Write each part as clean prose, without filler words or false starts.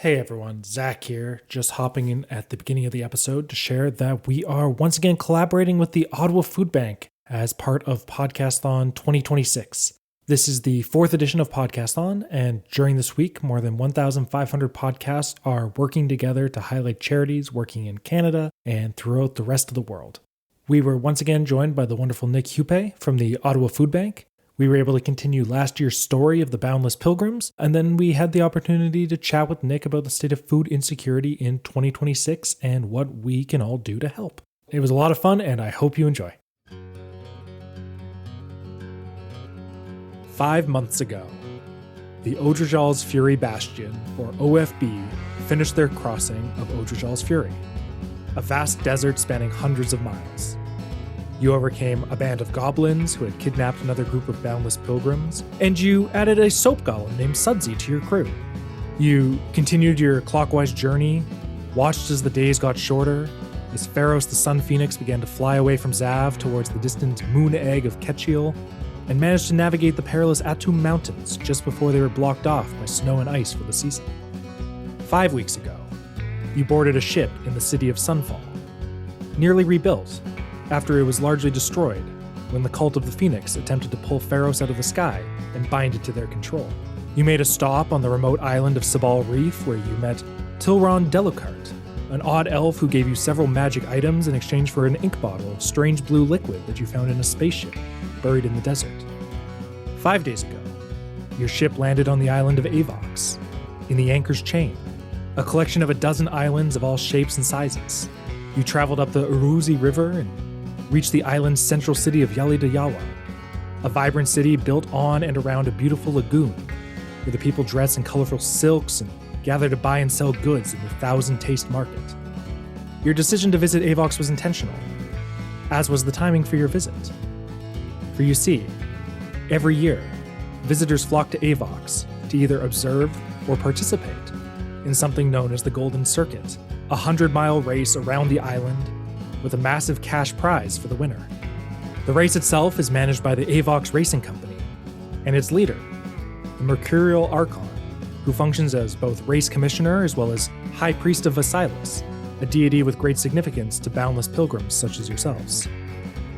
Hey everyone, Zach here, just hopping in at the beginning of the episode to share that we are once again collaborating with the Ottawa Food Bank as part of Podcasthon 2026. This is the 4th edition of Podcasthon, and during this week, more than 1,500 podcasts are working together to highlight charities working in Canada and throughout the rest of the world. We were once again joined by the wonderful Nick Hupé from the Ottawa Food Bank. We were able to continue last year's story of the Boundless Pilgrims, and then we had the opportunity to chat with Nick about the state of food insecurity in 2026 and what we can all do to help. It was a lot of fun, and I hope you enjoy. 5 months ago, the Odrjal's Fury Bastion, or OFB, finished their crossing of Odrjal's Fury, a vast desert spanning hundreds of miles. You overcame a band of goblins who had kidnapped another group of boundless pilgrims, and you added a soap golem named Sudsy to your crew. You continued your clockwise journey, watched as the days got shorter, as Pharos the Sun Phoenix began to fly away from Zav towards the distant moon egg of Ketchiel, and managed to navigate the perilous Atum Mountains just before they were blocked off by snow and ice for the season. 5 weeks ago, you boarded a ship in the city of Sunfall, nearly rebuilt, after it was largely destroyed when the cult of the Phoenix attempted to pull Pharos out of the sky and bind it to their control. You made a stop on the remote island of Sabal Reef where you met Tilron Delucart, an odd elf who gave you several magic items in exchange for an ink bottle of strange blue liquid that you found in a spaceship buried in the desert. 5 days ago, your ship landed on the island of Avox, in the Anchor's Chain, a collection of a dozen islands of all shapes and sizes. You traveled up the Uruzi River and reached the island's central city of Yalidayawa, a vibrant city built on and around a beautiful lagoon, where the people dress in colorful silks and gather to buy and sell goods in the Thousand Taste Market. Your decision to visit Avox was intentional, as was the timing for your visit. For you see, every year, visitors flock to Avox to either observe or participate in something known as the Golden Circuit, a 100-mile race around the island with a massive cash prize for the winner. The race itself is managed by the Avox Racing Company, and its leader, the Mercurial Archon, who functions as both race commissioner as well as High Priest of Vasilis, a deity with great significance to boundless pilgrims such as yourselves.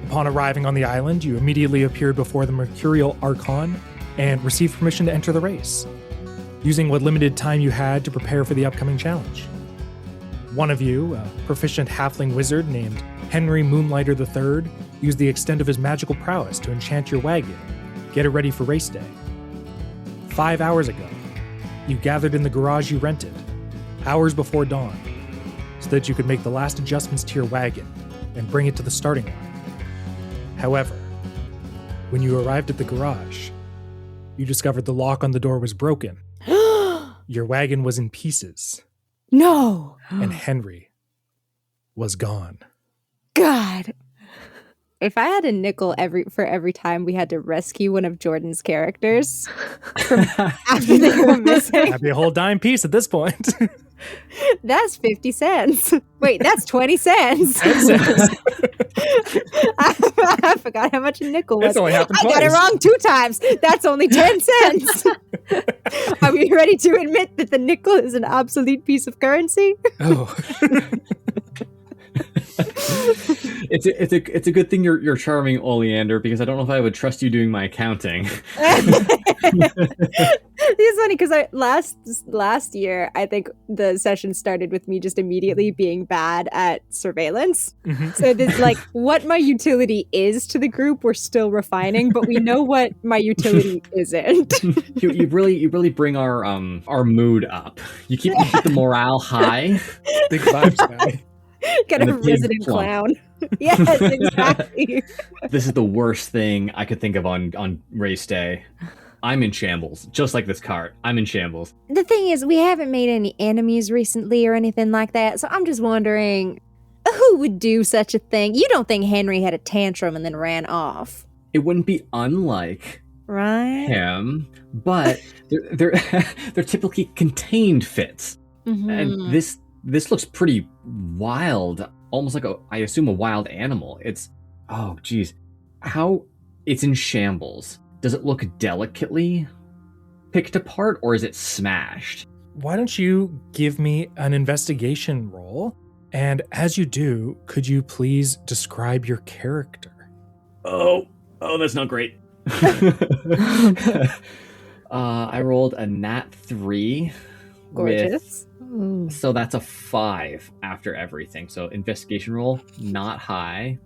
Upon arriving on the island, you immediately appeared before the Mercurial Archon and received permission to enter the race, using what limited time you had to prepare for the upcoming challenge. One of you, a proficient halfling wizard named Henry Moonlighter III, used the extent of his magical prowess to enchant your wagon, get it ready for race day. 5 hours ago, you gathered in the garage you rented, hours before dawn, so that you could make the last adjustments to your wagon and bring it to the starting line. However, when you arrived at the garage, you discovered the lock on the door was broken. Your wagon was in pieces. No! And Henry was gone. God. If I had a nickel for every time we had to rescue one of Jordan's characters from after they were missing. That'd be a whole dime piece at this point. That's 50 cents. Wait, that's 20 cents. 10 cents. I forgot how much a nickel was. It's only happened twice. I got it wrong 2 times. That's only 10 cents. Are we ready to admit that the nickel is an obsolete piece of currency? Oh. It's a good thing you're charming, Oleander, because I don't know if I would trust you doing my accounting. It's funny because last year I think the session started with me just immediately being bad at surveillance. Mm-hmm. So this like what my utility is to the group we're still refining, but we know what my utility isn't. You really bring our mood up. You keep the morale high. Big vibes guy. Get a resident clown. Yes, exactly. This is the worst thing I could think of on race day. I'm in shambles, just like this cart. I'm in shambles. The thing is, we haven't made any enemies recently or anything like that, so I'm just wondering, who would do such a thing? You don't think Henry had a tantrum and then ran off? It wouldn't be unlike him, but they're typically contained fits. Mm-hmm. And this looks pretty wild, almost like I assume a wild animal. It's in shambles. Does it look delicately picked apart, or is it smashed? why don't you give me an investigation roll? And as you do, could you please describe your character? Oh, that's not great. I rolled a nat 3. Gorgeous. So that's a 5 after everything. So investigation roll, not high.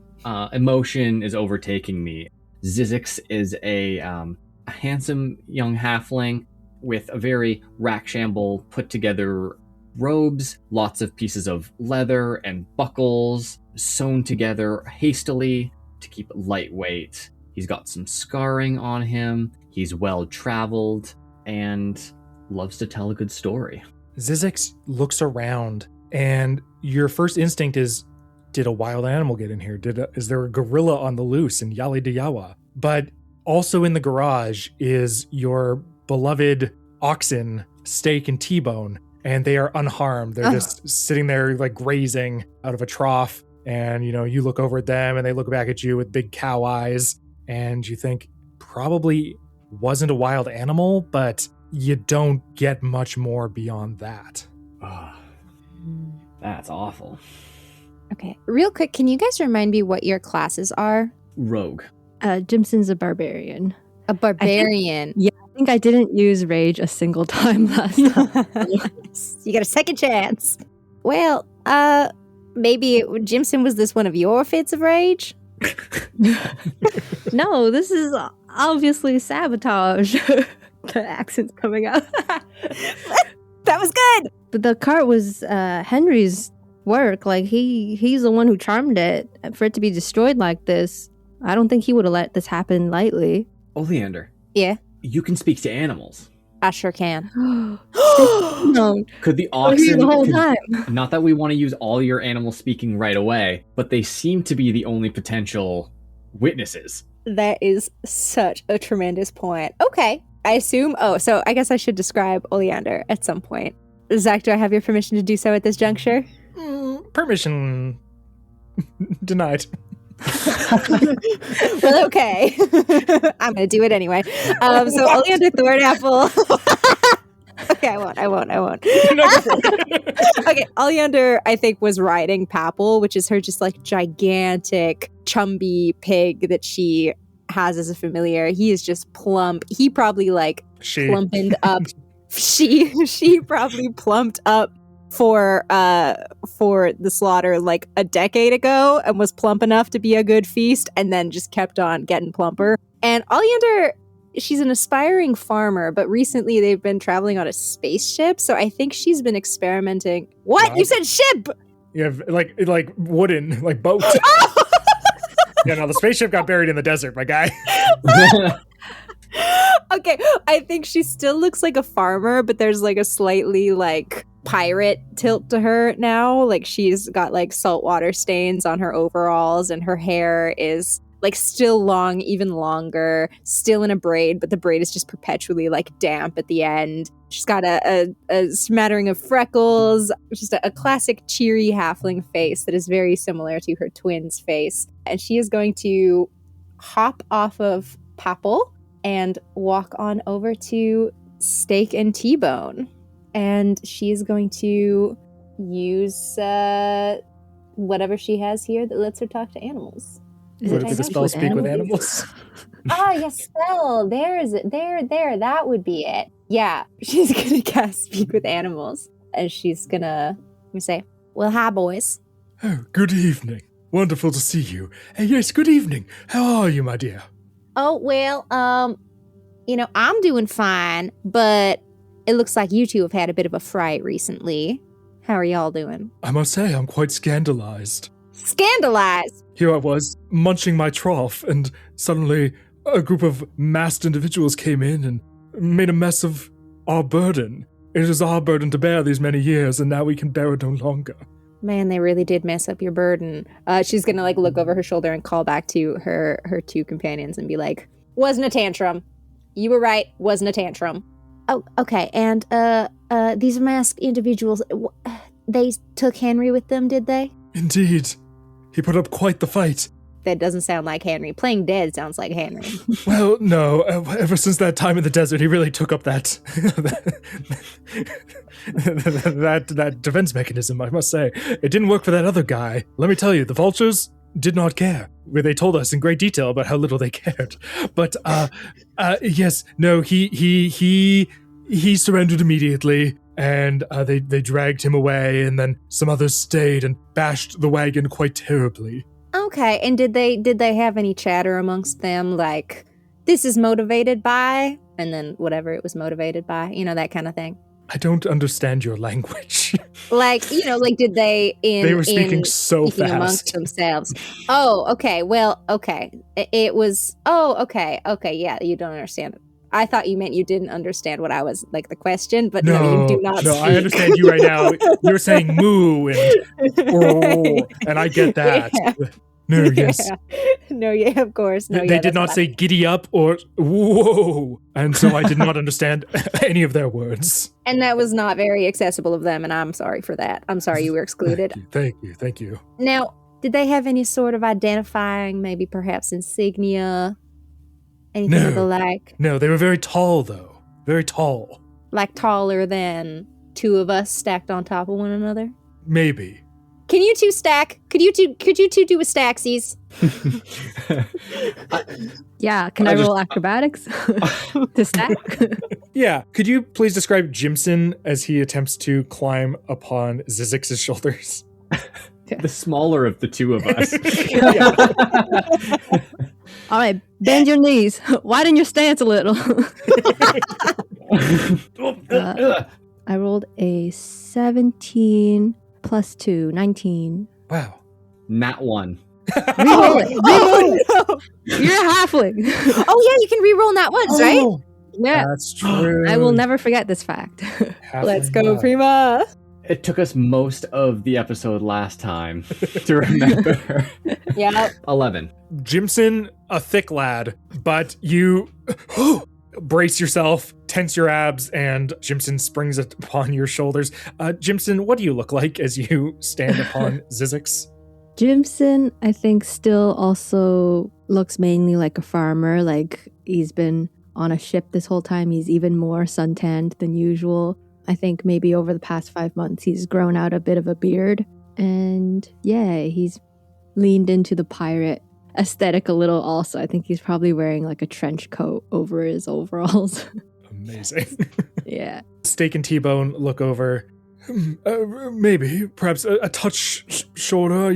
Emotion is overtaking me. Zyzyx is a handsome young halfling with a very rack-shamble put-together robes, lots of pieces of leather and buckles sewn together hastily to keep it lightweight. He's got some scarring on him. He's well-traveled and loves to tell a good story. Zyzyx looks around, and your first instinct is, did a wild animal get in here? Is there a gorilla on the loose in Yali Diyawa? But also in the garage is your beloved oxen, Steak and T-Bone, and they are unharmed. They're just sitting there like grazing out of a trough, and you look over at them and they look back at you with big cow eyes, and you think probably wasn't a wild animal, but you don't get much more beyond that. That's awful. Okay, real quick, can you guys remind me what your classes are? Rogue. Jimson's a barbarian. A barbarian. I think I didn't use rage a single time last time. You got a second chance. Well, maybe Jimson, was this one of your fits of rage? No, this is obviously sabotage. The accent's coming out. That was good. But the cart was Henry's work. Like he's the one who charmed it. For it to be destroyed like this, I don't think he would have let this happen lightly. Oleander. Yeah. You can speak to animals. I sure can. No. Could the oxen... the whole time. Not that we want to use all your animal speaking right away, but they seem to be the only potential witnesses. That is such a tremendous point. Okay. I assume... so I guess I should describe Oleander at some point. Zach, do I have your permission to do so at this juncture? Permission denied. Well, okay. I'm going to do it anyway. So Oleander Thornapple... Okay, I won't. Okay, Oleander, I think, was riding Papple, which is her just like gigantic, chumby pig that she has as a familiar. He is just plump. He probably plumpened up. She probably plumped up for the slaughter like a decade ago and was plump enough to be a good feast, and then just kept on getting plumper. And Oleander, she's an aspiring farmer, but recently they've been traveling on a spaceship, so I think she's been experimenting. What? You said ship? Yeah, like wooden, like boat. Yeah, no, the spaceship got buried in the desert, my guy. Okay, I think she still looks like a farmer, but there's like a slightly like pirate tilt to her now. Like she's got like saltwater stains on her overalls, and her hair is like still long, even longer, still in a braid, but the braid is just perpetually like damp at the end. She's got a smattering of freckles, just a classic cheery halfling face that is very similar to her twin's face. And she is going to hop off of Papple and walk on over to Steak and T-Bone. And she is going to use whatever she has here that lets her talk to animals. Would it be the spell Speak with Animals? Yes, spell. There, that would be it. Yeah, she's going to cast Speak with Animals. And she's going to say, well, hi, boys. Oh, good evening. Wonderful to see you. Yes, good evening. How are you, my dear? Oh, well, I'm doing fine, but it looks like you two have had a bit of a fright recently. How are y'all doing? I must say, I'm quite scandalized. Scandalized? Here I was, munching my trough, and suddenly a group of masked individuals came in and made a mess of our burden. It is our burden to bear these many years, and now we can bear it no longer. Man, they really did mess up your burden. She's gonna look over her shoulder and call back to her two companions and be like, wasn't a tantrum. You were right, wasn't a tantrum. Oh, okay, and these masked individuals, they took Henry with them, did they? Indeed. He put up quite the fight. that doesn't sound like Henry. Playing dead sounds like Henry. Well, no. Ever since that time in the desert, he really took up that that defense mechanism, I must say. It didn't work for that other guy. Let me tell you, the vultures did not care. They told us in great detail about how little they cared. But yes, no, he surrendered immediately, and they dragged him away, and then some others stayed and bashed the wagon quite terribly. Okay, and did they have any chatter amongst them, like, this is motivated by, and then whatever it was motivated by, that kind of thing? I don't understand your language. Like, did they they were speaking so fast amongst themselves? Oh, okay. Well, okay. It was. Oh, okay. Okay. Yeah, you don't understand it. I thought you meant you didn't understand what I was like the question, but no, you do not. No, speak. I understand you right now. You're saying moo and I get that. Yeah. No, yes. No, yeah, of course. No, they did not say giddy up or whoa. And so I did not understand any of their words. And that was not very accessible of them, and I'm sorry for that. I'm sorry you were excluded. Thank you. Now, did they have any sort of identifying, maybe perhaps insignia? Anything of the like? No, they were very tall, though. Very tall. Like taller than two of us stacked on top of one another? Maybe. Can you two stack? Could you two do a stacksies? Yeah, can I roll acrobatics to stack? Yeah, could you please describe Jimson as he attempts to climb upon Zyzyx's shoulders? The smaller of the two of us. All right, bend your knees. Widen your stance a little. I rolled a 17 plus 2, 19. Wow. Nat 1. Reroll it. No. You're a halfling. Oh, yeah, you can reroll nat ones, right? Yeah. That's true. I will never forget this fact. Let's go, Prima. It took us most of the episode last time to remember. Yeah. 11. Jimson, a thick lad, but you brace yourself, tense your abs, and Jimson springs upon your shoulders. Jimson, what do you look like as you stand upon Zyzyx? Jimson, I think, still also looks mainly like a farmer. Like he's been on a ship this whole time. He's even more suntanned than usual. I think maybe over the past 5 months, he's grown out a bit of a beard. And yeah, he's leaned into the pirate aesthetic a little also. I think he's probably wearing like a trench coat over his overalls. Amazing. Yeah. Steak and T-Bone look over. Maybe, perhaps a touch shorter.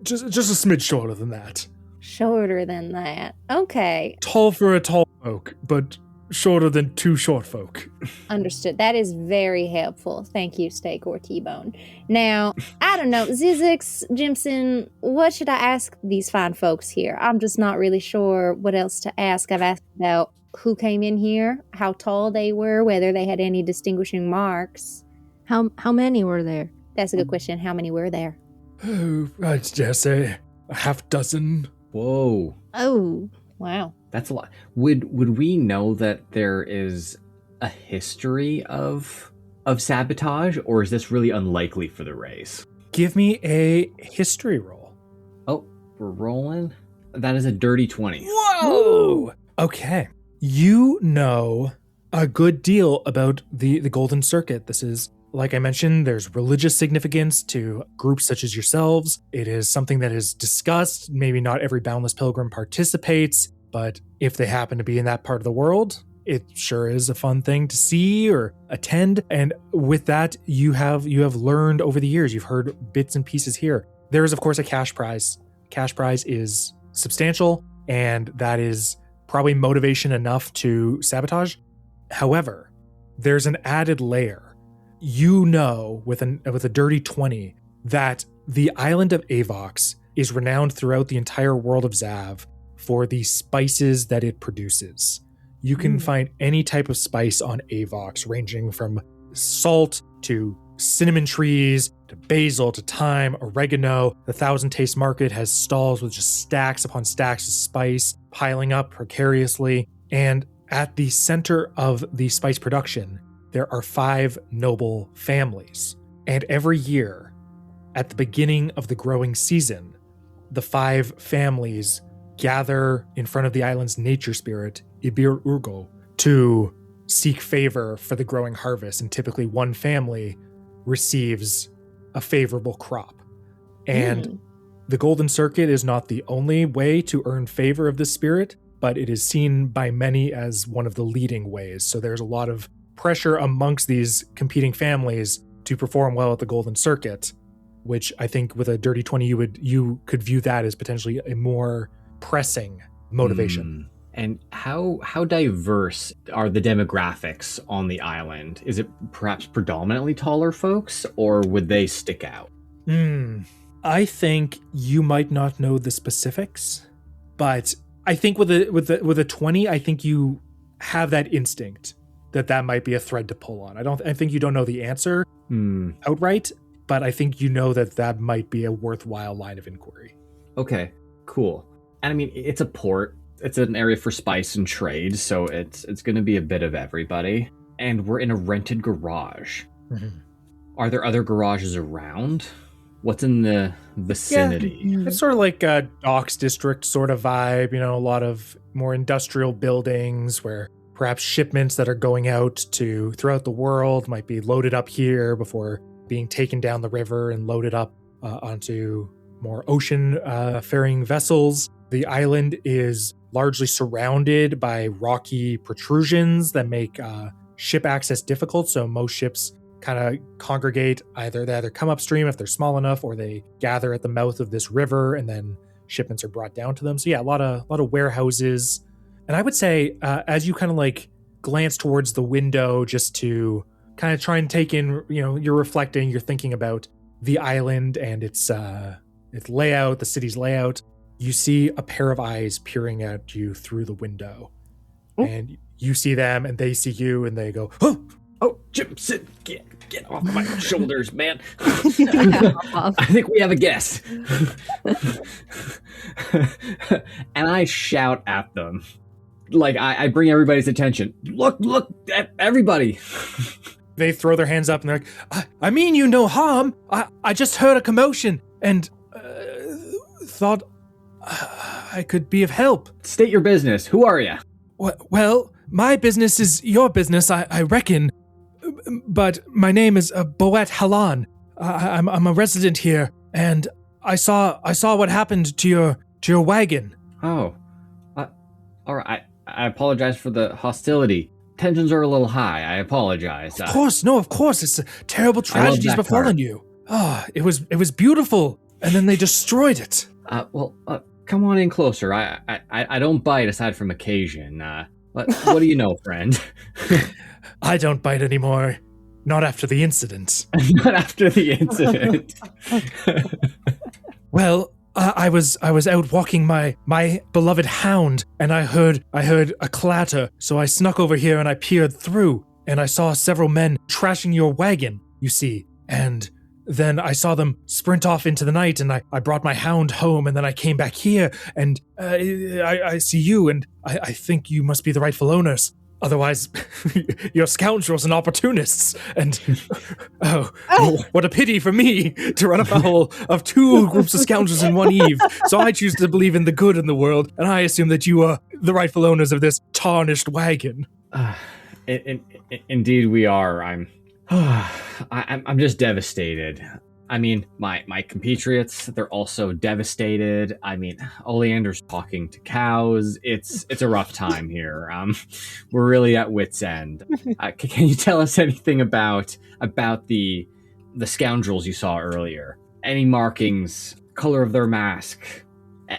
Just a smidge shorter than that. Shorter than that. Okay. Tall for a tall folk, but shorter than two short folk. Understood. That is very helpful. Thank you, Steak or T-Bone. Now, I don't know, Zyzyx, Jimson, what should I ask these fine folks here? I'm just not really sure what else to ask. I've asked about who came in here, how tall they were, whether they had any distinguishing marks. How many were there? That's a good question. How many were there? Oh, I'd dare say a half dozen. Whoa. Oh. Wow. That's a lot. Would we know that there is a history of sabotage, or is this really unlikely for the race? Give me a history roll. Oh, we're rolling? That is a dirty 20. Whoa! Okay. You know a good deal about the Golden Circuit. This is, like I mentioned, there's religious significance to groups such as yourselves. It is something that is discussed. Maybe not every Boundless Pilgrim participates, but if they happen to be in that part of the world, it sure is a fun thing to see or attend. And with that, you have learned over the years. You've heard bits and pieces here. There is, of course, a cash prize. Cash prize is substantial, and that is probably motivation enough to sabotage. However, there's an added layer. You know, with a dirty 20, that the island of Avox is renowned throughout the entire world of Zav for the spices that it produces. You can find any type of spice on Avox, ranging from salt to cinnamon trees to basil to thyme, oregano. The Thousand Taste Market has stalls with just stacks upon stacks of spice piling up precariously. And at the center of the spice production, there are 5 noble families. And every year, at the beginning of the growing season, the 5 families gather in front of the island's nature spirit, Ibir Urgo, to seek favor for the growing harvest. And typically one family receives a favorable crop. And the Golden Circuit is not the only way to earn favor of this spirit, but it is seen by many as one of the leading ways. So there's a lot of pressure amongst these competing families to perform well at the Golden Circuit, which I think with a dirty 20, you could view that as potentially a more pressing motivation. And how diverse are the demographics on the island? Is it perhaps predominantly taller folks, or would they stick out? I think you might not know the specifics, but I think with a 20, I think you have that instinct that might be a thread to pull on. I think you don't know the answer outright, but I think you know that might be a worthwhile line of inquiry. Okay, cool. And I mean, it's a port. It's an area for spice and trade, so it's going to be a bit of everybody. And we're in a rented garage. Are there other garages around? What's in the vicinity? Yeah, it's sort of like a docks district sort of vibe, a lot of more industrial buildings where perhaps shipments that are going out to throughout the world might be loaded up here before being taken down the river and loaded up onto more ocean faring vessels. The island is largely surrounded by rocky protrusions that make ship access difficult. So most ships kind of congregate, they either come upstream if they're small enough, or they gather at the mouth of this river and then shipments are brought down to them. So yeah, a lot of warehouses. And I would say as you kind of like glance towards the window just to kind of try and take in, you're reflecting, you're thinking about the island and its layout, the city's layout. You see a pair of eyes peering at you through the window. Oh. And you see them and they see you and they go, oh, Jimson, get off my shoulders, man. I think we have a guest. And I shout at them. Like, I bring everybody's attention. Look at everybody. They throw their hands up and they're like, I mean you no harm. I just heard a commotion and thought I could be of help. State your business. Who are you? Well, my business is your business, I reckon. But my name is Boet Halan. I'm a resident here, and I saw what happened to your wagon. Oh, all right. I apologize for the hostility. Tensions are a little high. I apologize. Of course. It's a terrible tragedy's befallen you. Oh, it was beautiful, and then they destroyed it. Come on in closer. I don't bite aside from occasion. What do you know, friend? I don't bite anymore. Not after the incident. Not after the incident. Well, I was out walking my beloved hound, and I heard a clatter, so I snuck over here and I peered through, and I saw several men trashing your wagon, you see, and then I saw them sprint off into the night, and I brought my hound home, and then I came back here, and I see you, and I think you must be the rightful owners. Otherwise, you're scoundrels and opportunists. And what a pity for me to run afoul of two groups of scoundrels in one eve. So I choose to believe in the good in the world, and I assume that you are the rightful owners of this tarnished wagon. Indeed, we are. I'm just devastated. I mean, my compatriots, they're also devastated. I mean, Oleander's talking to cows. It's a rough time here. We're really at wit's end. Can you tell us anything about the scoundrels you saw earlier? Any markings, color of their mask,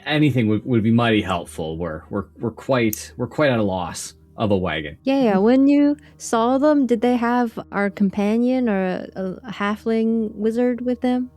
anything would be mighty helpful. We're quite at a loss of a wagon. Yeah. When you saw them, did they have our companion or a halfling wizard with them?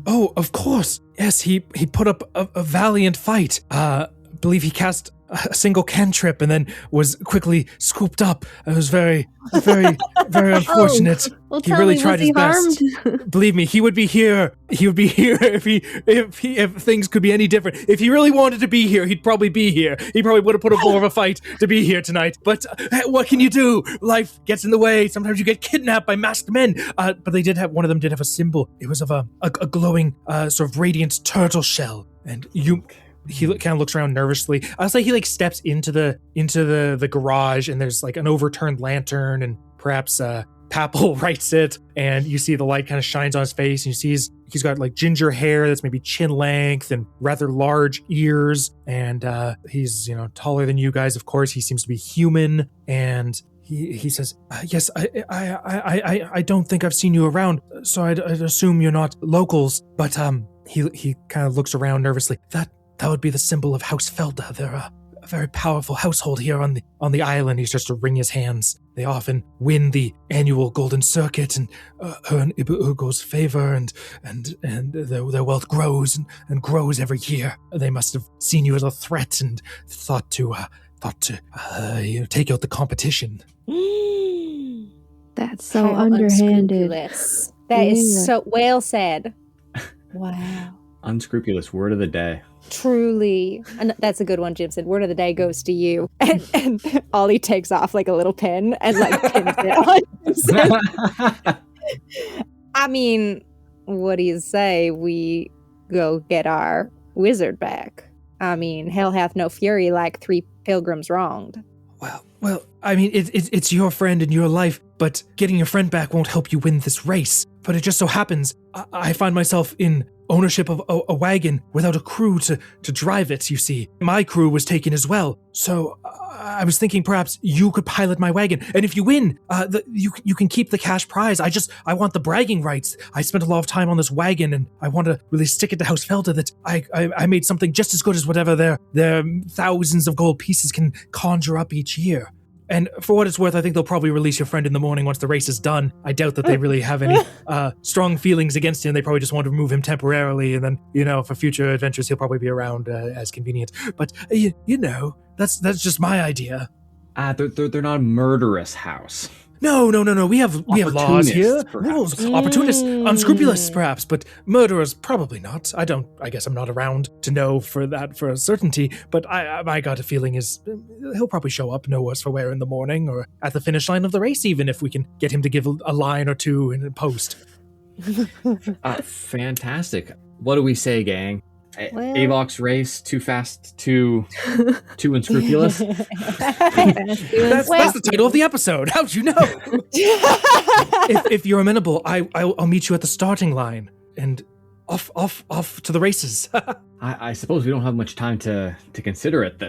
Oh, of course. Yes, he put up a valiant fight. I believe he cast a single cantrip and then was quickly scooped up. It was very, very, very unfortunate. He really tried his best. Believe me, he would be here. He would be here if things could be any different. If he really wanted to be here, he'd probably be here. He probably would have put up more of a fight to be here tonight. But what can you do? Life gets in the way. Sometimes you get kidnapped by masked men. But one of them did have a symbol. It was of a glowing sort of radiant turtle shell. And he kind of looks around nervously. I'll say he like steps into the garage, and there's like an overturned lantern, and perhaps Papple writes it, and you see the light kind of shines on his face, and you see he's got like ginger hair that's maybe chin length and rather large ears, and he's taller than you guys. Of course, he seems to be human, and he says, "Yes, I don't think I've seen you around, so I'd assume you're not locals." But he kind of looks around nervously. That would be the symbol of House Felda. They're a very powerful household here on the island. He starts to wring his hands. They often win the annual Golden Circuit and earn Ibu-Ugo's favor, and their wealth grows and grows every year. They must have seen you as a threat and thought to take out the competition. That's so underhanded. That is so well said. Wow. Unscrupulous word of the day. Truly. And that's a good one, Jimson. Word of the day goes to you. And Ollie takes off like a little pin and like pins it on Jimson. I mean, what do you say we go get our wizard back? I mean, hell hath no fury like 3 pilgrims wronged. Well, I mean, it's your friend and your life, but getting your friend back won't help you win this race. But it just so happens, I find myself in ownership of a wagon without a crew to drive it, you see. My crew was taken as well, so I was thinking perhaps you could pilot my wagon, and if you win, you can keep the cash prize. I want the bragging rights. I spent a lot of time on this wagon, and I want to really stick it to House Felda that I made something just as good as whatever their thousands of gold pieces can conjure up each year. And for what it's worth, I think they'll probably release your friend in the morning once the race is done. I doubt that they really have any strong feelings against him. They probably just want to remove him temporarily, and then, for future adventures, he'll probably be around as convenient. But, that's just my idea. They're not a murderous house. No. We have laws here. Rules. Opportunists, unscrupulous, perhaps, but murderers, probably not. I guess I'm not around to know for a certainty, but I got a feeling is he'll probably show up, no worse for wear, in the morning, or at the finish line of the race, even if we can get him to give a line or two in a post. Fantastic. What do we say, gang? Well, Avox race, too fast, too unscrupulous. That's the title of the episode. How'd you know? if you're amenable, I'll meet you at the starting line and off to the races. I suppose we don't have much time to consider it.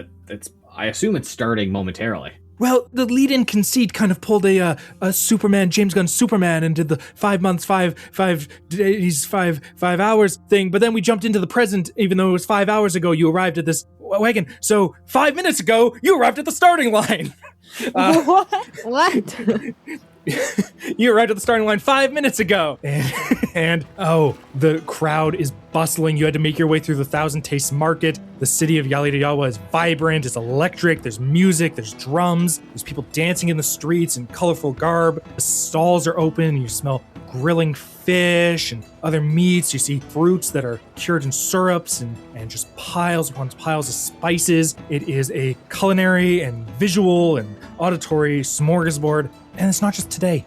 I assume it's starting momentarily. Well, the lead-in conceit kind of pulled a Superman, James Gunn Superman, and did the 5 months, 5 days, 5 hours thing. But then we jumped into the present, even though it was 5 hours ago you arrived at this wagon. So 5 minutes ago, you arrived at the starting line. What? You arrived at the starting line 5 minutes ago. And the crowd is bustling. You had to make your way through the Thousand Tastes Market. The city of Yalirayawa is vibrant, it's electric, there's music, there's drums, there's people dancing in the streets in colorful garb. The stalls are open, you smell grilling fish and other meats. You see fruits that are cured in syrups and just piles upon piles of spices. It is a culinary and visual and auditory smorgasbord. And it's not just today.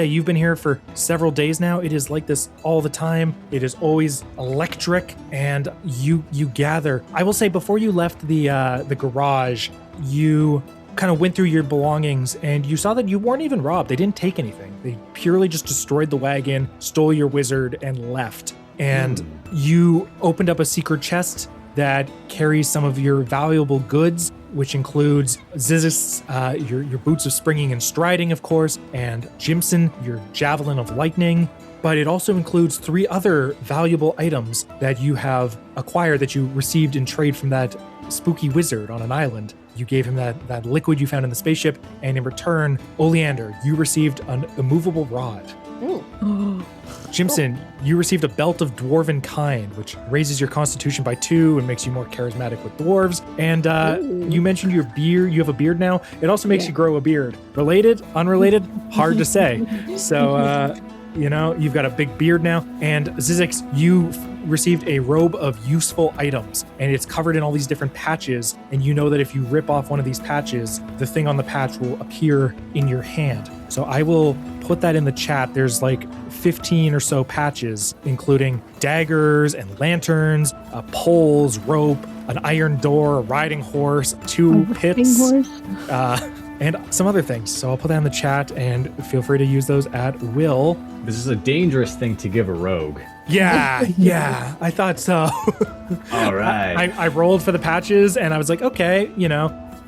You've been here for several days now. It is like this all the time. It is always electric, and you gather. I will say, before you left the garage, you kind of went through your belongings, and you saw that you weren't even robbed. They didn't take anything. They purely just destroyed the wagon, stole your wizard, and left. And you opened up a secret chest that carries some of your valuable goods, which includes Zyzyx, your boots of springing and striding, of course, and Jimson, your javelin of lightning. But it also includes 3 other valuable items that you have acquired that you received in trade from that spooky wizard on an island. You gave him that liquid you found in the spaceship, and in return, Oleander, you received an immovable rod. Ooh. Jimson, you received a belt of dwarven kind, which raises your constitution by 2 and makes you more charismatic with dwarves. And you mentioned your beard. You have a beard now. It also makes you grow a beard. Related? Unrelated? Hard to say. So, you've got a big beard now. And Zyzyx, you received a robe of useful items, and it's covered in all these different patches. And you know that if you rip off one of these patches, the thing on the patch will appear in your hand. So I will put that in the chat. There's like 15 or so patches, including daggers and lanterns, poles, rope, an iron door, a riding horse, 2 pits, and some other things. So I'll put that in the chat, and feel free to use those at will. This is a dangerous thing to give a rogue. Yeah, I thought so. All right. I rolled for the patches, and I was like, okay,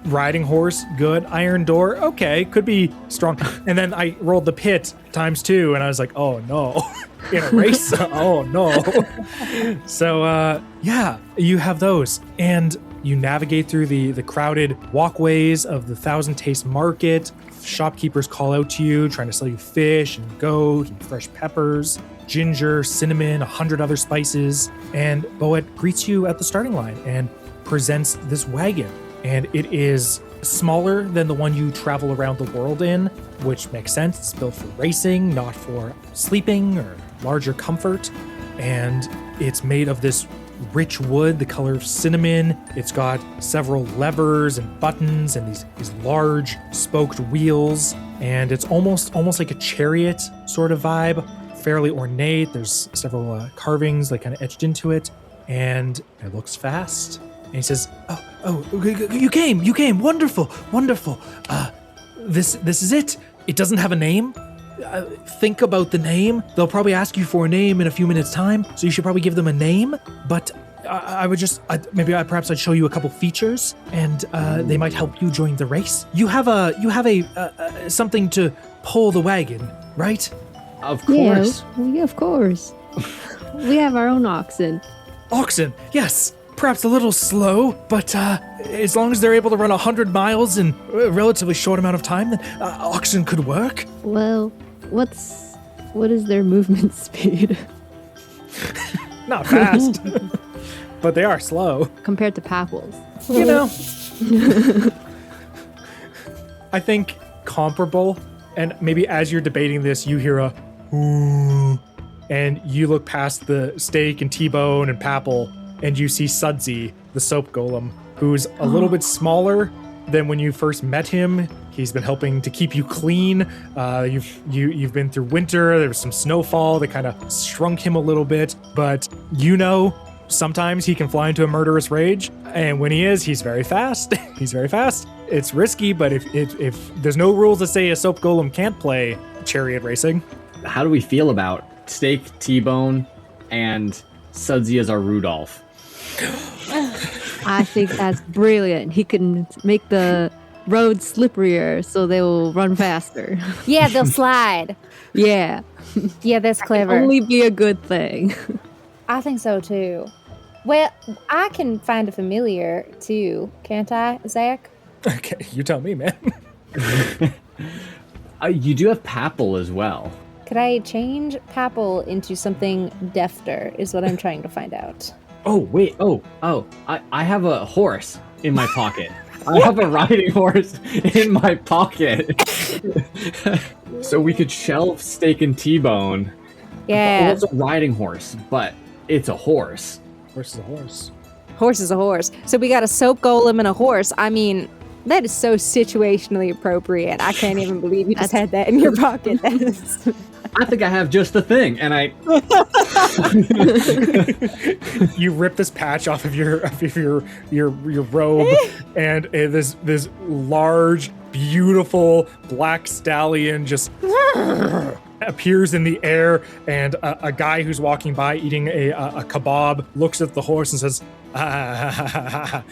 riding horse, good. Iron door, okay, could be strong. And then I rolled the pit ×2, and I was like, oh no. In a race? Oh no. So, you have those. And you navigate through the crowded walkways of the Thousand Taste Market. Shopkeepers call out to you, trying to sell you fish and goat and fresh peppers, ginger, cinnamon, 100 other spices. And Boet greets you at the starting line and presents this wagon. And it is smaller than the one you travel around the world in, which makes sense. It's built for racing, not for sleeping or larger comfort. And it's made of this rich wood, the color of cinnamon. It's got several levers and buttons and these large spoked wheels. And it's almost like a chariot sort of vibe, fairly ornate. There's several carvings like kind of etched into it. And it looks fast. And he says, oh, you came, wonderful. This is it. It doesn't have a name. Think about the name. They'll probably ask you for a name in a few minutes' time, so you should probably give them a name. But I would just, perhaps I'd show you a couple features, and they might help you join the race. You have a something to pull the wagon, right? Of course. Yeah, of course. We have our own oxen. Oxen, yes. Perhaps a little slow, but as long as they're able to run 100 miles in a relatively short amount of time, then oxen could work. Well, what is their movement speed? Not fast, but they are slow. Compared to Papples. I think comparable, and maybe as you're debating this, you hear a ooh, and you look past the steak and T-bone and Papple, and you see Sudsy, the soap golem, who's a little bit smaller than when you first met him. He's been helping to keep you clean. You've been through winter. There was some snowfall that kind of shrunk him a little bit, but sometimes he can fly into a murderous rage, and when he is, he's very fast. He's very fast. It's risky, but if there's no rules that say a soap golem can't play chariot racing. How do we feel about steak, T-bone, and Sudsy as our Rudolph? I think that's brilliant. He can make the road slipperier so they will run faster. Yeah, they'll slide. Yeah. Yeah, that's clever. Can only be a good thing. I think so too. Well, I can find a familiar too, can't I, Zach? Okay, you tell me, man. You do have Papple as well. Could I change Papple into something defter, is what I'm trying to find out. Oh, wait. I have a horse in my pocket. I have a riding horse in my pocket. So we could shelve steak and T-bone. Yeah. Well, it's a riding horse, but it's a horse. Horse is a horse. Horse is a horse. So we got a soap golem and a horse. I mean, that is so situationally appropriate. I can't even believe you just had that in your pocket. That is... I think I have just the thing, and I. You rip this patch off of your robe, and this large, beautiful black stallion just appears in the air, and a guy who's walking by eating a kebab looks at the horse and says, "I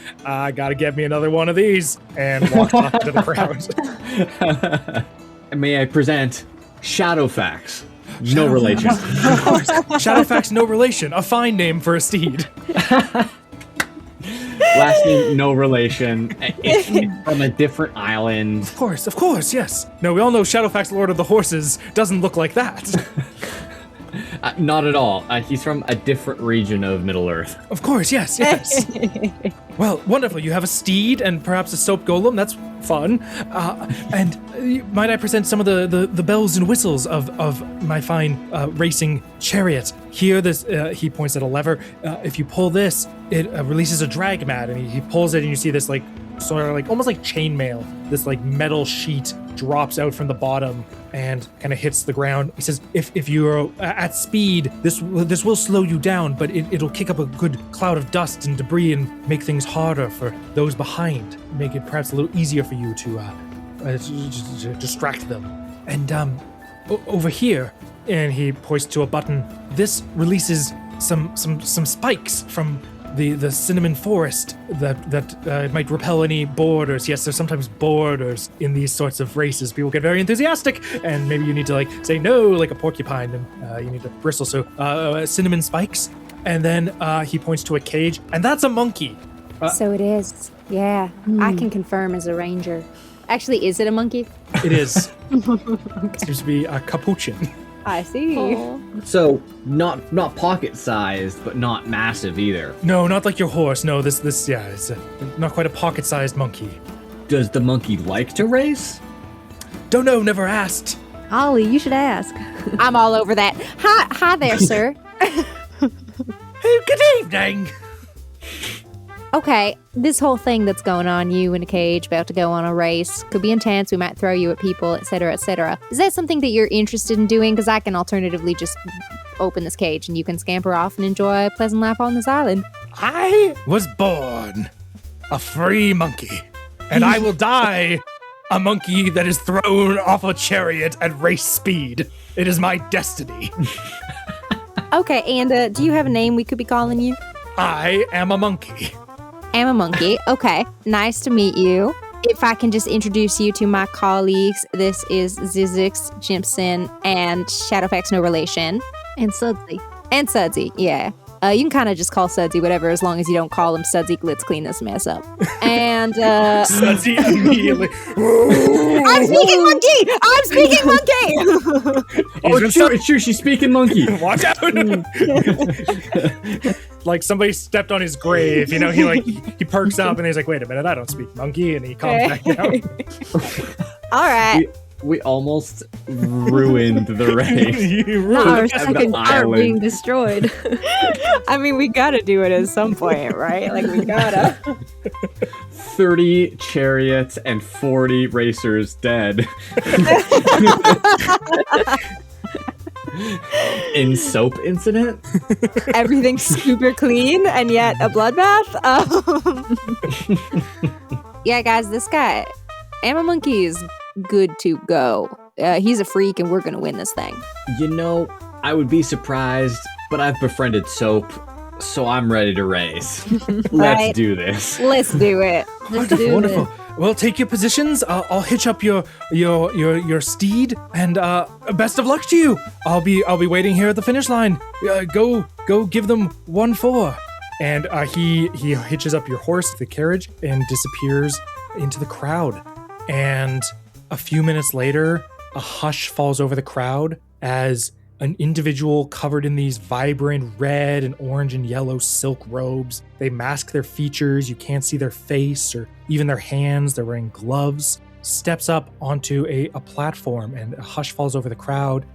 gotta get me another one of these," and walks off into the crowd. May I present Shadowfax? No relation. Shadowfax, no relation. A fine name for a steed. Last name, no relation. It's from a different island. Of course, yes. No, we all know Shadowfax, Lord of the Horses, doesn't look like that. Not at all. He's from a different region of Middle-earth. Of course, yes. Well, wonderful. You have a steed and perhaps a soap golem. That's fun. And might I present some of the bells and whistles of my fine racing chariot? Here, he points at a lever. If you pull this, it releases a drag mat, and he pulls it, and you see this like sort of like almost like chainmail. This like metal sheet drops out from the bottom and kind of hits the ground. He says, if you're at speed, this will slow you down, but it'll kick up a good cloud of dust and debris and make things harder for those behind. Make it perhaps a little easier for you to distract them. And over here, and he points to a button, this releases some spikes from the cinnamon forest that might repel any boarders. Yes, there's sometimes boarders in these sorts of races. People get very enthusiastic, and maybe you need to like say no, like a porcupine, and you need to bristle. So cinnamon spikes, and then he points to a cage, and that's a monkey. So it is. Yeah, I can confirm as a ranger. Actually, is it a monkey? It is. Okay. Seems to be a capuchin. I see. Aww. So not pocket-sized, but not massive either. No, not like your horse. No, this it's not quite a pocket-sized monkey. Does the monkey like to race? Don't know, never asked. Ollie, you should ask. I'm all over that. Hi there, sir. Hey, good evening. Okay, this whole thing that's going on, you in a cage, about to go on a race, could be intense. We might throw you at people, etc., etc. Is that something that you're interested in doing? Because I can alternatively just open this cage and you can scamper off and enjoy a pleasant life on this island. I was born a free monkey, and I will die a monkey that is thrown off a chariot at race speed. It is my destiny. Okay, and do you have a name we could be calling you? I am a monkey. I'm a monkey. Okay, nice to meet you. If I can just introduce you to my colleagues, this is Zyzyx, Jimson, and Shadowfax, no relation. And Sudsy. And Sudsy, yeah. You can kind of just call Sudsy whatever, as long as you don't call him Sudsy. Let's clean this mess up. And Sudsy immediately. I'm speaking monkey. It's true. She's speaking monkey. Watch out! Like somebody stepped on his grave. You know, he perks up and he's like, "Wait a minute, I don't speak monkey," and he calms back down. All right. We almost ruined the race. You ruined Our it. second part being destroyed. I mean, we gotta do it at some point, right? Like, we gotta. 30 chariots and 40 racers dead. In soap incident? Everything's super clean, and yet a bloodbath? Yeah, guys, this guy, Amma Monkey, is good to go. He's a freak, and we're gonna win this thing. You know, I would be surprised, but I've befriended soap, so I'm ready to race. Let's do this. Let's do it. Wonderful. Well, take your positions. I'll hitch up your steed, and best of luck to you. I'll be waiting here at the finish line. Go give them 1-4. And he hitches up your horse to the carriage and disappears into the crowd. And a few minutes later, a hush falls over the crowd as an individual covered in these vibrant red and orange and yellow silk robes. They mask their features. You can't see their face or even their hands. They're wearing gloves. Steps up onto a platform, and a hush falls over the crowd.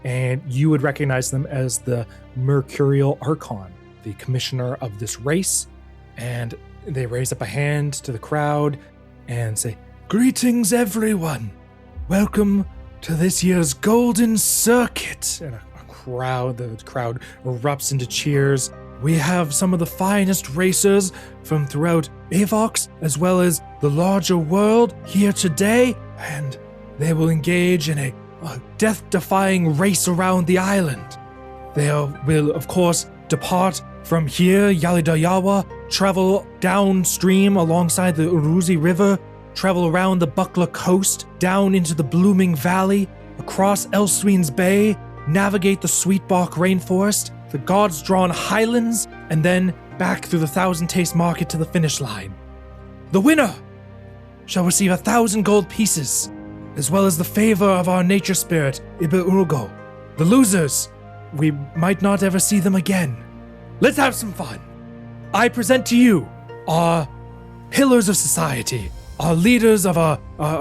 And you would recognize them as the Mercurial Archon, the commissioner of this race. And they raise up a hand to the crowd and say, "Greetings, everyone. Welcome to this year's Golden Circuit." And the crowd erupts into cheers. We have some of the finest racers from throughout Avox, as well as the larger world, here today, and they will engage in a death-defying race around the island. They will, of course, depart from here, Yalidayawa, travel downstream alongside the Uruzi River, travel around the Buckler coast, down into the Blooming Valley, across Elsween's Bay, navigate the Sweetbark Rainforest, the Gods-Drawn Highlands, and then back through the Thousand Taste Market to the finish line. The winner shall receive 1,000 gold pieces, as well as the favor of our nature spirit, Ibe Urgo. The losers, we might not ever see them again. Let's have some fun. I present to you our pillars of society, our leaders of our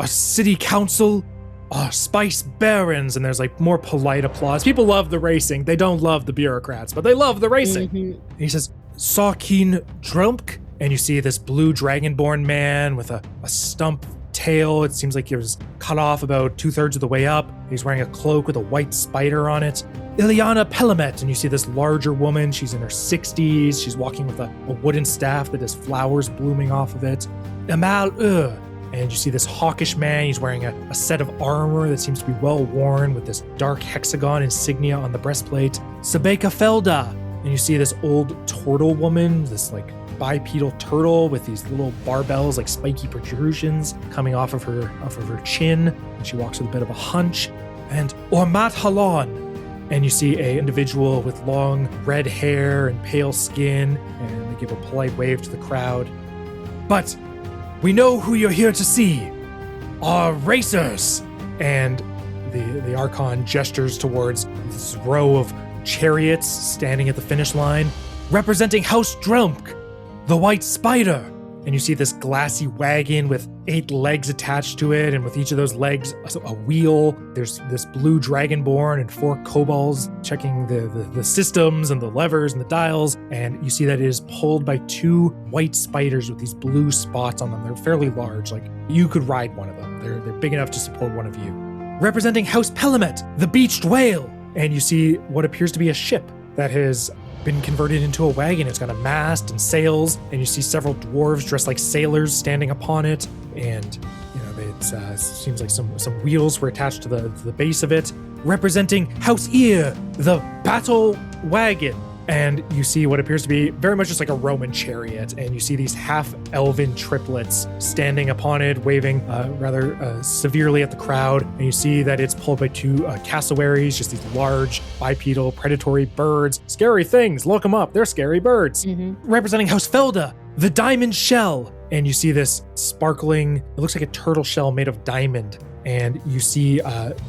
city council, our spice barons, and there's like more polite applause. People love the racing. They don't love the bureaucrats, but they love the racing. Mm-hmm. He says, Sarkeen Drumk and you see this blue dragonborn man with a stump tail. It seems like he was cut off about 2/3 of the way up. He's wearing a cloak with a white spider on it. Ileana Pelamet, and you see this larger woman. She's in her 60s. She's walking with a wooden staff that has flowers blooming off of it. Amal and you see this hawkish man. He's wearing a set of armor that seems to be well worn with this dark hexagon insignia on the breastplate. Sabeka Felda, and you see this old turtle woman, this like bipedal turtle with these little barbells, like spiky protrusions coming off of her chin, and she walks with a bit of a hunch. And Ormat Halon, and you see a individual with long red hair and pale skin, and they give a polite wave to the crowd. But we know who you're here to see. Our racers. And the Archon gestures towards this row of chariots standing at the finish line, representing House Drumk, the White Spider. And you see this glassy wagon with 8 legs attached to it, and with each of those legs, a wheel. There's this blue dragonborn and 4 kobolds checking the systems and the levers and the dials, and you see that it is pulled by 2 white spiders with these blue spots on them. They're fairly large, like you could ride one of them. They're big enough to support one of you. Representing House Pelamet, the Beached Whale, and you see what appears to be a ship that has been converted into a wagon. It's got a mast and sails, and you see several dwarves dressed like sailors standing upon it, and it seems like some wheels were attached to the base of it, representing House Ear, the battle wagon. And you see what appears to be very much just like a Roman chariot, and you see these half-elven triplets standing upon it, waving rather severely at the crowd, and you see that it's pulled by 2 cassowaries, just these large, bipedal, predatory birds. Scary things, look them up, they're scary birds. Representing House Felda, the diamond shell, and you see this sparkling, it looks like a turtle shell made of diamond. And you see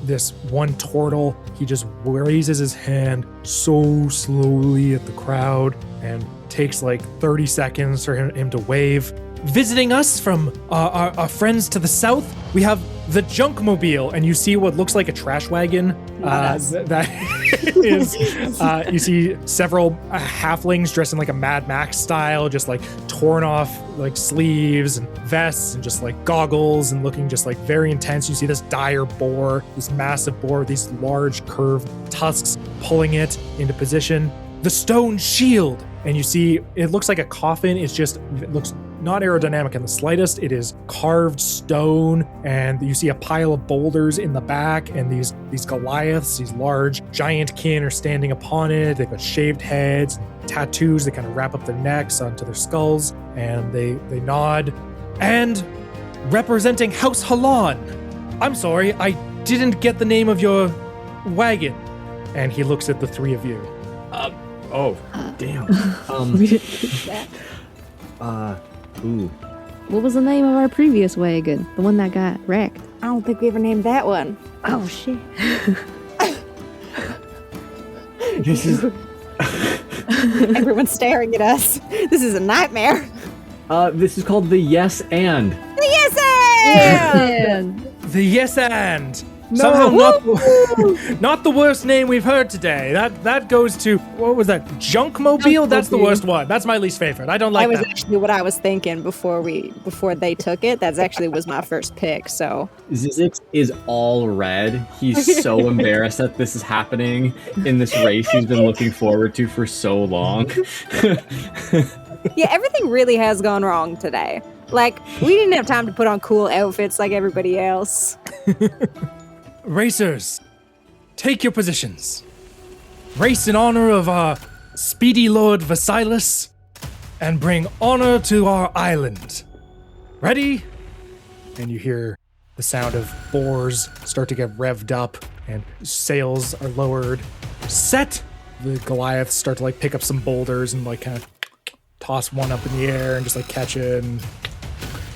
this one turtle, he just raises his hand so slowly at the crowd and takes like 30 seconds for him to wave. Visiting us from our friends to the south, we have the Junkmobile, and you see what looks like a trash wagon. That is, you see several halflings dressed in like a Mad Max style, just like torn off like sleeves and vests and just like goggles and looking just like very intense. You see this dire boar, this massive boar with these large curved tusks pulling it into position. The stone shield, and you see it looks like a coffin. It looks not aerodynamic in the slightest. It is carved stone, and you see a pile of boulders in the back, and these Goliaths, these large giant kin are standing upon it. They've got shaved heads, tattoos that kind of wrap up their necks onto their skulls, and they nod. And representing House Halon, I'm sorry, I didn't get the name of your wagon. And he looks at the 3 of you. Damn. We didn't get that. Ooh. What was the name of our previous wagon? The one that got wrecked? I don't think we ever named that one. Oh, shit. This is... Everyone's staring at us. This is a nightmare. This is called the Yes And. The Yes And! The Yes And. No. Somehow not the worst name we've heard today. That goes to, what was that? Junkmobile? That's the worst one. That's my least favorite. I don't like that. That was actually what I was thinking before they took it. That actually was my first pick, so. Zyzyx is all red. He's so embarrassed that this is happening in this race he's been looking forward to for so long. Yeah, everything really has gone wrong today. Like, we didn't have time to put on cool outfits like everybody else. Racers, take your positions. Race in honor of our speedy Lord Vasilis and bring honor to our island. Ready? And you hear the sound of oars start to get revved up and sails are lowered. Set! The Goliaths start to like pick up some boulders and like kind of toss one up in the air and just like catch it and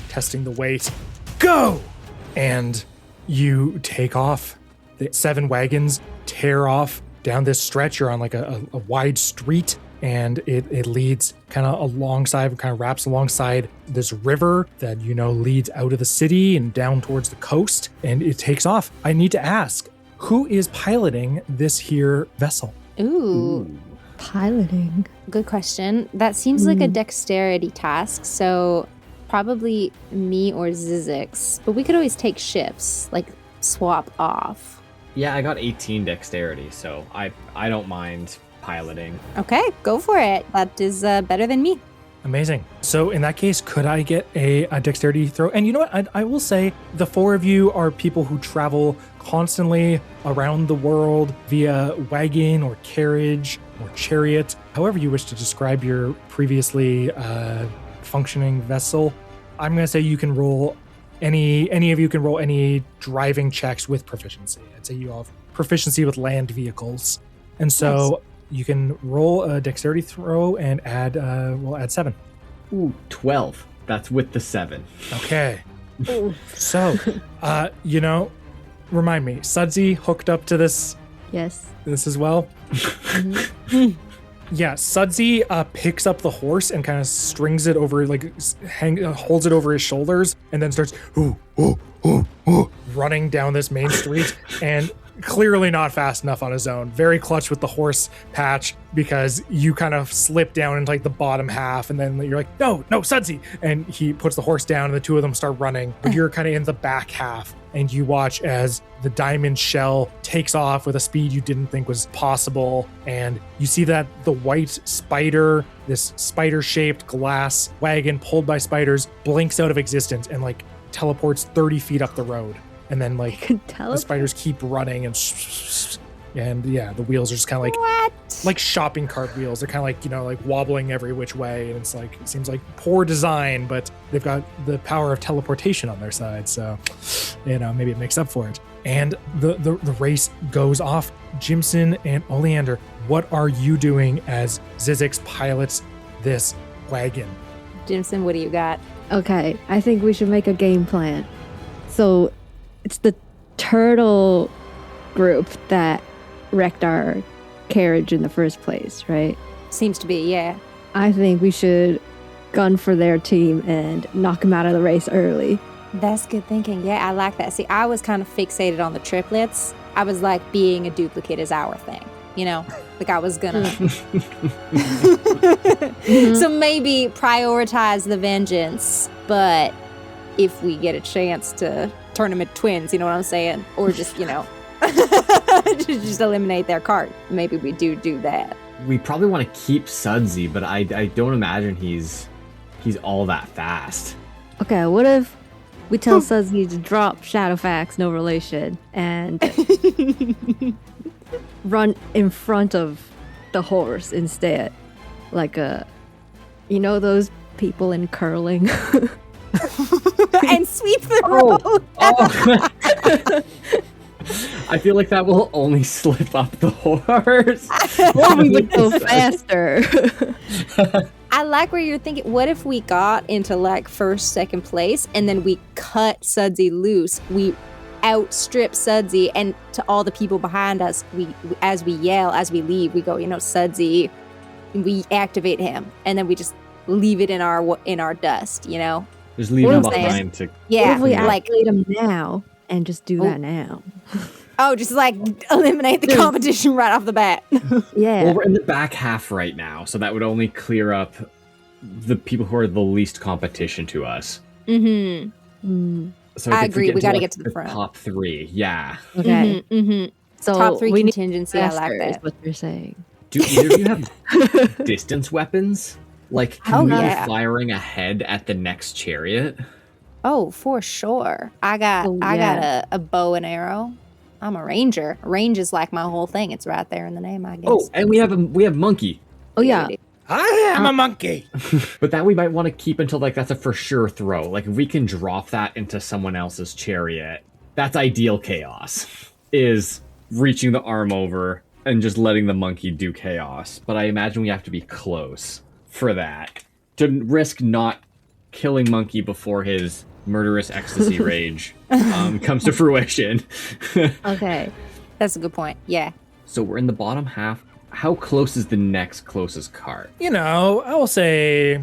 testing the weight. Go! And you take off. The 7 wagons tear off down this stretch. You're on like a wide street, and it leads kind of alongside, kind of wraps alongside this river that, leads out of the city and down towards the coast, and it takes off. I need to ask, who is piloting this here vessel? Ooh. Piloting. Good question. That seems like a dexterity task, so probably me or Zyzyx. But we could always take shifts, like swap off. Yeah, I got 18 dexterity, so I don't mind piloting. Okay, go for it. That is better than me. Amazing. So in that case, could I get a dexterity throw? And you know what? I will say the four of you are people who travel constantly around the world via wagon or carriage or chariot, however you wish to describe your previously functioning vessel. I'm going to say you can roll any of you can roll any driving checks with proficiency. I'd say you all have proficiency with land vehicles. And so you can roll a dexterity throw and we'll add 7. Ooh, 12. That's with the 7. Okay. So, remind me, Sudsy hooked up to this Yes. as well? Yeah, Sudsy picks up the horse and kind of strings it over, holds it over his shoulders, and then starts running down this main street, and clearly not fast enough on his own. Very clutch with the horse patch, because you kind of slip down into like the bottom half, and then you're like, no, Sudsy! And he puts the horse down, and the two of them start running, but you're kind of in the back half, and you watch as the diamond shell takes off with a speed you didn't think was possible, and you see that the white spider, this spider-shaped glass wagon pulled by spiders, blinks out of existence and like teleports 30 feet up the road. And then the spiders keep running and yeah, the wheels are just kind of like shopping cart wheels. They're kind of like wobbling every which way. And it's like, it seems like poor design, but they've got the power of teleportation on their side. So, maybe it makes up for it. And the race goes off. Jimson and Oleander, what are you doing as Zyzyx pilots this wagon? Jimson, what do you got? Okay, I think we should make a game plan. So it's the turtle group that wrecked our carriage in the first place, right? Seems to be, yeah. I think we should gun for their team and knock them out of the race early. That's good thinking. Yeah, I like that. See, I was kind of fixated on the triplets. I was like, being a duplicate is our thing, Like I was gonna. So maybe prioritize the vengeance, but if we get a chance to turn them into twins, you know what I'm saying? Or just, just eliminate their cart. Maybe we do that. We probably want to keep Sudsy, but I don't imagine he's all that fast. Okay, what if we tell Sudsy to drop Shadowfax, no relation, and run in front of the horse instead? Like those people in curling? And sweep the road. I feel like that will only slip up the horse. Or we would go faster. I like where you're thinking, what if we got into like first, second place, and then we cut Sudsy loose? We outstrip Sudsy, and to all the people behind us, as we yell, as we leave, we go, Sudsy, we activate him, and then we just leave it in our dust, Just leave him behind to... Yeah. What if we activate him now and just do that now? Oh, just eliminate the competition right off the bat. Yeah. Well, we're in the back half right now, so that would only clear up the people who are the least competition to us. Mm-hmm. So I agree. We got to get to the front. Top 3, yeah. Okay. Mm-hmm. So top 3 contingency. I like that. Is what you're saying. Do either of you have distance weapons? Like, can we be firing ahead at the next chariot? Oh, for sure. I got a bow and arrow. I'm a ranger. Range is like my whole thing. It's right there in the name, I guess. Oh, and we have monkey. Oh yeah. I am a monkey. But that we might want to keep until that's a for sure throw. Like if we can drop that into someone else's chariot, that's ideal chaos. Is reaching the arm over and just letting the monkey do chaos. But I imagine we have to be close for that to risk not killing monkey before his murderous ecstasy rage comes to fruition. Okay. That's a good point. Yeah. So we're in the bottom half. How close is the next closest cart? I will say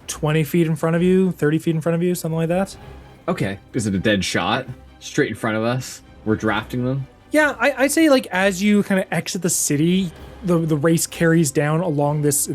20 feet in front of you, 30 feet in front of you, something like that. Okay. Is it a dead shot? Straight in front of us? We're drafting them? Yeah, I'd say as you kind of exit the city, the race carries down along this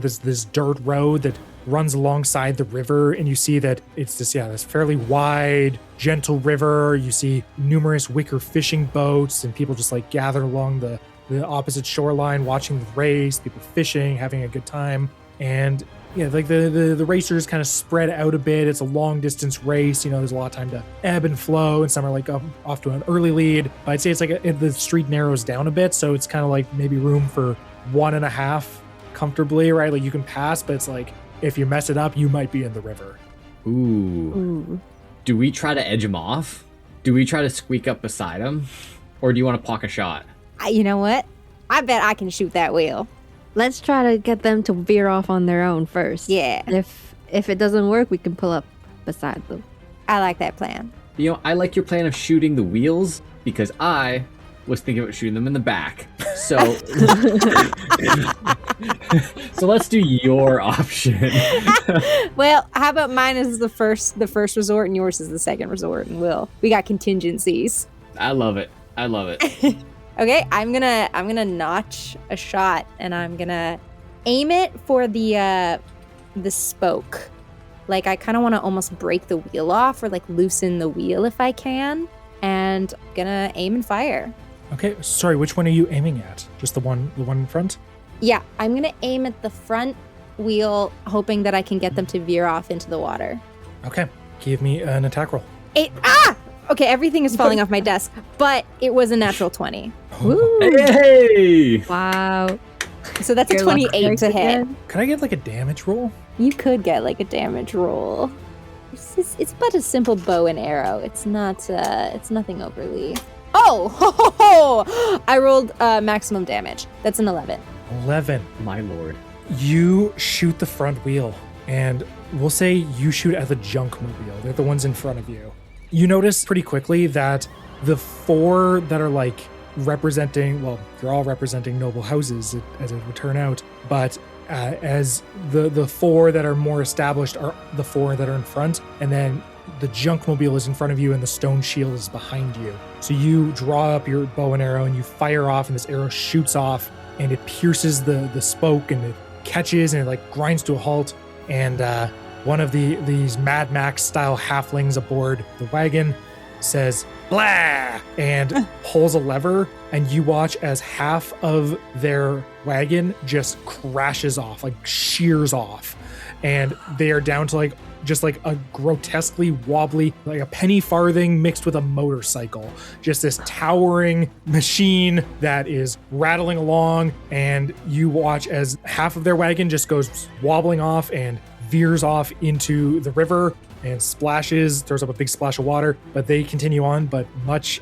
dirt road that runs alongside the river, and you see that it's this fairly wide, gentle river. You see numerous wicker fishing boats and people just like gathered along the opposite shoreline watching the race, people fishing, having a good time. And yeah, like the racers kind of spread out a bit. It's a long distance race. There's a lot of time to ebb and flow, and some are like off to an early lead. But I'd say it's like the street narrows down a bit, so it's kind of like maybe room for 1.5 comfortably, right? Like you can pass, but it's like if you mess it up, you might be in the river. Ooh. Do we try to edge him off? Do we try to squeak up beside him? Or do you want to pock a shot? You know what? I bet I can shoot that wheel. Let's try to get them to veer off on their own first. Yeah. If it doesn't work, we can pull up beside them. I like that plan. I like your plan of shooting the wheels because I was thinking about shooting them in the back. So, so let's do your option. Well, how about mine is the first resort and yours is the second resort, and we got contingencies. I love it. Okay, I'm gonna notch a shot, and I'm gonna aim it for the spoke. Like I kind of want to almost break the wheel off or like loosen the wheel if I can, and I'm gonna aim and fire. Okay, sorry, which one are you aiming at? Just the one in front? Yeah, I'm gonna aim at the front wheel, hoping that I can get them to veer off into the water. Okay, give me an attack roll. Okay, everything is falling off my desk, but it was a natural 20. Woo! Hey! Wow. So that's a 28 to hit. Could I get like a damage roll? You could get like a damage roll. It's but a simple bow and arrow. It's nothing overly. Oh! I rolled maximum damage. That's an 11. 11. My lord. You shoot the front wheel, and we'll say you shoot at the junk mobile. They're the ones in front of you. You notice pretty quickly that the 4 that are like representing, well, they're all representing noble houses as it would turn out, but as the 4 that are more established are the 4 that are in front, and then the junk mobile is in front of you and the stone shield is behind you. So you draw up your bow and arrow and you fire off, and this arrow shoots off and it pierces the spoke and it catches and it like grinds to a halt. And one of these Mad Max style halflings aboard the wagon says blah and pulls a lever, and you watch as half of their wagon just crashes off, like shears off, and they are down to like just like a grotesquely wobbly, like a penny farthing mixed with a motorcycle, just this towering machine that is rattling along. And you watch as half of their wagon just goes wobbling off and veers off into the river and splashes, throws up a big splash of water, but they continue on, but much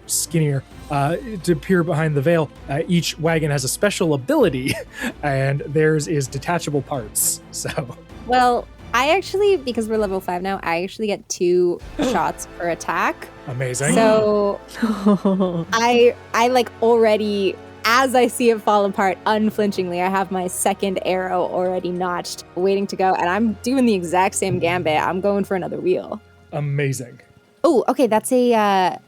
skinnier. To appear behind the veil, each wagon has a special ability, and theirs is detachable parts. So, well, I actually, because we're level 5 now, I actually get 2 shots per attack. Amazing. So I like already, as I see it fall apart unflinchingly, I have my second arrow already notched, waiting to go, and I'm doing the exact same gambit. I'm going for another wheel. Amazing. Oh, okay, that's a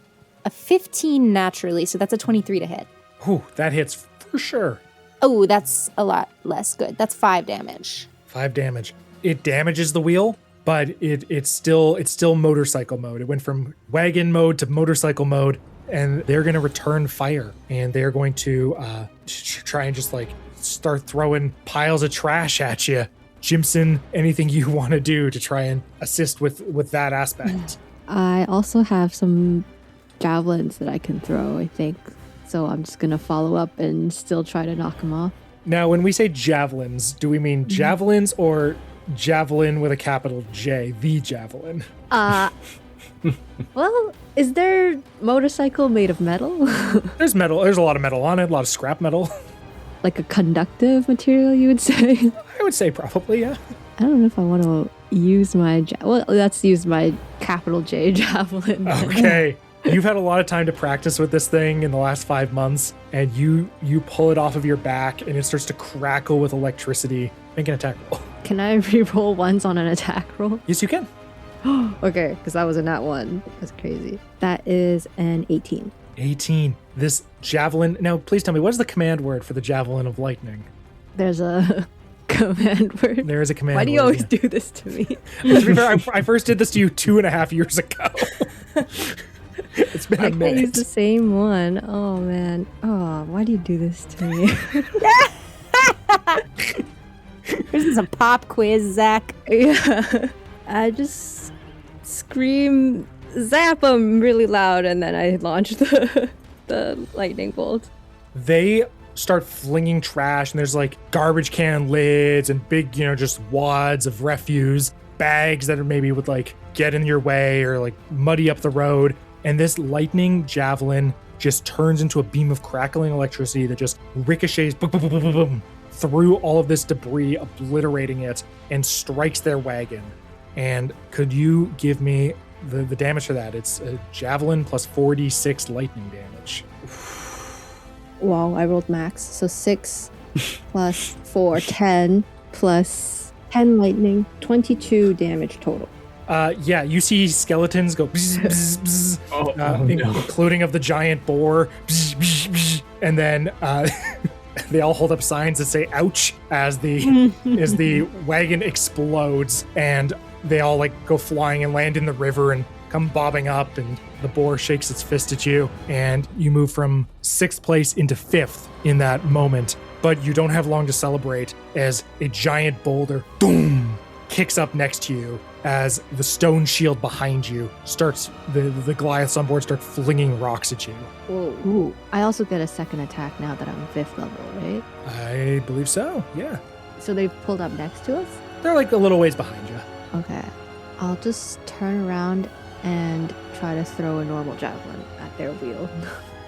15 naturally, so that's a 23 to hit. Ooh, that hits for sure. Oh, that's a lot less good. That's 5 damage. 5 damage. It damages the wheel, but it's still motorcycle mode. It went from wagon mode to motorcycle mode, and they're going to return fire, and they're going to try and just like start throwing piles of trash at you. Jimson, anything you want to do to try and assist with that aspect? I also have some javelins that I can throw, I think. So I'm just going to follow up and still try to knock them off. Now, when we say javelins, do we mean javelins or javelin with a capital J, the javelin? Well, is there motorcycle made of metal? There's metal. There's a lot of metal on it, a lot of scrap metal. Like a conductive material, you would say? I would say probably, yeah. I don't know if I want to use my... well, let's use my capital J javelin. Okay. You've had a lot of time to practice with this thing in the last 5 months, and you pull it off of your back, and it starts to crackle with electricity. Make an attack roll. Can I re-roll once on an attack roll? Yes, you can. Okay, because that was a nat 1. That's crazy. That is an 18. 18. This javelin. Now, please tell me, what is the command word for the javelin of lightning? There's a command word. There is a command word. Why do you always do this to me? To be fair, I first did this to you 2.5 years ago. It's been a minute. I use the same one. Oh, man. Oh, why do you do this to me? This is a pop quiz, Zach. Yeah. I just scream, zap them really loud, and then I launch the lightning bolt. They start flinging trash, and there's like garbage can lids and big, just wads of refuse, bags that are maybe would like get in your way or like muddy up the road. And this lightning javelin just turns into a beam of crackling electricity that just ricochets boom, boom, boom, boom, boom, through all of this debris, obliterating it, and strikes their wagon. And could you give me the damage for that? It's a javelin plus 4d6 lightning damage. Wow, I rolled max. So 6 plus 4, 10 plus 10 lightning, 22 damage total. Yeah, you see skeletons go bzz, bzz, bzz, including of the giant boar, bzz, bzz, bzz, and then they all hold up signs that say "ouch" as the wagon explodes, and they all like go flying and land in the river and come bobbing up, and the boar shakes its fist at you, and you move from 6th place into 5th in that moment. But you don't have long to celebrate as a giant boulder, boom, kicks up next to you as the stone shield behind you starts, the Goliaths on board start flinging rocks at you. Whoa. Ooh. I also get a second attack now that I'm 5th level, right? I believe so, yeah. So they've pulled up next to us? They're like a little ways behind you. Okay. I'll just turn around and try to throw a normal javelin at their wheel.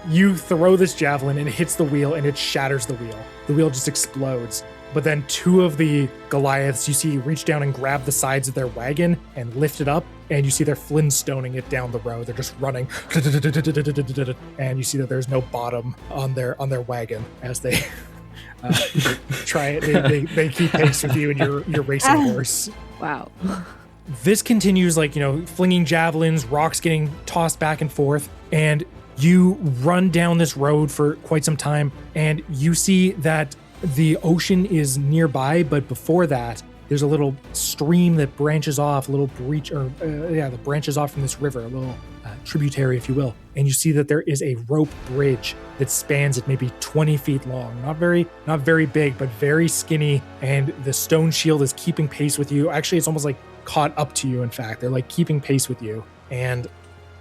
You throw this javelin and it hits the wheel and it shatters the wheel. The wheel just explodes. But then 2 of the Goliaths you see reach down and grab the sides of their wagon and lift it up, and you see they're flintstoning it down the road. They're just running, and you see that there's no bottom on their wagon as they try it. They keep pace with you and your racing horse. Wow. This continues, like, flinging javelins, rocks getting tossed back and forth, and you run down this road for quite some time, and you see that the ocean is nearby, but before that, there's a little stream that branches off, a little breach, that branches off from this river, a little tributary, if you will. And you see that there is a rope bridge that spans it maybe 20 feet long. Not very big, but very skinny. And the stone shield is keeping pace with you. Actually, it's almost like caught up to you, in fact. They're like keeping pace with you. And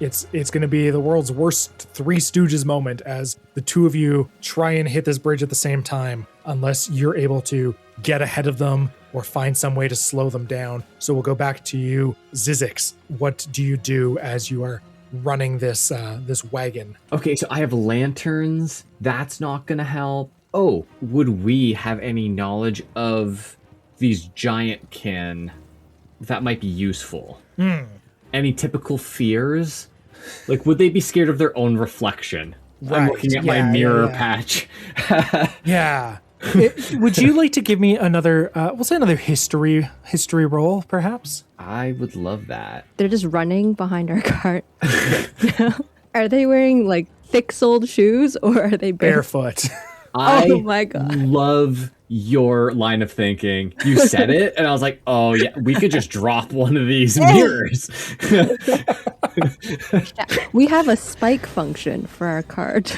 it's going to be the world's worst Three Stooges moment as the 2 of you try and hit this bridge at the same time, unless you're able to get ahead of them or find some way to slow them down. So we'll go back to you, Zyzyx. What do you do as you are running this wagon? Okay, so I have lanterns. That's not going to help. Oh, would we have any knowledge of these giant kin that might be useful? Any typical fears? Like, would they be scared of their own reflection? Right. I'm looking at my mirror patch. Yeah. Would you like to give me another, we'll say another history roll, perhaps? I would love that. They're just running behind our cart. Are they wearing, like, thick-soled shoes, or are they barefoot? Oh my God. Love your line of thinking. You said it, and I was like, oh yeah, we could just drop one of these mirrors. We have a spike function for our cart.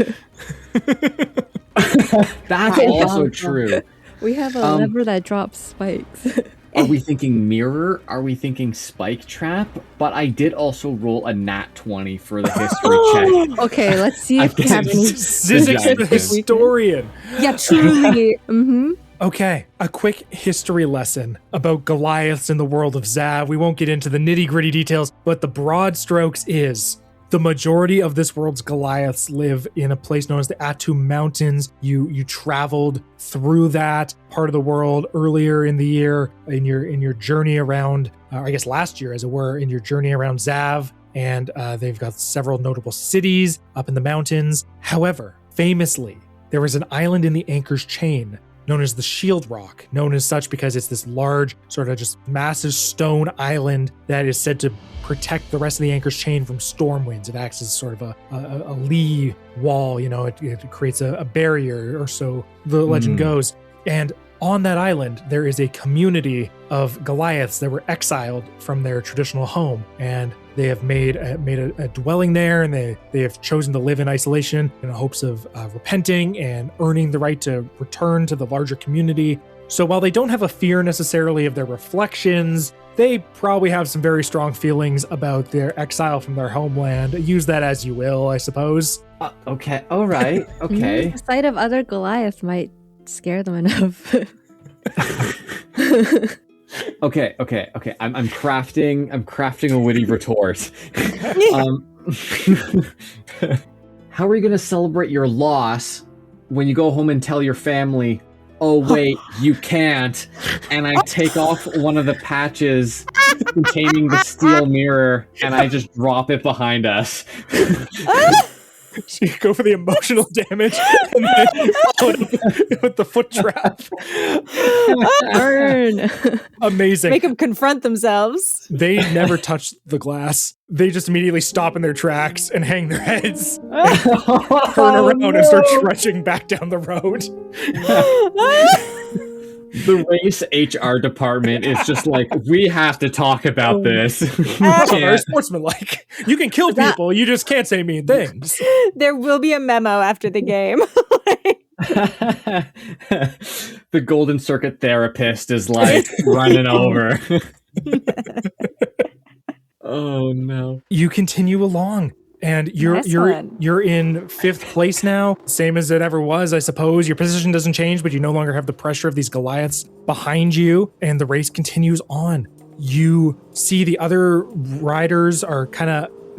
That's also true. We have a lever that drops spikes. Are we thinking mirror? Are we thinking spike trap? But I did also roll a nat 20 for the history check. Okay, let's see if we have any. Zyzyx the historian. Yeah, truly. Mm-hmm. Okay, a quick history lesson about Goliaths in the world of Zav. We won't get into the nitty-gritty details, but the broad strokes is the majority of this world's Goliaths live in a place known as the Atum Mountains. You traveled through that part of the world earlier in the year in your journey around, I guess last year as it were, in your journey around Zav. And they've got several notable cities up in the mountains. However, famously, there was an island in the Anchor's chain known as the Shield Rock, known as such because it's this large, sort of just massive stone island that is said to protect the rest of the anchor's chain from storm winds. It acts as sort of a lee wall, it creates a barrier, or so the legend goes. And on that island, there is a community of Goliaths that were exiled from their traditional home, and they have made a dwelling there, and they have chosen to live in isolation in hopes of repenting and earning the right to return to the larger community. So while they don't have a fear necessarily of their reflections, they probably have some very strong feelings about their exile from their homeland. Use that as you will, I suppose. Okay, all right, okay. The sight of other Goliaths might scare them enough. Okay. I'm crafting a witty retort. How are you going to celebrate your loss when you go home and tell your family, oh wait, you can't, and I take off one of the patches containing the steel mirror and I just drop it behind us? So you go for the emotional damage and then you follow it up with the foot trap. Burn. Amazing. Make them confront themselves. They never touch the glass. They just immediately stop in their tracks and hang their heads and turn around and start trudging back down the road. The race HR department is just like, we have to talk about this. Very sportsmanlike. You can kill people, you just can't say mean things. There will be a memo after the game. The Golden Circuit therapist is like running over. Oh no. You continue along. And you're in 5th place now, same as it ever was, I suppose. Your position doesn't change, but you no longer have the pressure of these Goliaths behind you, and the race continues on. You see the other riders are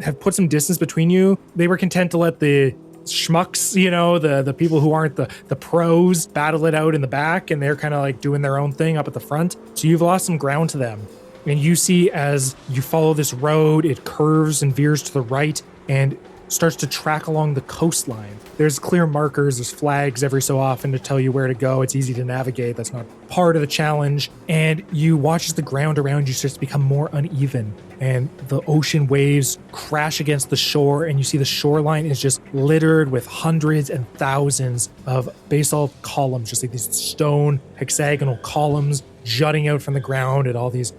have put some distance between you. They were content to let the schmucks, the people who aren't the pros, battle it out in the back, and they're kind of like doing their own thing up at the front. So you've lost some ground to them. And you see as you follow this road, it curves and veers to the right and starts to track along the coastline. There's clear markers, there's flags every so often to tell you where to go. It's easy to navigate. That's not part of the challenge. And you watch as the ground around you starts to become more uneven, and the ocean waves crash against the shore, and you see the shoreline is just littered with hundreds and thousands of basalt columns, just like these stone hexagonal columns jutting out from the ground at all these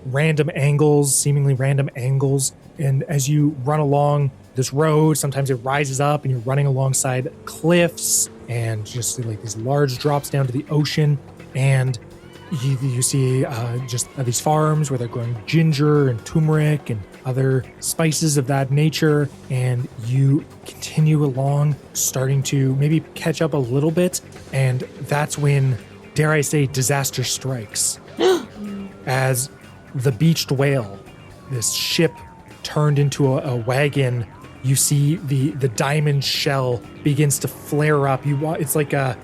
seemingly random angles. And as you run along this road, sometimes it rises up and you're running alongside cliffs and just like these large drops down to the ocean. And you see just these farms where they're growing ginger and turmeric and other spices of that nature. And you continue along, starting to maybe catch up a little bit. And that's when, dare I say, disaster strikes. As the beached whale, this ship turned into a wagon, you see the diamond shell begins to flare up. It's like a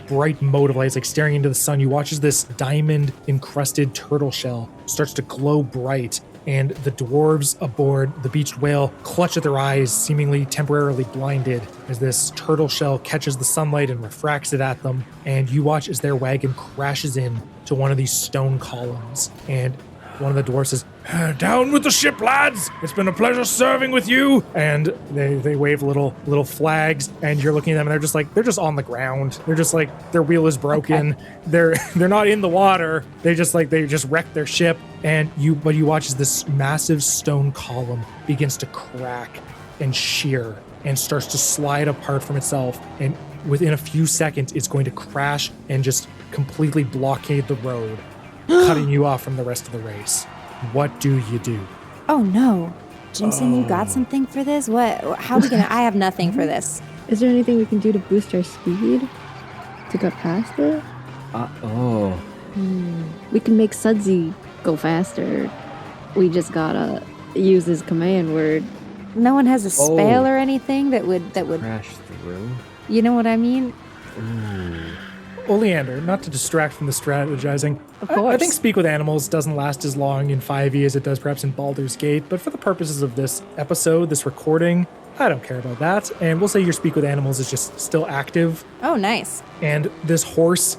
bright mote of light. It's like staring into the sun. You watch as this diamond encrusted turtle shell starts to glow bright, and the dwarves aboard the beached whale clutch at their eyes, seemingly temporarily blinded, as this turtle shell catches the sunlight and refracts it at them. And you watch as their wagon crashes in to one of these stone columns, and one of the dwarves says, "Down with the ship, lads! It's been a pleasure serving with you!" And they wave little flags, and you're looking at them, and they're just on the ground. They're just like, their wheel is broken. Okay. They're not in the water. They just wrecked their ship. And you watch as this massive stone column begins to crack and shear and starts to slide apart from itself. And within a few seconds, it's going to crash and just completely blockade the road, cutting you off from the rest of the race. What do you do? Oh no. Jimson, you got something for this? What? How are we gonna? I have nothing for this. Is there anything we can do to boost our speed to get past it? We can make Sudsy go faster. We just gotta use his command word. No one has a spell or anything that would crash through. You know what I mean? Oleander, not to distract from the strategizing. Of course. I think Speak with Animals doesn't last as long in 5e as it does perhaps in Baldur's Gate, but for the purposes of this episode, this recording, I don't care about that. And we'll say your Speak with Animals is just still active. Oh, nice. And this horse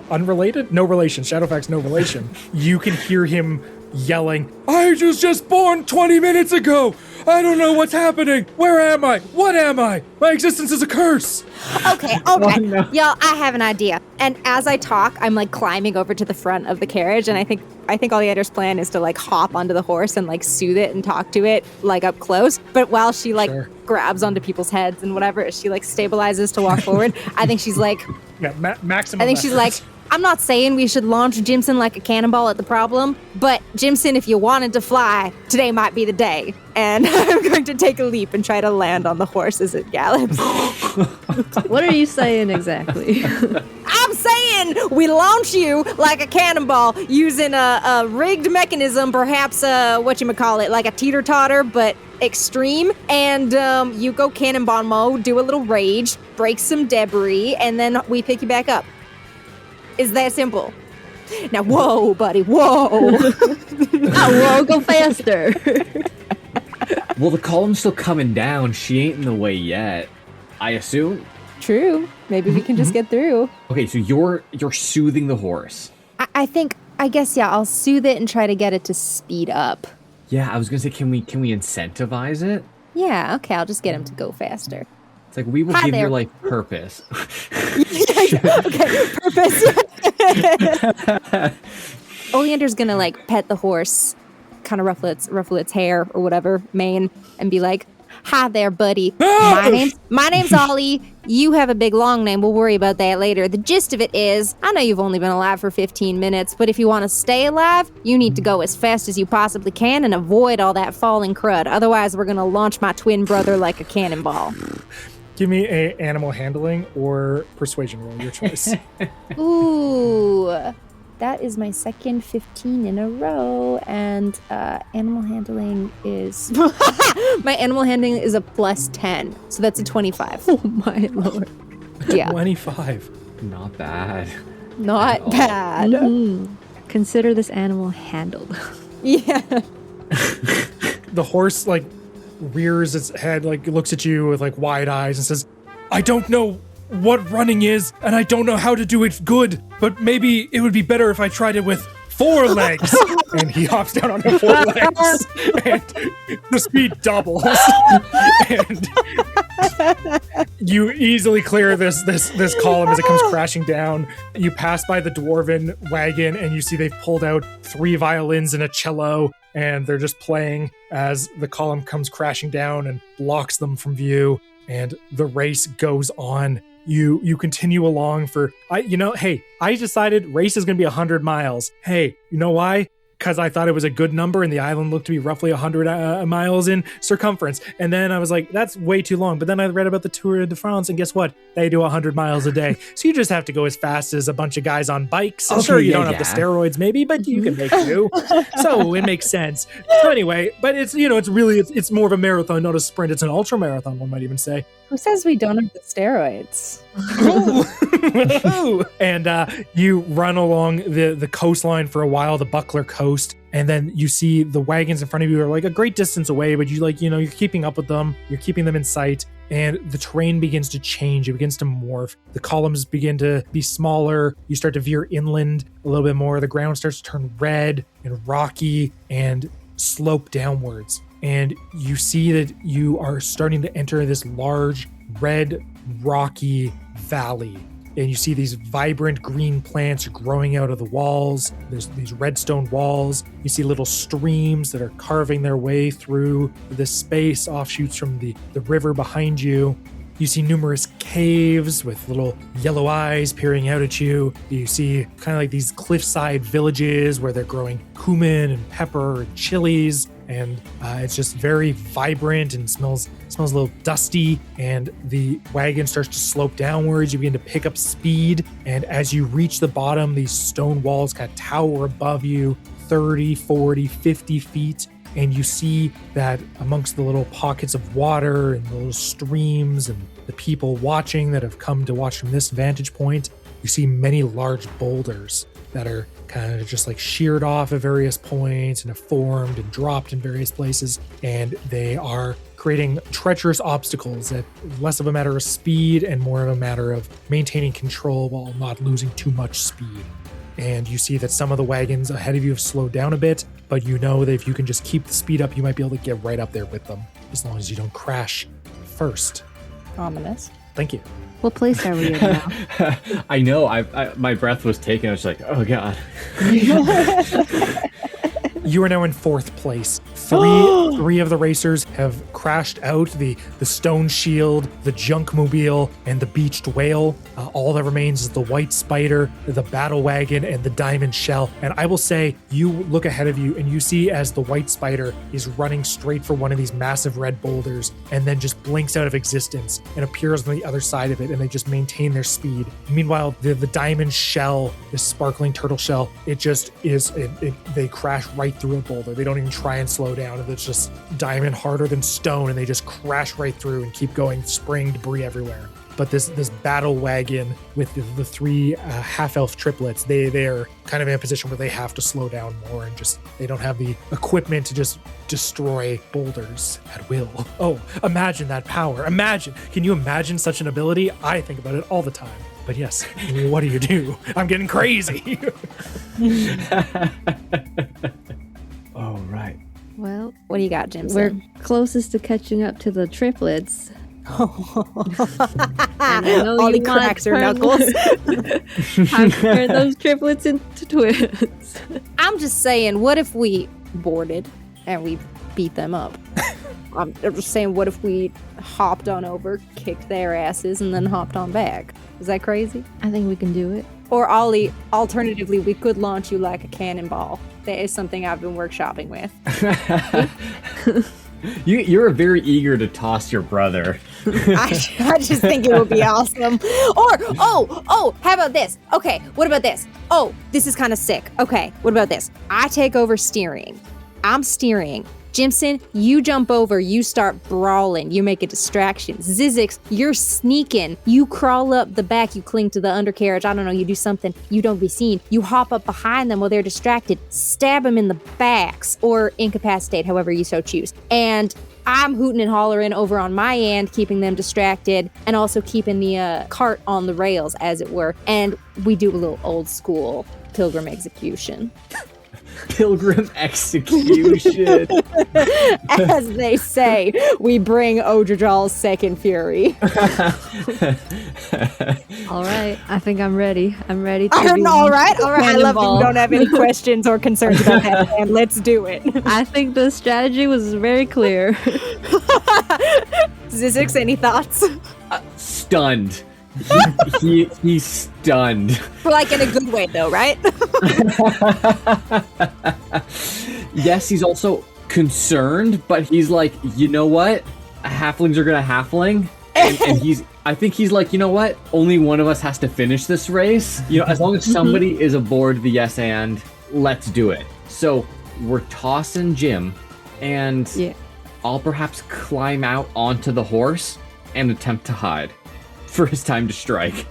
unrelated? No relation. Shadowfax, no relation. You can hear him yelling, I was just born 20 minutes ago! I don't know what's happening! Where am I? What am I? My existence is a curse! Okay. Oh, no. Y'all, I have an idea. And as I talk, I'm like climbing over to the front of the carriage, and I think Oleander's plan is to like hop onto the horse and like soothe it and talk to it like up close. But while she like grabs onto people's heads and whatever, as she like stabilizes to walk forward, I think she's like... Yeah, maximum I think effort. she's like, I'm not saying we should launch Jimson like a cannonball at the problem, but Jimson, if you wanted to fly, today might be the day. And I'm going to take a leap and try to land on the horse as it gallops. What are you saying exactly? I'm saying we launch you like a cannonball using a rigged mechanism, perhaps like a teeter-totter, but extreme. And you go cannonball mode, do a little rage, break some debris, and then we pick you back up. It's that simple. Now, whoa, buddy, whoa. Whoa, go faster. Well, the column's still coming down. She ain't in the way yet, I assume. True. Maybe we can just get through. Okay, so you're soothing the horse. I guess, I'll soothe it and try to get it to speed up. Yeah, I was gonna say, can we incentivize it? Yeah, okay, I'll just get him to go faster. It's like, we will give your life purpose. Okay, purpose. Oleander's gonna like pet the horse, kind of ruffle its hair or whatever, mane, and be like, "Hi there, buddy. My name's Ollie. You have a big long name. We'll worry about that later. The gist of it is, I know you've only been alive for 15 minutes, but if you want to stay alive, you need to go as fast as you possibly can and avoid all that falling crud. Otherwise, we're gonna launch my twin brother like a cannonball." Give me a animal handling or persuasion roll, your choice. Ooh, that is my second 15 in a row, and animal handling is... my animal handling is a plus 10, so that's a 25. Oh my lord. Yeah. 25. Not bad. Not bad. Mm-hmm. Consider this animal handled. Yeah. The horse, like, rears its head, like, looks at you with, like, wide eyes and says, I don't know what running is, and I don't know how to do it good, but maybe it would be better if I tried it with 4 legs. And he hops down onto 4 legs, and the speed doubles. And you easily clear this column as it comes crashing down. You pass by the dwarven wagon, and you see they've pulled out 3 violins and a cello, and they're just playing as the column comes crashing down and blocks them from view, and the race goes on. You continue along for, I decided race is going to be 100 miles. Hey, you know why? Because I thought it was a good number and the island looked to be roughly 100 miles in circumference. And then I was like, that's way too long. But then I read about the Tour de France, and guess what? They do 100 miles a day. So you just have to go as fast as a bunch of guys on bikes. Okay, sure, you don't have the steroids maybe, but you can make do. So it makes sense. So anyway, but it's more of a marathon, not a sprint. It's an ultra marathon, one might even say. Who says we don't have the steroids? And you run along the coastline for a while, the Buckler coast, and then you see the wagons in front of you are like a great distance away, but you're keeping up with them, you're keeping them in sight, and the terrain begins to change, it begins to morph. The columns begin to be smaller, you start to veer inland a little bit more, the ground starts to turn red and rocky and slope downwards. And you see that you are starting to enter this large, red, rocky valley. And you see these vibrant green plants growing out of the walls. There's these redstone walls. You see little streams that are carving their way through this space, offshoots from the river behind you. You see numerous caves with little yellow eyes peering out at you. You see kind of like these cliffside villages where they're growing cumin and pepper and chilies. And it's just very vibrant and smells a little dusty. And the wagon starts to slope downwards. You begin to pick up speed. And as you reach the bottom, these stone walls kind of tower above you, 30, 40, 50 feet. And you see that amongst the little pockets of water and the little streams and the people watching that have come to watch from this vantage point, you see many large boulders that are kind of just like sheared off at various points and have formed and dropped in various places. And they are creating treacherous obstacles that less of a matter of speed and more of a matter of maintaining control while not losing too much speed. And you see that some of the wagons ahead of you have slowed down a bit, but you know that if you can just keep the speed up, you might be able to get right up there with them, as long as you don't crash first. Ominous. Thank you. What place are we in now? I know. My breath was taken. I was like, oh god. You are now in 4th place. Three of the racers have crashed out. The stone shield, the junk mobile, and the beached whale. All that remains is the white spider, the battle wagon, and the diamond shell. And I will say, you look ahead of you and you see as the white spider is running straight for one of these massive red boulders and then just blinks out of existence and appears on the other side of it, and they just maintain their speed. Meanwhile, the diamond shell, this sparkling turtle shell, it just is, they crash right through a boulder. They don't even try and slow down. It's just diamond harder than stone, and they just crash right through and keep going, spraying debris everywhere. But this battle wagon with the 3 half-elf triplets, they are kind of in a position where they have to slow down more and just, they don't have the equipment to just destroy boulders at will. Oh, imagine that power. Imagine. Can you imagine such an ability? I think about it all the time. But yes, what do? I'm getting crazy. Oh, right. Well, What do you got, Jimson? we're closest to catching up to the triplets. And Ollie cracks her knuckles. How to turn those triplets into twins. I'm just saying, what if we boarded and we beat them up? I'm just saying, what if we hopped on over, kicked their asses, and then hopped on back? Is that crazy? I think we can do it. Or Ollie, alternatively, we could launch you like a cannonball. That is something I've been workshopping with. You're very eager to toss your brother. I just think it would be awesome. Or, how about this? Okay, what about this? Oh, this is kind of sick. Okay, what about this? I take over steering. I'm steering. Jimson, you jump over, you start brawling, you make a distraction. Zyzyx, you're sneaking. You crawl up the back, you cling to the undercarriage, I don't know, you do something, you don't be seen. You hop up behind them while they're distracted, stab them in the backs, or incapacitate, however you so choose. And I'm hooting and hollering over on my end, keeping them distracted, and also keeping the cart on the rails, as it were. And we do a little old school pilgrim execution. Pilgrim execution. As they say, we bring Odrjal's second fury. All right, I think I'm ready. I'm ready to all right. I love that you don't have any questions or concerns about that, and let's do it. I think the strategy was very clear. Zyzyx, any thoughts? Stunned. He's stunned. Like in a good way, though, right? Yes, he's also concerned, but he's like, you know what? Halflings are gonna halfling, and I think he's like, you know what? Only one of us has to finish this race. You know, as long as somebody is aboard the yes and, let's do it. So we're tossing Jim, and I'll perhaps climb out onto the horse and attempt to hide for his time to strike.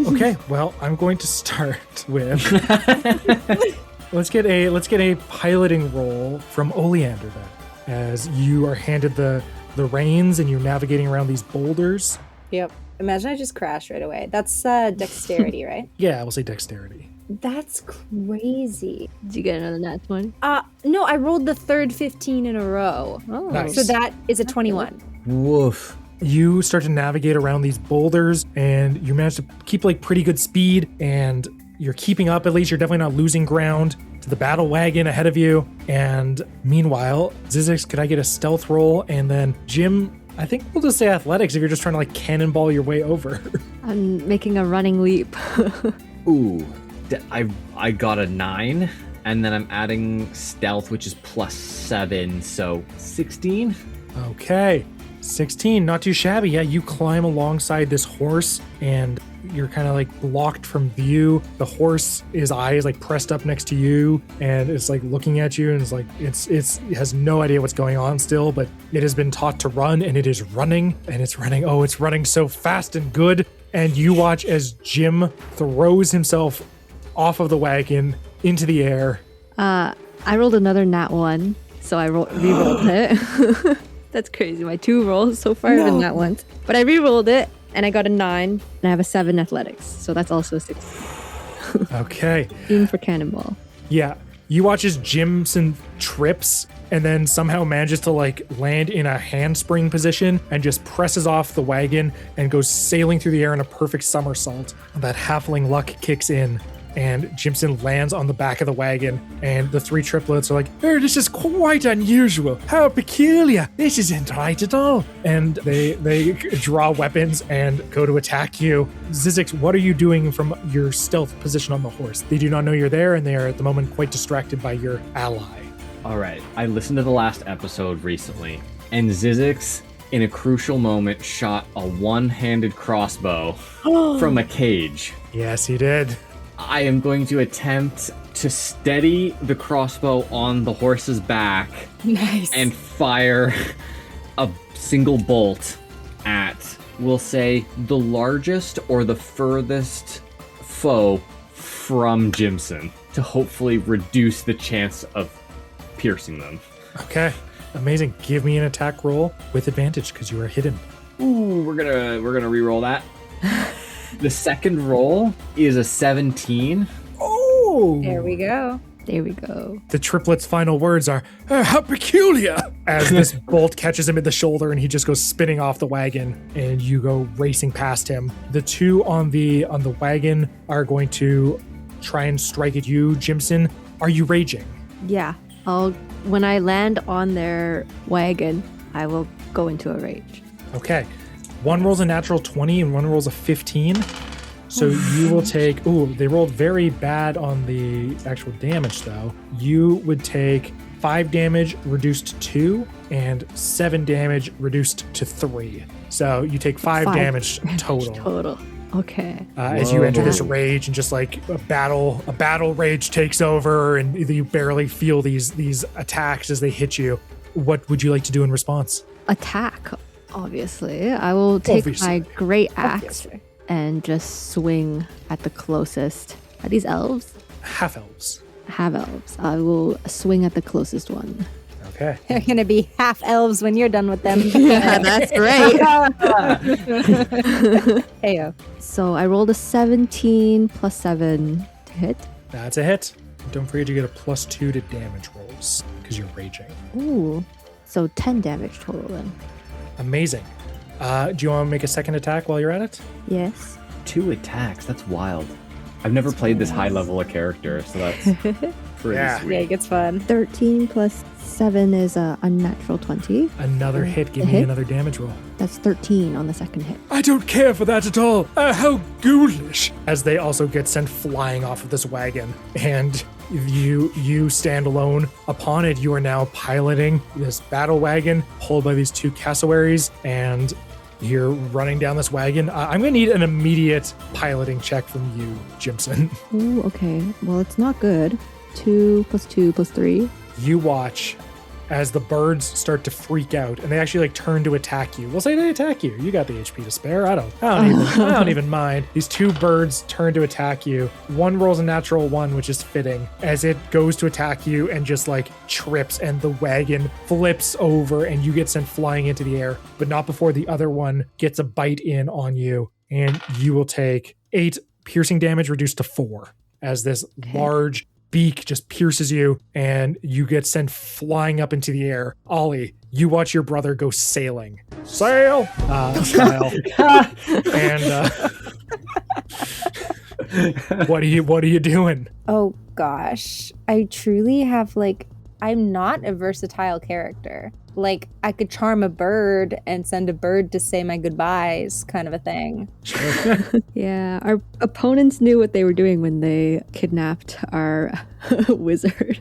Okay, well, I'm going to start with let's get a piloting roll from Oleander then, as you are handed the reins and you're navigating around these boulders. Yep. Imagine I just crashed right away. That's dexterity, right? Yeah, we'll say dexterity. That's crazy. Did you get another nat 20? No, I rolled the third 15 in a row. Oh, Nice. So that is a 21. Woof. You start to navigate around these boulders and you manage to keep like pretty good speed, and you're keeping up. At least you're definitely not losing ground to the battle wagon ahead of you. And meanwhile, Zyzyx, could I get a stealth roll? And then Jim, I think we'll just say athletics if you're just trying to like cannonball your way over. I'm making a running leap. Ooh, I got a 9, and then I'm adding stealth, which is +7, so 16. Okay. 16, not too shabby. Yeah, you climb alongside this horse and you're kind of like blocked from view. The horse, his eye is like pressed up next to you, and it's like looking at you, and it's like it has no idea what's going on still, but it has been taught to run, and it is running, and it's running. Oh, it's running so fast and good. And you watch as Jim throws himself off of the wagon into the air. I rolled another nat 1, so I re-rolled it. That's crazy. My 2 rolls so far have been nat 1s. But I re-rolled it, and I got a 9, and I have a 7 athletics, so that's also a 6. Okay. Aim for cannonball. Yeah. You watch as Jimson trips and then somehow manages to like land in a handspring position and just presses off the wagon and goes sailing through the air in a perfect somersault. That halfling luck kicks in, and Jimson lands on the back of the wagon, and the 3 triplets are like, "Oh, this is quite unusual. How peculiar. This isn't right at all." And they draw weapons and go to attack you. Zyzyx, what are you doing from your stealth position on the horse? They do not know you're there, and they are at the moment quite distracted by your ally. All right, I listened to the last episode recently, and Zyzyx, in a crucial moment, shot a one-handed crossbow from a cage. Yes, he did. I am going to attempt to steady the crossbow on the horse's back. Nice. And fire a single bolt at, we'll say, the largest or the furthest foe from Jimson to hopefully reduce the chance of piercing them. Okay, amazing. Give me an attack roll with advantage because you are hidden. Ooh, we're gonna re-roll that. The second roll is a 17. Oh! There we go. There we go. The triplet's final words are, "How peculiar!" as this bolt catches him in the shoulder and he just goes spinning off the wagon, and you go racing past him. The 2 on the wagon are going to try and strike at you, Jimson. Are you raging? Yeah. When I land on their wagon, I will go into a rage. Okay. One rolls a natural 20 and one rolls a 15. So you will take... Ooh, they rolled very bad on the actual damage, though. You would take 5 damage reduced to 2 and 7 damage reduced to 3. So you take 5 damage total. Okay. As you enter this rage, and just like a battle rage takes over, and you barely feel these attacks as they hit you. What would you like to do in response? Attack, obviously. I will take my great axe and just swing at the closest. Are these elves? Half elves. Half elves. I will swing at the closest one. Okay. They're going to be half elves when you're done with them. Yeah, that's great. Heyo. So I rolled a 17 plus 7 to hit. That's a hit. Don't forget you get a +2 to damage rolls because you're raging. Ooh. So 10 damage total then. Amazing. Do you want to make a second attack while you're at it? Yes. 2 attacks. That's wild. I've never played this high level of character, so that's pretty sweet. Yeah, it gets fun. 13 plus 7 is a unnatural 20. Another hit. Give me another damage roll. That's 13 on the second hit. I don't care for that at all. How ghoulish. As they also get sent flying off of this wagon. And you stand alone. Upon it, you are now piloting this battle wagon pulled by these 2 cassowaries, and you're running down this wagon. I'm going to need an immediate piloting check from you, Jimson. Ooh, okay. Well, it's not good. 2 plus 2 plus 3. You watch as the birds start to freak out, and they actually turn to attack you. We'll say they attack you. You got the HP to spare. I don't even mind. These 2 birds turn to attack you. One rolls a natural 1, which is fitting, as it goes to attack you and just trips, and the wagon flips over and you get sent flying into the air, but not before the other one gets a bite in on you, and you will take 8 piercing damage reduced to 4 as this large beak just pierces you and you get sent flying up into the air. Ollie, you watch your brother go sailing. Sail! Style. And what are you doing? Oh gosh. I truly have I'm not a versatile character. I could charm a bird and send a bird to say my goodbyes, kind of a thing. Sure. Yeah, our opponents knew what they were doing when they kidnapped our wizard.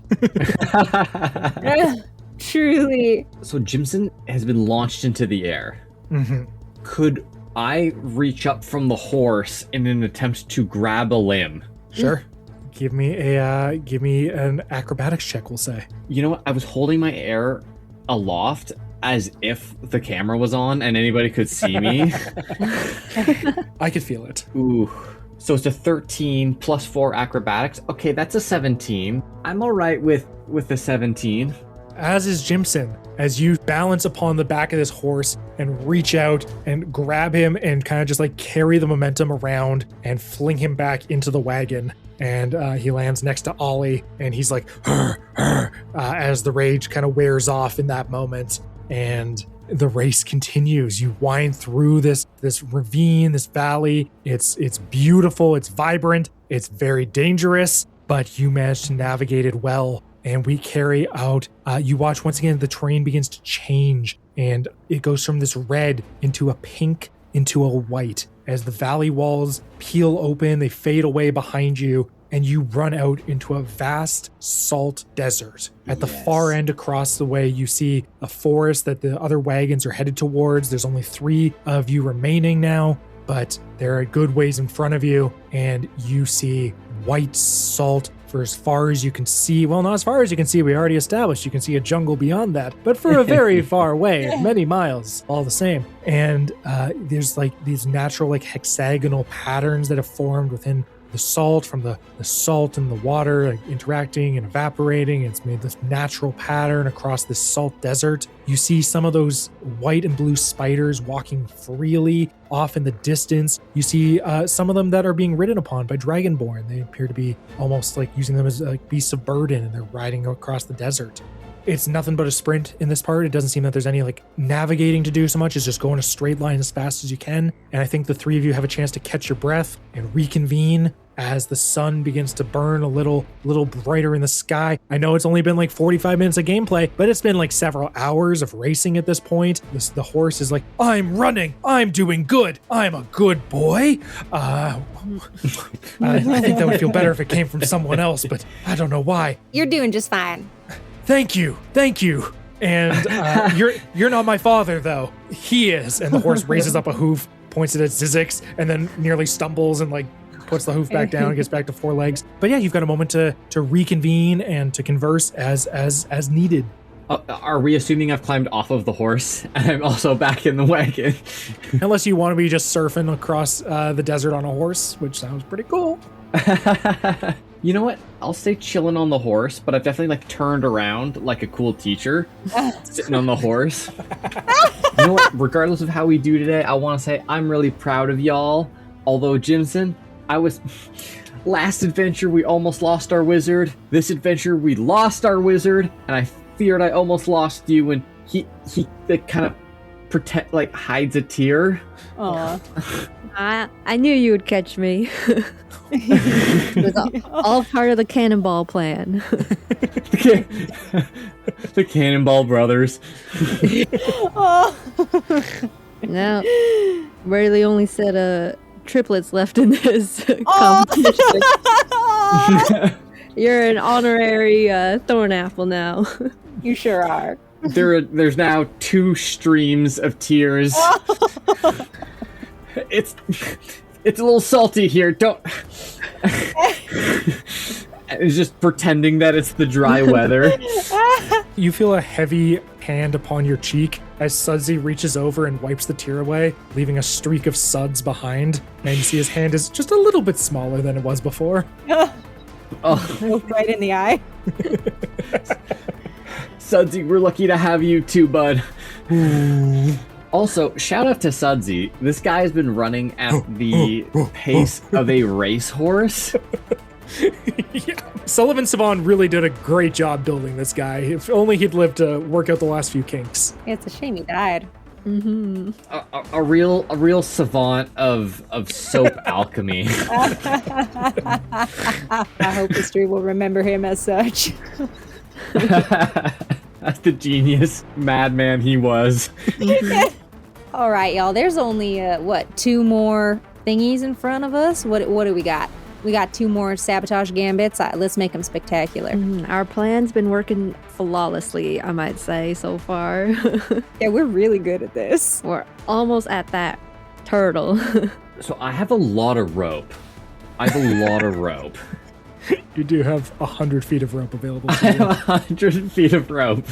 Truly. So Jimson has been launched into the air. Mm-hmm. Could I reach up from the horse in an attempt to grab a limb. Sure. Give me an acrobatics check, we'll say. You know what? I was holding my air aloft as if the camera was on and anybody could see me. I could feel it. Ooh. So it's a 13 plus 4 acrobatics. Okay, that's a 17. I'm all right with the 17. As is Jimson, as you balance upon the back of this horse and reach out and grab him and kind of just like carry the momentum around and fling him back into the wagon. And he lands next to Ollie, and he's like, as the rage kind of wears off in that moment. And the race continues. You wind through this ravine, this valley. It's beautiful, it's vibrant, it's very dangerous, but you manage to navigate it well. And we carry out, you watch once again, the terrain begins to change, and it goes from this red into a pink, into a white. As the valley walls peel open, they fade away behind you, and you run out into a vast salt desert. At the far end across the way, you see a forest that the other wagons are headed towards. There's only 3 of you remaining now, but they're a good ways in front of you, and you see white salt for as far as you can see. Well, not as far as you can see. We already established you can see a jungle beyond that, but for a very far way, many miles, all the same. And there's like these natural like hexagonal patterns that have formed within the salt, from the salt and the water like, interacting and evaporating. It's made this natural pattern across this salt desert. You see some of those white and blue spiders walking freely off in the distance. You see some of them that are being ridden upon by Dragonborn. They appear to be almost like using them as like beasts of burden, and they're riding across the desert. It's nothing but a sprint in this part. It doesn't seem that there's any like navigating to do so much. It's just going a straight line as fast as you can. And I think the 3 of you have a chance to catch your breath and reconvene as the sun begins to burn a little brighter in the sky. I know it's only been like 45 minutes of gameplay, but it's been like several hours of racing at this point. The horse is like, I'm running. I'm doing good. I'm a good boy. I think that would feel better if it came from someone else, but I don't know why. You're doing just fine. Thank you. And you're not my father, though. He is. And the horse raises up a hoof, points it at Zyzyx, and then nearly stumbles and like puts the hoof back down and gets back to 4 legs. But yeah, you've got a moment to reconvene and to converse as needed. Are we assuming I've climbed off of the horse and I'm also back in the wagon? Unless you want to be just surfing across the desert on a horse, which sounds pretty cool. You know what? I'll stay chilling on the horse, but I've definitely like turned around like a cool teacher, sitting on the horse. You know what? Regardless of how we do today, I want to say I'm really proud of y'all. Although Jimson, last adventure we almost lost our wizard. This adventure we lost our wizard, and I feared I almost lost you. And he kind of hides a tear. Aw. I knew you would catch me. It was all part of the cannonball plan. The Cannonball Brothers. Now, we're the only set of triplets left in this competition. You're an honorary Thornapple now. You sure are. There's now 2 streams of tears. It's a little salty here. Don't. It's just pretending that it's the dry weather. You feel a heavy hand upon your cheek as Sudsy reaches over and wipes the tear away, leaving a streak of suds behind. And you see his hand is just a little bit smaller than it was before. Oh, right in the eye. Sudsy, we're lucky to have you too, bud. Also, shout out to Sudsy. This guy has been running at the pace of a racehorse. Yeah. Sullivan Savan really did a great job building this guy. If only he'd lived to work out the last few kinks. It's a shame he died. Mm-hmm. A real savant of soap alchemy. I hope history will remember him as such. That's the genius madman he was. All right, y'all. There's only 2 more thingies in front of us. What do we got? We got 2 more sabotage gambits. Let's make them spectacular. Our plan's been working flawlessly, I might say, so far. Yeah, we're really good at this. We're almost at that turtle. So I have a lot of rope. You do have 100 feet of rope available I to have you. 100 feet of rope.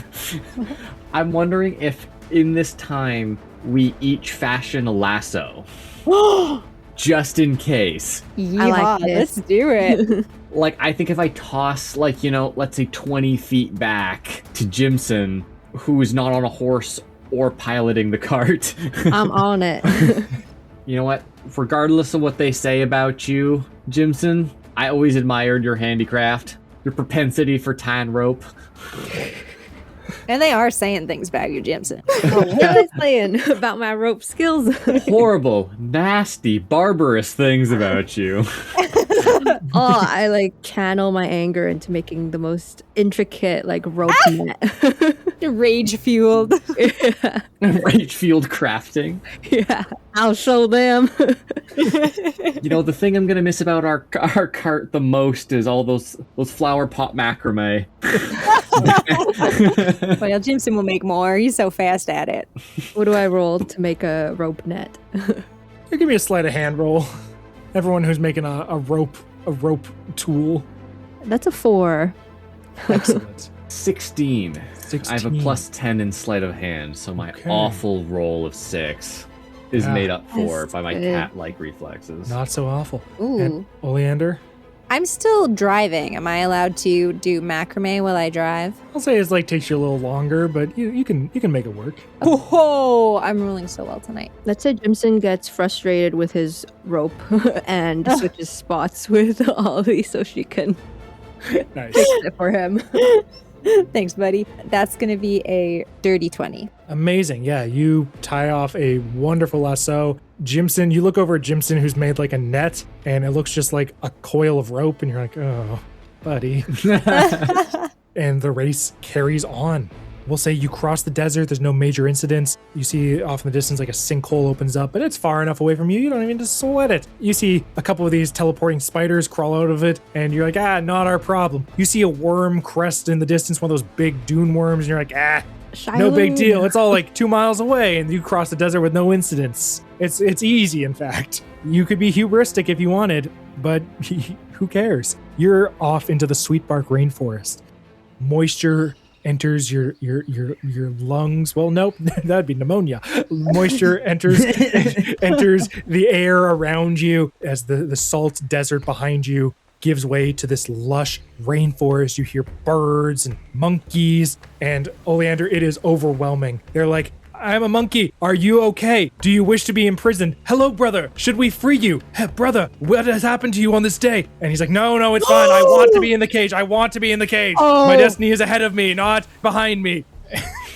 I'm wondering if in this time we each fashion a lasso. Just in case. Yeah, I like this. let's do it. Like, I think if I toss, like, let's say 20 feet back to Jimson, who is not on a horse or piloting the cart. I'm on it. You know what? Regardless of what they say about you, Jimson, I always admired your handicraft, your propensity for tying rope. And they are saying things about you, Jimson. What are they saying about my rope skills? Horrible, nasty, barbarous things about you. Oh, I like channel my anger into making the most intricate like rope net. Rage fueled. Yeah. Rage-fueled crafting. Yeah, I'll show them. The thing I'm gonna miss about our cart the most is all those flower pot macrame. Well, Jimson will make more. He's so fast at it. What do I roll to make a rope net? You give me a sleight of hand roll. Everyone who's making a rope tool. That's a 4. Excellent. 16. I have a plus 10 in sleight of hand, so my awful roll of 6 is made up for That's by my good. cat-like reflexes. Not so awful. Ooh. And Oleander? I'm still driving. Am I allowed to do macrame while I drive? I'll say it's like takes you a little longer, but you can make it work. Oh, I'm rolling so well tonight. Let's say Jimson gets frustrated with his rope and switches spots with Ollie so she can Nice. fix it for him. Thanks, buddy. That's going to be a dirty 20. Amazing. Yeah, you tie off a wonderful lasso. Jimson, you look over at Jimson, who's made like a net, and it looks just like a coil of rope, and you're like, oh, buddy. And the race carries on. We'll say you cross the desert. There's no major incidents. You see off in the distance like a sinkhole opens up, but it's far enough away from you. You don't even just sweat it. You see a couple of these teleporting spiders crawl out of it, and you're like, not our problem. You see a worm crest in the distance, one of those big dune worms, and you're like, no big deal. It's all like 2 miles away, and you cross the desert with no incidents. It's easy, in fact. You could be hubristic if you wanted, but who cares? You're off into the sweetbark rainforest. Moisture enters your lungs. Well, nope, that'd be pneumonia. Moisture enters the air around you as the salt desert behind you gives way to this lush rainforest. You hear birds and monkeys, and Oleander, it is overwhelming. They're like, I'm a monkey. Are you okay? Do you wish to be imprisoned? Hello, brother. Should we free you? Hey, brother, what has happened to you on this day? And he's like, no, it's fine. I want to be in the cage. My destiny is ahead of me, not behind me.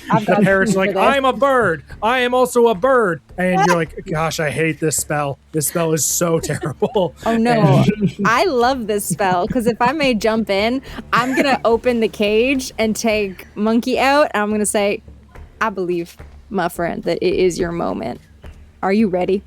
The parrot's like, I'm a bird. I am also a bird. And you're like, gosh, I hate this spell. This spell is so terrible. Oh, no. I love this spell, because if I may jump in, I'm going to open the cage and take Monkey out. And I'm going to say, I believe, my friend, that it is your moment. Are you ready?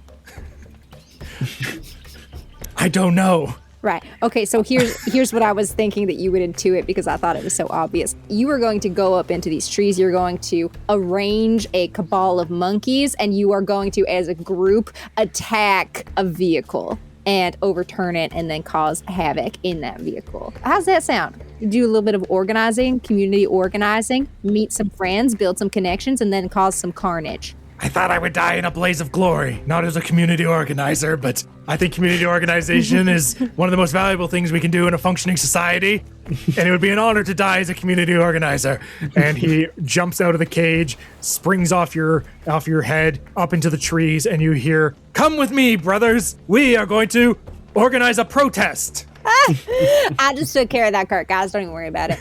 I don't know. Right. Okay, so here's what I was thinking that you would intuit, because I thought it was so obvious. You are going to go up into these trees. You're going to arrange a cabal of monkeys, and you are going to, as a group, attack a vehicle and overturn it and then cause havoc in that vehicle. How's that sound? Do a little bit of organizing, community organizing, meet some friends, build some connections, and then cause some carnage. I thought I would die in a blaze of glory, not as a community organizer, but I think community organization is one of the most valuable things we can do in a functioning society, and it would be an honor to die as a community organizer. And he jumps out of the cage, springs off your head, up into the trees, and you hear, "Come with me, brothers! We are going to organize a protest!" I just took care of that cart, guys. Don't even worry about it.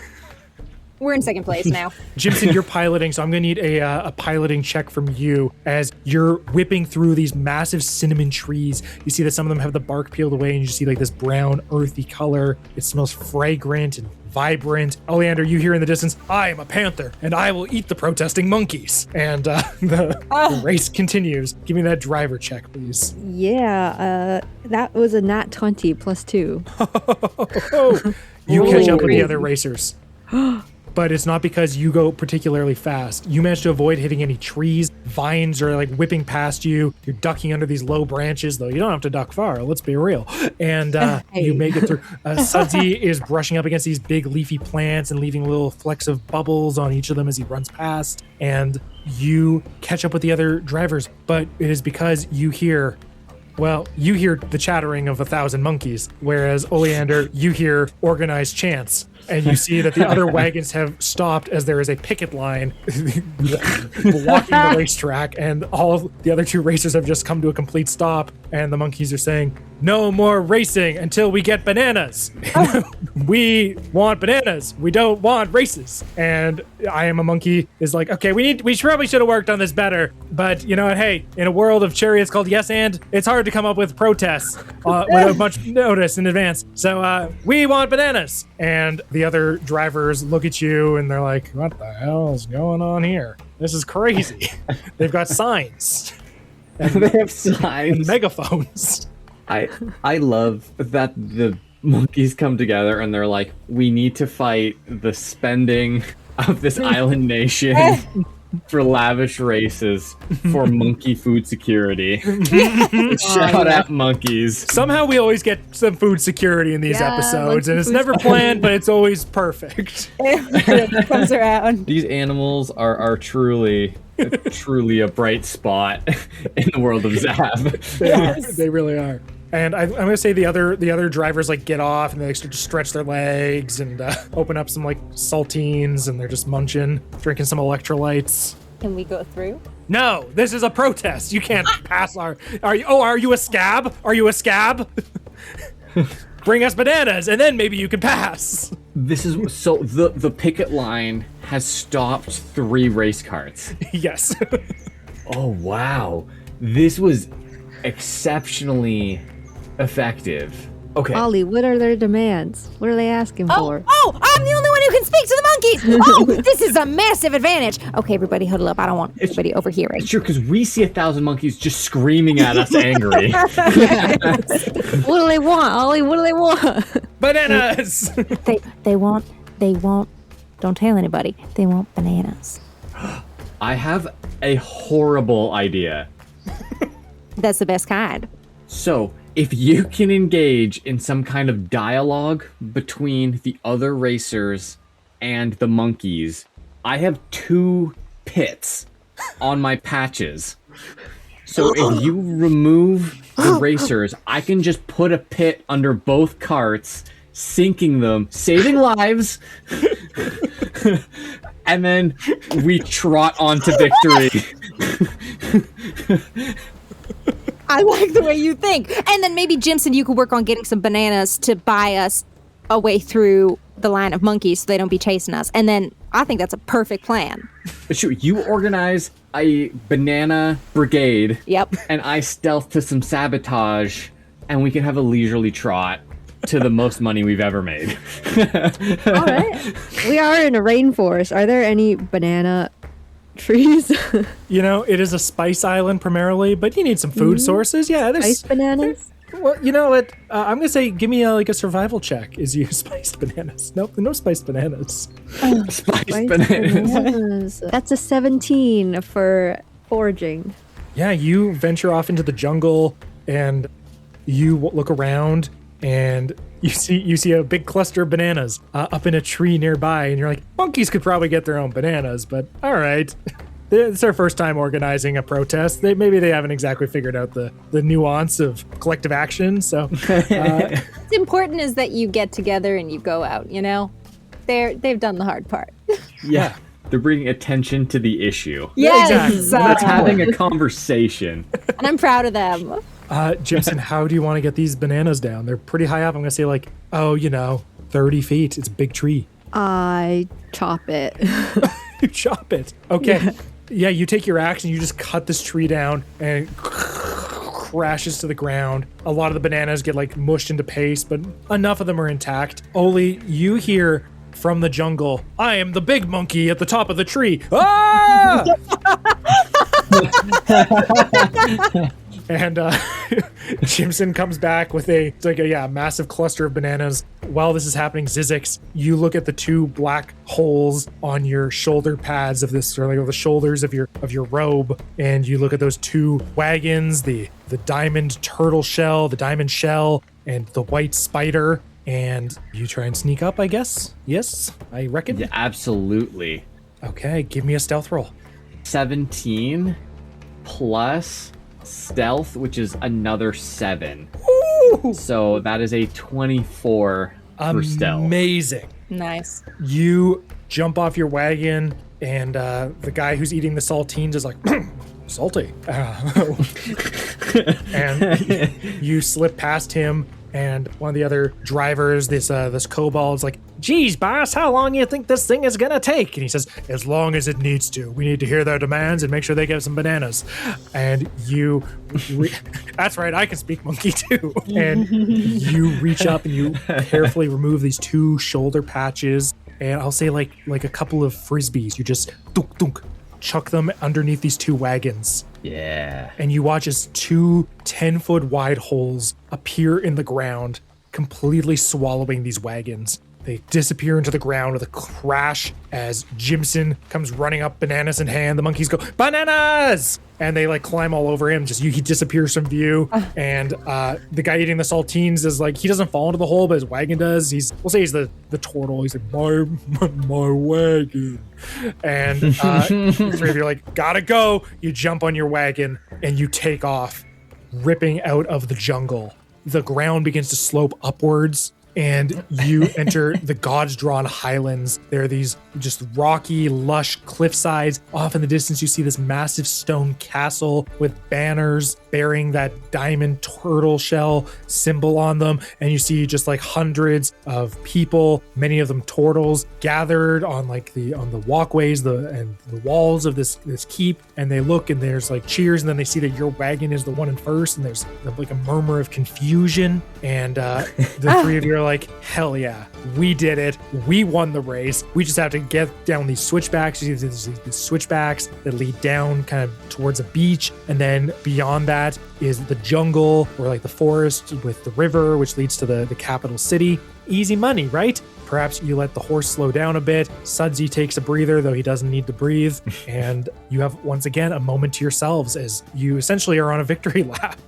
We're in second place now. Jimson, you're piloting, so I'm going to need a piloting check from you as you're whipping through these massive cinnamon trees. You see that some of them have the bark peeled away, and you see like this brown, earthy color. It smells fragrant and vibrant. Oleander, you hear in the distance, "I am a panther, and I will eat the protesting monkeys." And the race continues. Give me that driver check, please. Yeah, that was a nat 20 plus 2. You catch up with the other racers. but it's not because you go particularly fast. You manage to avoid hitting any trees. Vines are like whipping past you. You're ducking under these low branches, though you don't have to duck far. Let's be real. And you make it through. Sudsy is brushing up against these big leafy plants and leaving little flecks of bubbles on each of them as he runs past. And you catch up with the other drivers, but it is because you hear the chattering of 1,000 monkeys, whereas Oleander, you hear organized chants. And you see that the other wagons have stopped as there is a picket line blocking the racetrack, and all the other 2 racers have just come to a complete stop, and the monkeys are saying, "No more racing until we get bananas. We want bananas. We don't want races." And I Am a Monkey is like, "Okay, we probably should have worked on this better, but you know what? Hey, in a world of chariots called yes and, it's hard to come up with protests without much notice in advance. So we want bananas." And the other drivers look at you and they're like, "What the hell is going on here? This is crazy." They've got signs. They have signs. And megaphones. I love that the monkeys come together and they're like, "We need to fight the spending of this island nation for lavish races for monkey food security." Shout out monkeys. Somehow we always get some food security in these episodes, and it's never planned, but it's always perfect. It comes around. These animals are truly a bright spot in the world of Zab. They really are. And I'm going to say the other drivers like get off and they start to stretch their legs and open up some like saltines, and they're just munching, drinking some electrolytes. Can we go through? No, this is a protest. You can't pass our. Are you a scab? Are you a scab? Bring us bananas, and then maybe you can pass. This is so the picket line has stopped 3 race carts. Yes. Oh wow, this was exceptionally effective. Okay. Ollie, what are their demands? What are they asking for? Oh, I'm the only one who can speak to the monkeys. Oh, this is a massive advantage. Okay, everybody huddle up. I don't want everybody overhearing. It's true, because we see 1,000 monkeys just screaming at us angry. What do they want, Ollie? What do they want? Bananas! They want, don't tell anybody. They want bananas. I have a horrible idea. That's the best kind. So, if you can engage in some kind of dialogue between the other racers and the monkeys, I have 2 pits on my patches. So if you remove the racers, I can just put a pit under both carts, sinking them, saving lives, and then we trot on to victory. I like the way you think. And then maybe, Jimson, you could work on getting some bananas to buy us a way through the line of monkeys so they don't be chasing us. And then I think that's a perfect plan. Sure, you organize a banana brigade. Yep. And I stealth to some sabotage, and we can have a leisurely trot to the most money we've ever made. All right. We are in a rainforest. Are there any banana trees? You know, it is a spice island primarily, but you need some food sources. Yeah, there's Spiced bananas? Well, you know what? I'm gonna say, give me a survival check. Is you spiced bananas? Nope, no spiced bananas. Spiced bananas. That's a 17 for foraging. Yeah, you venture off into the jungle and you look around and you see a big cluster of bananas up in a tree nearby, and you're like, monkeys could probably get their own bananas, but all right. It's their first time organizing a protest. Maybe they haven't exactly figured out the nuance of collective action. So what's important is that you get together and you go out, you know? They've done the hard part. Yeah. They're bringing attention to the issue. Yes. Exactly. They're having a conversation. And I'm proud of them. Jimson, how do you want to get these bananas down? They're pretty high up. I'm going to say 30 feet. It's a big tree. I chop it. You chop it. Okay. Yeah, you take your axe and you just cut this tree down and it crashes to the ground. A lot of the bananas get mushed into paste, but enough of them are intact. Oli, you hear from the jungle, "I am the big monkey at the top of the tree." Ah! And Jimson comes back with a massive cluster of bananas while this is happening, Zyzyx, you look at the two black holes on your shoulder pads of this, or like the shoulders of your robe, and you look at those two wagons, the diamond turtle shell, the diamond shell, and the white spider, and you try and sneak up, I guess? Yes, I reckon? Yeah, absolutely. Okay, give me a stealth roll. 17 plus stealth, which is another 7. Ooh! So that is a 24 for stealth. Amazing. Nice. You jump off your wagon, and the guy who's eating the saltines is like, salty. And you slip past him, and one of the other drivers, this kobold, is like, geez, boss, how long do you think this thing is gonna take? And he says, as long as it needs to. We need to hear their demands and make sure they get some bananas. And you, that's right, I can speak monkey too. And you reach up and you carefully remove these two shoulder patches, and I'll say like a couple of frisbees. You just dunk, dunk, chuck them underneath these two wagons. Yeah. And you watch as two 10-foot wide holes appear in the ground, completely swallowing these wagons. They disappear into the ground with a crash as Jimson comes running up, bananas in hand. The monkeys go, bananas! And they like climb all over him. He disappears from view. And the guy eating the saltines is like, he doesn't fall into the hole, but his wagon does. We'll say he's the turtle. He's like, my wagon. And the three of you are like, gotta go. You jump on your wagon and you take off, ripping out of the jungle. The ground begins to slope upwards, and you enter the God's Drawn Highlands. There are these just rocky, lush cliffsides. Off in the distance, you see this massive stone castle with banners bearing that diamond turtle shell symbol on them. And you see just like hundreds of people, many of them turtles, gathered on like on the walkways and the walls of this keep. And they look, and there's like cheers, and then they see that your wagon is the one in first, and there's like a murmur of confusion. And the three of you are like, hell yeah, we did it. We won the race. We just have to get down these switchbacks. You see these switchbacks that lead down kind of towards a beach. And then beyond that is the jungle, or like the forest with the river, which leads to the capital city. Easy money, right? Perhaps you let the horse slow down a bit. Sudsy takes a breather, though he doesn't need to breathe. And you have, once again, a moment to yourselves as you essentially are on a victory lap.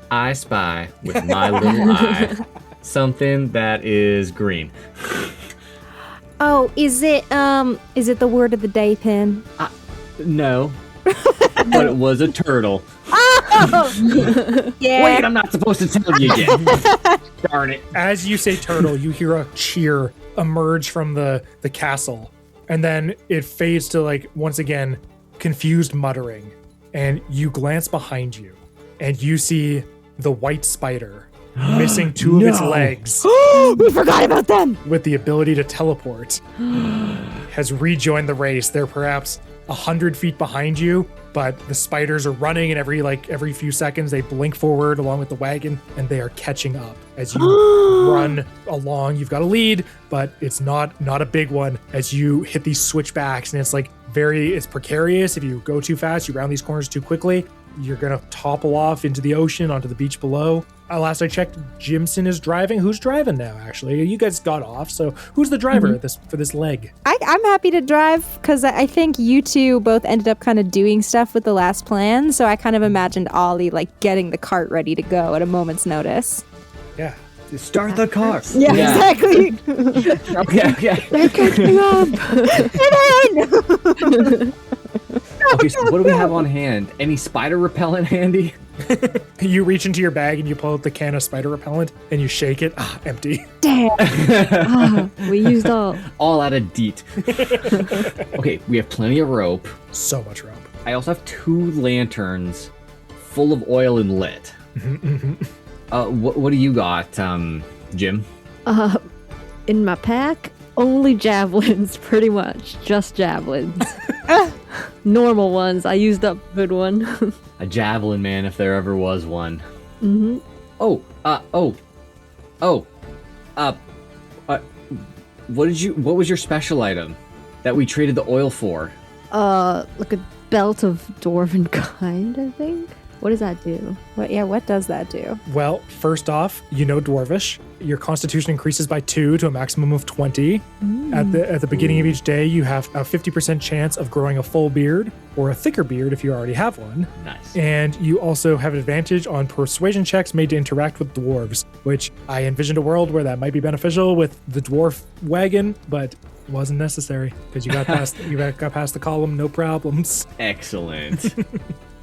I spy with my little eye something that is green. Oh, is it the word of the day, Pin? No, but it was a turtle. Oh! Yeah. Wait, I'm not supposed to tell you yet. Darn it. As you say turtle, you hear a cheer emerge from the castle. And then it fades to, like, once again, confused muttering. And you glance behind you, and you see the white spider missing two of its legs. We forgot about them! With the ability to teleport, has rejoined the race. They're perhaps 100 feet behind you, but the spiders are running, and every few seconds they blink forward along with the wagon, and they are catching up as you run along. You've got a lead, but it's not a big one as you hit these switchbacks, and it's precarious. If you go too fast, you round these corners too quickly, you're gonna topple off into the ocean, onto the beach below. Last I checked, Jimson is driving. Who's driving now, actually? You guys got off, so who's the driver for this leg? I'm happy to drive, because I think you two both ended up kind of doing stuff with the last plan, so I kind of imagined Ollie like getting the cart ready to go at a moment's notice. Yeah. Start the car. Yeah. Exactly. Okay. They're catching up. Okay, so what do we have on hand? Any spider repellent handy? You reach into your bag and you pull out the can of spider repellent and you shake it. Empty. Damn. We used all out of deet. Okay, we have plenty of rope. So much rope. I also have 2 lanterns full of oil and lit. What do you got, Jim? In my pack, only javelins, pretty much. Just javelins. Normal ones. I used up a good one. A javelin man, if there ever was one. Mm-hmm. What was your special item that we traded the oil for? Like a belt of dwarven kind, I think. What does that do? What does that do? Well, first off, you know Dwarvish. your constitution increases by 2 to a maximum of 20. At the beginning of each day, you have a 50% chance of growing a full beard or a thicker beard if you already have one. Nice. And you also have an advantage on persuasion checks made to interact with dwarves, which I envisioned a world where that might be beneficial with the dwarf wagon, but it wasn't necessary because you got past the column, no problems. Excellent.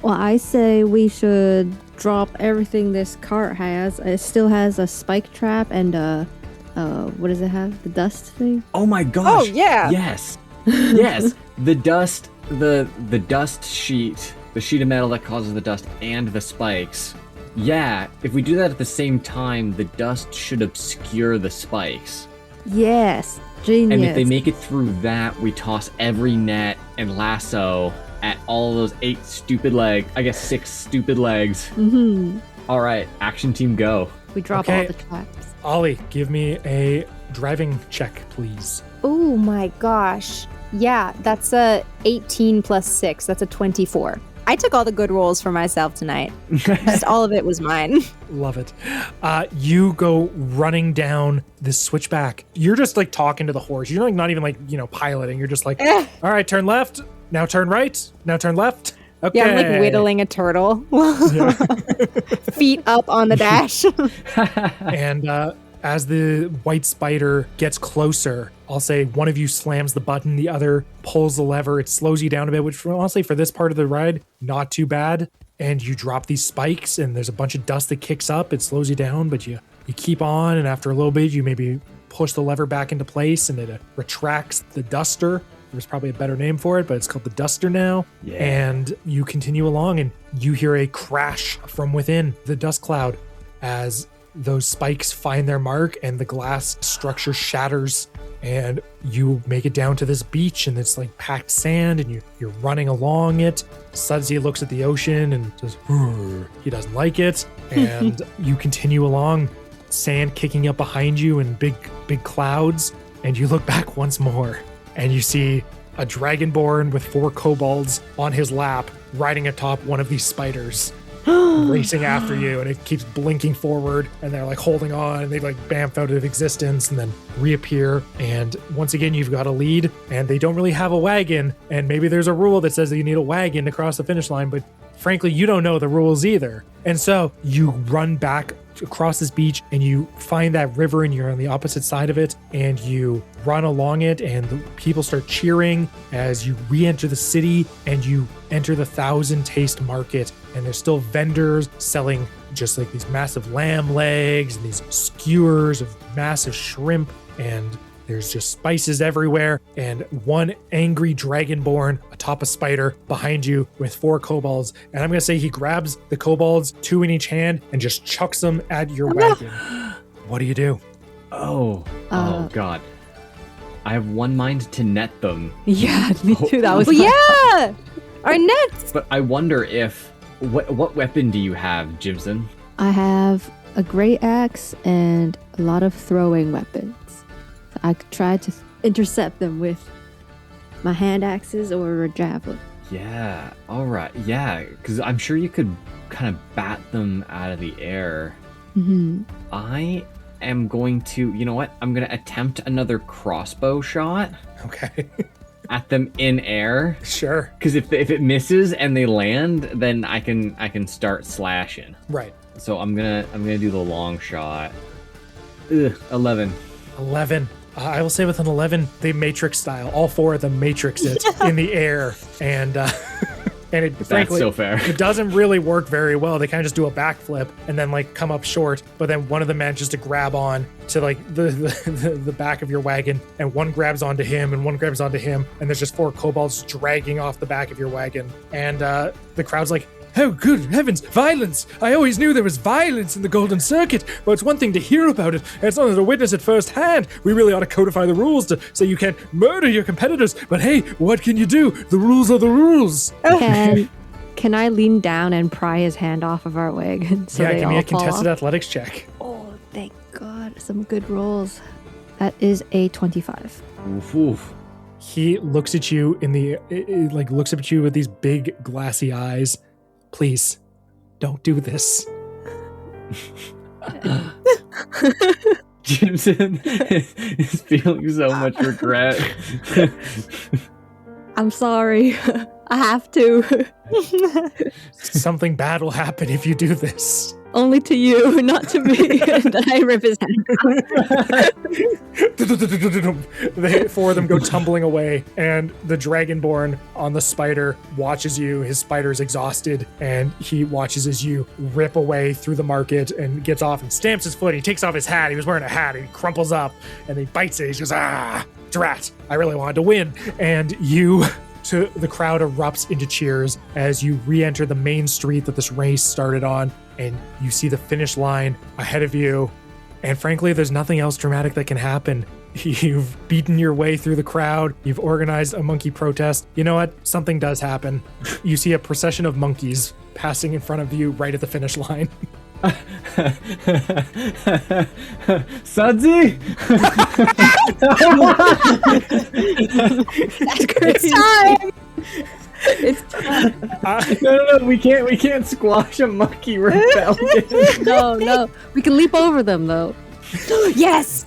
Well, I say we should drop everything this cart has. It still has a spike trap and what does it have? The dust thing? Oh my gosh. Oh, yeah. Yes. Yes. The dust, the dust sheet, the sheet of metal that causes the dust and the spikes. Yeah, if we do that at the same time, the dust should obscure the spikes. Yes. Genius. And if they make it through that, we toss every net and lasso at all those 6 stupid legs. Mm-hmm. All right, action team, go. We drop all the traps. Ollie, give me a driving check, please. Oh my gosh. Yeah, that's a 18 plus 6. That's a 24. I took all the good rolls for myself tonight. Just all of it was mine. Love it. You go running down this switchback. You're just like talking to the horse. You're like not even like, piloting. You're just like, all right, turn left. Now turn right. Now turn left. Okay. Yeah, I'm like whittling a turtle. Feet up on the dash. And as the white spider gets closer, I'll say one of you slams the button, the other pulls the lever. It slows you down a bit, which honestly for this part of the ride, not too bad. And you drop these spikes and there's a bunch of dust that kicks up. It slows you down, but you keep on. And after a little bit, you maybe push the lever back into place and it retracts the duster. There's probably a better name for it, but it's called the duster now. Yeah. And you continue along and you hear a crash from within the dust cloud as those spikes find their mark and the glass structure shatters and you make it down to this beach and it's like packed sand and you're running along it. Sudsy looks at the ocean and says, he doesn't like it. And you continue along, sand kicking up behind you in big clouds. And you look back once more and you see a dragonborn with 4 kobolds on his lap riding atop one of these spiders. Racing after you, and it keeps blinking forward, and they're like holding on, and they like bamf out of existence and then reappear. And once again, you've got a lead, and they don't really have a wagon. And maybe there's a rule that says that you need a wagon to cross the finish line, but frankly, you don't know the rules either. And so you run back across this beach and you find that river and you're on the opposite side of it and you run along it and the people start cheering as you re-enter the city and you enter the Thousand Taste Market, and there's still vendors selling just like these massive lamb legs and these skewers of massive shrimp, and there's just spices everywhere, and one angry dragonborn atop a spider behind you with 4 kobolds. And I'm going to say he grabs the kobolds, 2 in each hand, and just chucks them at your wagon. What do you do? Oh God. I have one mind to net them. Yeah, me too. That was yeah! Our nets! But I wonder if... What weapon do you have, Jimson? I have a great axe and a lot of throwing weapons. I could try to intercept them with my hand axes or a javelin. Yeah, all right. Yeah, because I'm sure you could kind of bat them out of the air. Mm-hmm. I am going to, you know what? I'm going to attempt another crossbow shot. Okay. At them in air. Sure. Because if it misses and they land, then I can start slashing. Right. So I'm gonna do the long shot. 11. 11. I will say with an 11, they Matrix style. All 4 of them Matrix it in the air, and it frankly, so fair. It doesn't really work very well. They kind of just do a backflip and then like come up short, but then one of them manages to grab on to like the back of your wagon, and one grabs onto him and one grabs onto him, and there's just 4 kobolds dragging off the back of your wagon, and the crowd's like, oh, good heavens, violence! I always knew there was violence in the Golden Circuit, but it's one thing to hear about it, and it's another to witness it firsthand. We really ought to codify the rules so you can't murder your competitors, but hey, what can you do? The rules are the rules. Can I lean down and pry his hand off of our wagon? Give me a contested athletics check. Oh, thank God. Some good rolls. That is a 25. Oof. He looks at you looks at you with these big glassy eyes. Please, don't do this. Jimson is feeling so much regret. I'm sorry. I have to. Something bad will happen if you do this. Only to you, not to me. And I rip his hand. Four of them go tumbling away, and the Dragonborn on the spider watches you. His spider's exhausted, and he watches as you rip away through the market and gets off and stamps his foot. He takes off his hat. He was wearing a hat. He crumples up, and he bites it. He goes, drat. I really wanted to win. And the crowd erupts into cheers as you re-enter the main street that this race started on, and you see the finish line ahead of you. And frankly, there's nothing else dramatic that can happen. You've beaten your way through the crowd. You've organized a monkey protest. You know what? Something does happen. You see a procession of monkeys passing in front of you right at the finish line. Sudsy? That's great. It's time. It's time. No, we can't squash a monkey rebellion. No, we can leap over them though. Yes.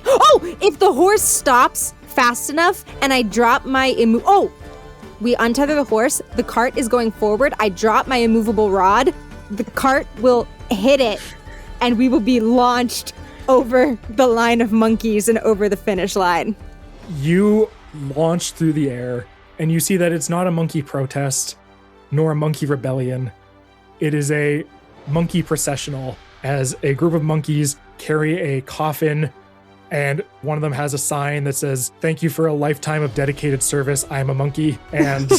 Oh, if the horse stops fast enough and I drop my we untether the horse, the cart is going forward, I drop my immovable rod, the cart will hit it, and we will be launched over the line of monkeys and over the finish line. You launch through the air, and you see that it's not a monkey protest, nor a monkey rebellion. It is a monkey processional, as a group of monkeys carry a coffin, and one of them has a sign that says, "Thank you for a lifetime of dedicated service. I am a monkey." And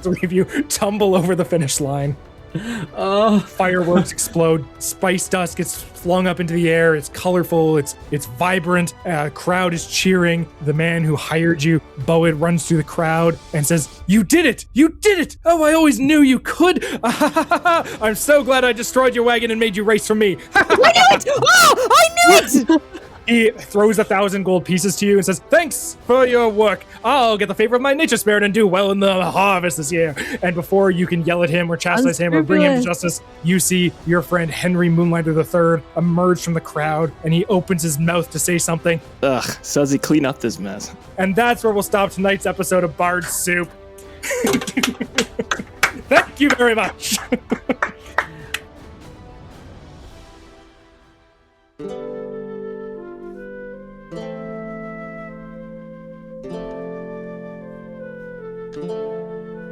three of you tumble over the finish line. Fireworks explode. Spice dust gets flung up into the air. It's colorful. It's vibrant. Crowd is cheering. The man who hired you, Boyd, runs through the crowd and says, "You did it! You did it! Oh, I always knew you could! I'm so glad I destroyed your wagon and made you race from me." I knew it! Oh, I knew it! He throws 1,000 gold pieces to you and says, "Thanks for your work. I'll get the favor of my nature spirit and do well in the harvest this year." And before you can yell at him or chastise him or bring him to justice, you see your friend Henry Moonlighter III emerge from the crowd, and he opens his mouth to say something. Ugh, Sudsy, clean up this mess. And that's where we'll stop tonight's episode of Bard Soup. Thank you very much.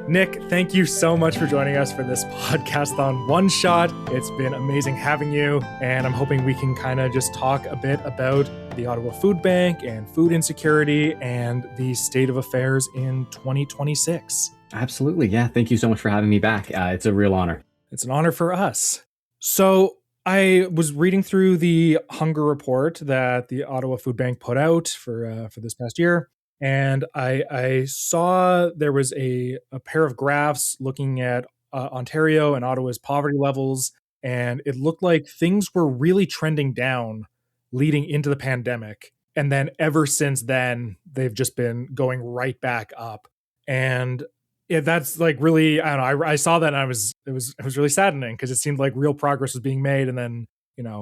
Nick, thank you so much for joining us for this Podcasthon one-shot. It's been amazing having you, and I'm hoping we can kind of just talk a bit about the Ottawa Food Bank and food insecurity and the state of affairs in 2026. Absolutely, yeah. Thank you so much for having me back. It's a real honor. It's an honor for us. So I was reading through the hunger report that the Ottawa Food Bank put out for this past year. And I saw there was a pair of graphs looking at Ontario and Ottawa's poverty levels, and it looked like things were really trending down leading into the pandemic. And then ever since then, they've just been going right back up. And that's like really, I don't know, I saw that and it was really saddening because it seemed like real progress was being made. And then,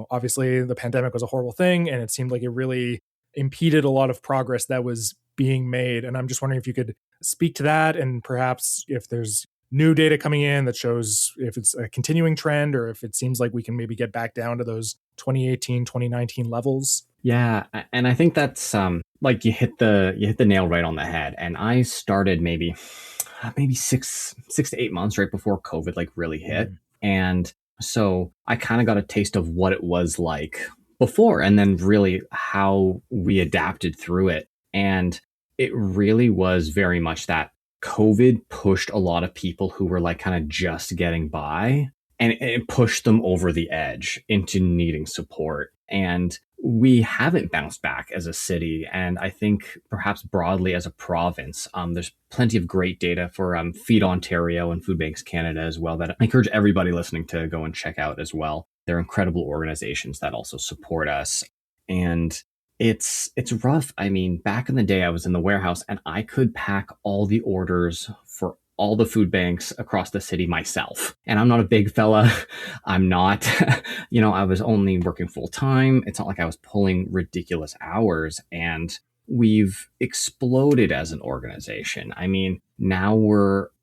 obviously the pandemic was a horrible thing, and it seemed like it really impeded a lot of progress that was being made. And I'm just wondering if you could speak to that, and perhaps if there's new data coming in that shows if it's a continuing trend or if it seems like we can maybe get back down to those 2018, 2019 levels. Yeah, and I think that's like you hit the nail right on the head. And I started maybe 6 to 8 months right before COVID like really hit. And so I kind of got a taste of what it was like before, and then really how we adapted through it. And it really was very much that COVID pushed a lot of people who were like kind of just getting by, and it pushed them over the edge into needing support. And we haven't bounced back as a city. And I think perhaps broadly as a province, there's plenty of great data for Feed Ontario and Food Banks Canada as well that I encourage everybody listening to go and check out as well. They're incredible organizations that also support us. And it's rough. I mean, back in the day, I was in the warehouse and I could pack all the orders for all the food banks across the city myself. And I'm not a big fella. I'm not, I was only working full time. It's not like I was pulling ridiculous hours, and we've exploded as an organization. I mean,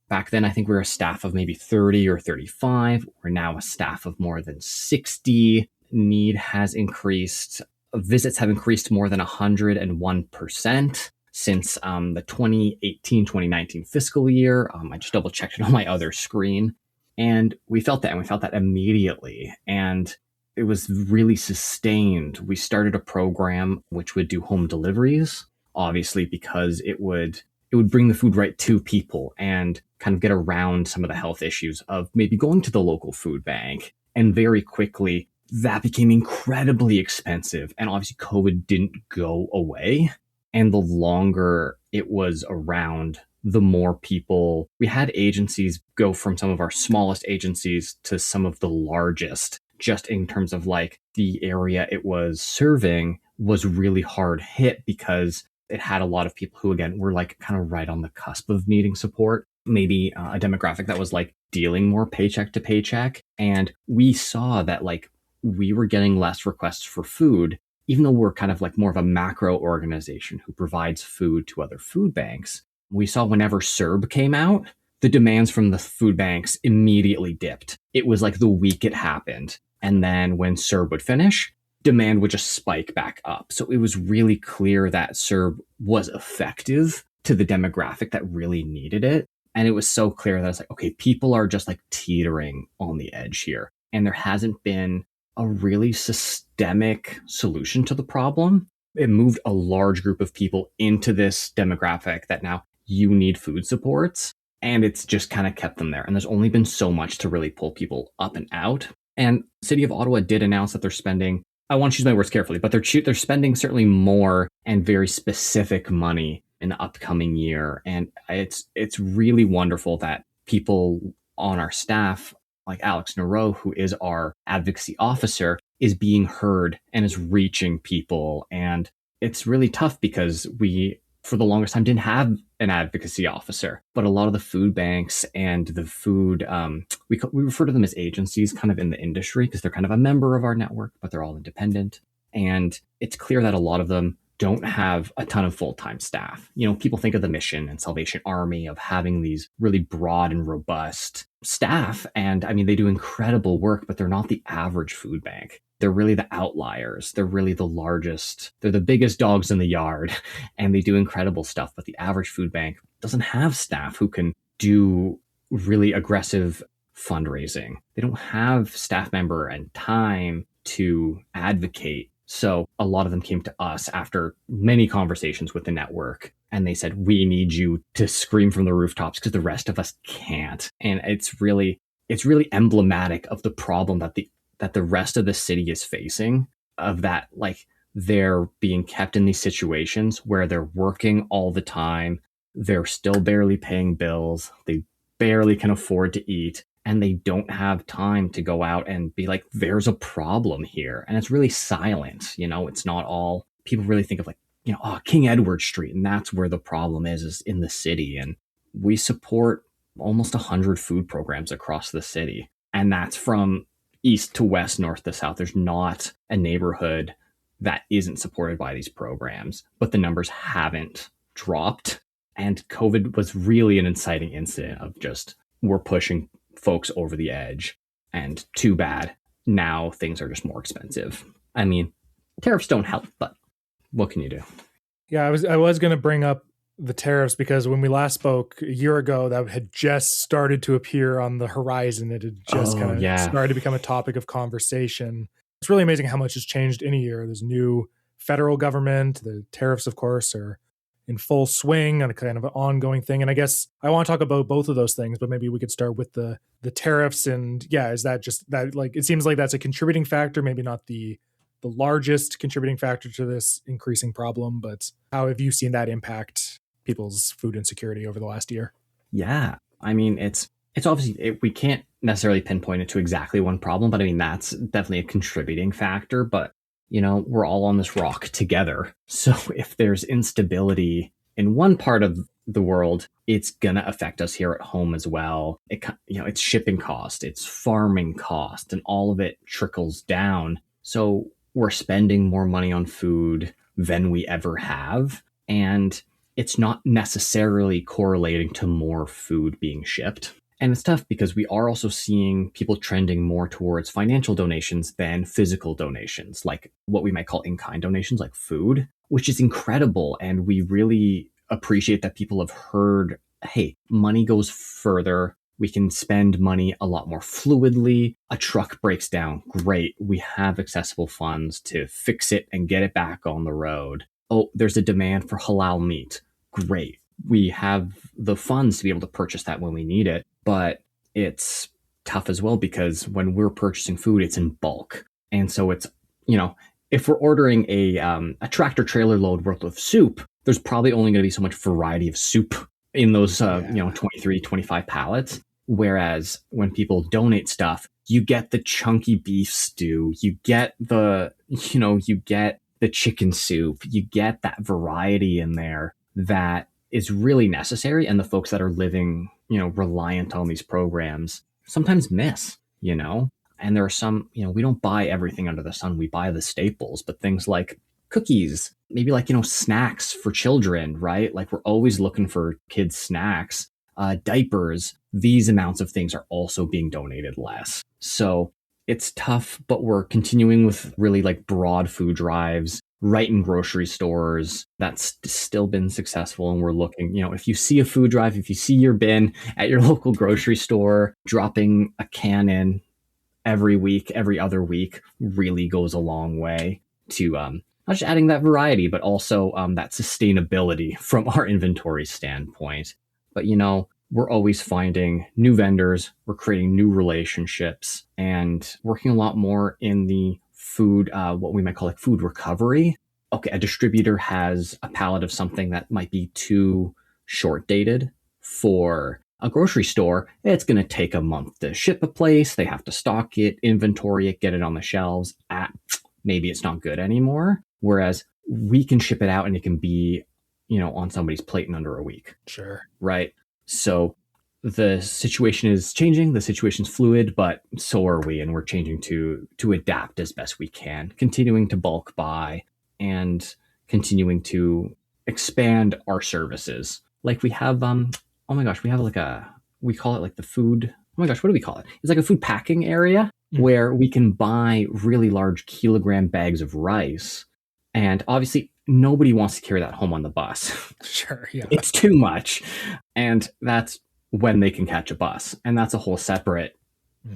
back then, I think we were a staff of maybe 30 or 35. We're now a staff of more than 60. Need has increased. Visits have increased more than 101% since the 2018-2019 fiscal year. I just double checked it on my other screen. And we felt that immediately. And it was really sustained. We started a program which would do home deliveries, obviously, because it would bring the food right to people and kind of get around some of the health issues of maybe going to the local food bank. And very quickly, that became incredibly expensive. And obviously, COVID didn't go away. And the longer it was around, the more people, we had agencies go from some of our smallest agencies to some of the largest, just in terms of like the area it was serving was really hard hit because it had a lot of people who, again, were like kind of right on the cusp of needing support, maybe a demographic that was like dealing more paycheck to paycheck. And we saw that like we were getting less requests for food, even though we're kind of like more of a macro organization who provides food to other food banks. We saw whenever CERB came out, the demands from the food banks immediately dipped. It was like the week it happened. And then when CERB would finish, demand would just spike back up. So it was really clear that CERB was effective to the demographic that really needed it. And it was so clear that it's like, okay, people are just like teetering on the edge here. And there hasn't been a really systemic solution to the problem. It moved a large group of people into this demographic that now you need food supports. And it's just kind of kept them there. And there's only been so much to really pull people up and out. And City of Ottawa did announce that they're spending, I want to choose my words carefully, but they're spending certainly more and very specific money in the upcoming year. And it's really wonderful that people on our staff, like Alex Nareau, who is our advocacy officer, is being heard and is reaching people. And it's really tough because we, for the longest time, didn't have an advocacy officer. But a lot of the food banks and the food, we refer to them as agencies kind of in the industry because they're kind of a member of our network, but they're all independent. And it's clear that a lot of them don't have a ton of full-time staff. You know, people think of the Mission and Salvation Army of having these really broad and robust staff. And I mean, they do incredible work, but they're not the average food bank. They're really the outliers. They're really the largest. They're the biggest dogs in the yard, and they do incredible stuff. But the average food bank doesn't have staff who can do really aggressive fundraising. They don't have staff member and time to advocate. So a lot of them came to us after many conversations with the network, and they said, we need you to scream from the rooftops because the rest of us can't. And it's really emblematic of the problem that the rest of the city is facing, of that, like, they're being kept in these situations where they're working all the time. They're still barely paying bills. They barely can afford to eat. And they don't have time to go out and be like, there's a problem here. And it's really silent. You know, it's not all, people really think of like, you know, King Edward Street. And that's where the problem is in the city. And we support almost 100 food programs across the city. And that's from east to west, north to south. There's not a neighborhood that isn't supported by these programs, but the numbers haven't dropped. And COVID was really an inciting incident of just, we're pushing folks over the edge, and too bad now things are just more expensive. I mean, tariffs don't help, but what can you do? Yeah, I was going to bring up the tariffs because when we last spoke a year ago, that had just started to appear on the horizon. It had just started to become a topic of conversation. It's really amazing how much has changed in a year. There's new federal government. The tariffs, of course, are in full swing on a kind of an ongoing thing. And I guess I want to talk about both of those things, but maybe we could start with the tariffs. And yeah, is that just that, like, it seems like that's a contributing factor, maybe not the largest contributing factor to this increasing problem, but how have you seen that impact people's food insecurity over the last year? Yeah. I mean, it's obviously, we can't necessarily pinpoint it to exactly one problem, but I mean, that's definitely a contributing factor. But you know, we're all on this rock together. So if there's instability in one part of the world, it's going to affect us here at home as well. It's shipping cost, it's farming cost, and all of it trickles down. So we're spending more money on food than we ever have. And it's not necessarily correlating to more food being shipped. And it's tough because we are also seeing people trending more towards financial donations than physical donations, like what we might call in-kind donations, like food, which is incredible. And we really appreciate that people have heard, hey, money goes further. We can spend money a lot more fluidly. A truck breaks down. Great. We have accessible funds to fix it and get it back on the road. Oh, there's a demand for halal meat. Great. We have the funds to be able to purchase that when we need it. But it's tough as well because when we're purchasing food, it's in bulk. And so it's, if we're ordering a tractor trailer load worth of soup, there's probably only going to be so much variety of soup in those, 23, 25 pallets. Whereas when people donate stuff, you get the chunky beef stew, you get the chicken soup, you get that variety in there that is really necessary. And the folks that are living, reliant on these programs sometimes miss, and there are some, we don't buy everything under the sun. We buy the staples, but things like cookies, maybe like, snacks for children, right? Like we're always looking for kids' snacks, diapers. These amounts of things are also being donated less. So it's tough, but we're continuing with really like broad food drives right in grocery stores. That's still been successful. And we're looking, if you see a food drive, if you see your bin at your local grocery store, dropping a can in every week, every other week really goes a long way to not just adding that variety, but also that sustainability from our inventory standpoint. But, we're always finding new vendors, we're creating new relationships, and working a lot more in the food, what we might call like food recovery. Okay, a distributor has a pallet of something that might be too short dated for a grocery store. It's going to take a month to ship a place. They have to stock it, inventory it, get it on the shelves. Maybe it's not good anymore. Whereas we can ship it out and it can be, on somebody's plate in under a week. Sure. Right. So the situation is changing, the situation's fluid, but so are we, and we're changing to adapt as best we can, continuing to bulk buy and continuing to expand our services. Like we have, we have we call it like the food, what do we call it? It's like a food packing area where we can buy really large kilogram bags of rice. And obviously nobody wants to carry that home on the bus. Sure, yeah. It's too much. And that's when they can catch a bus. And that's a whole separate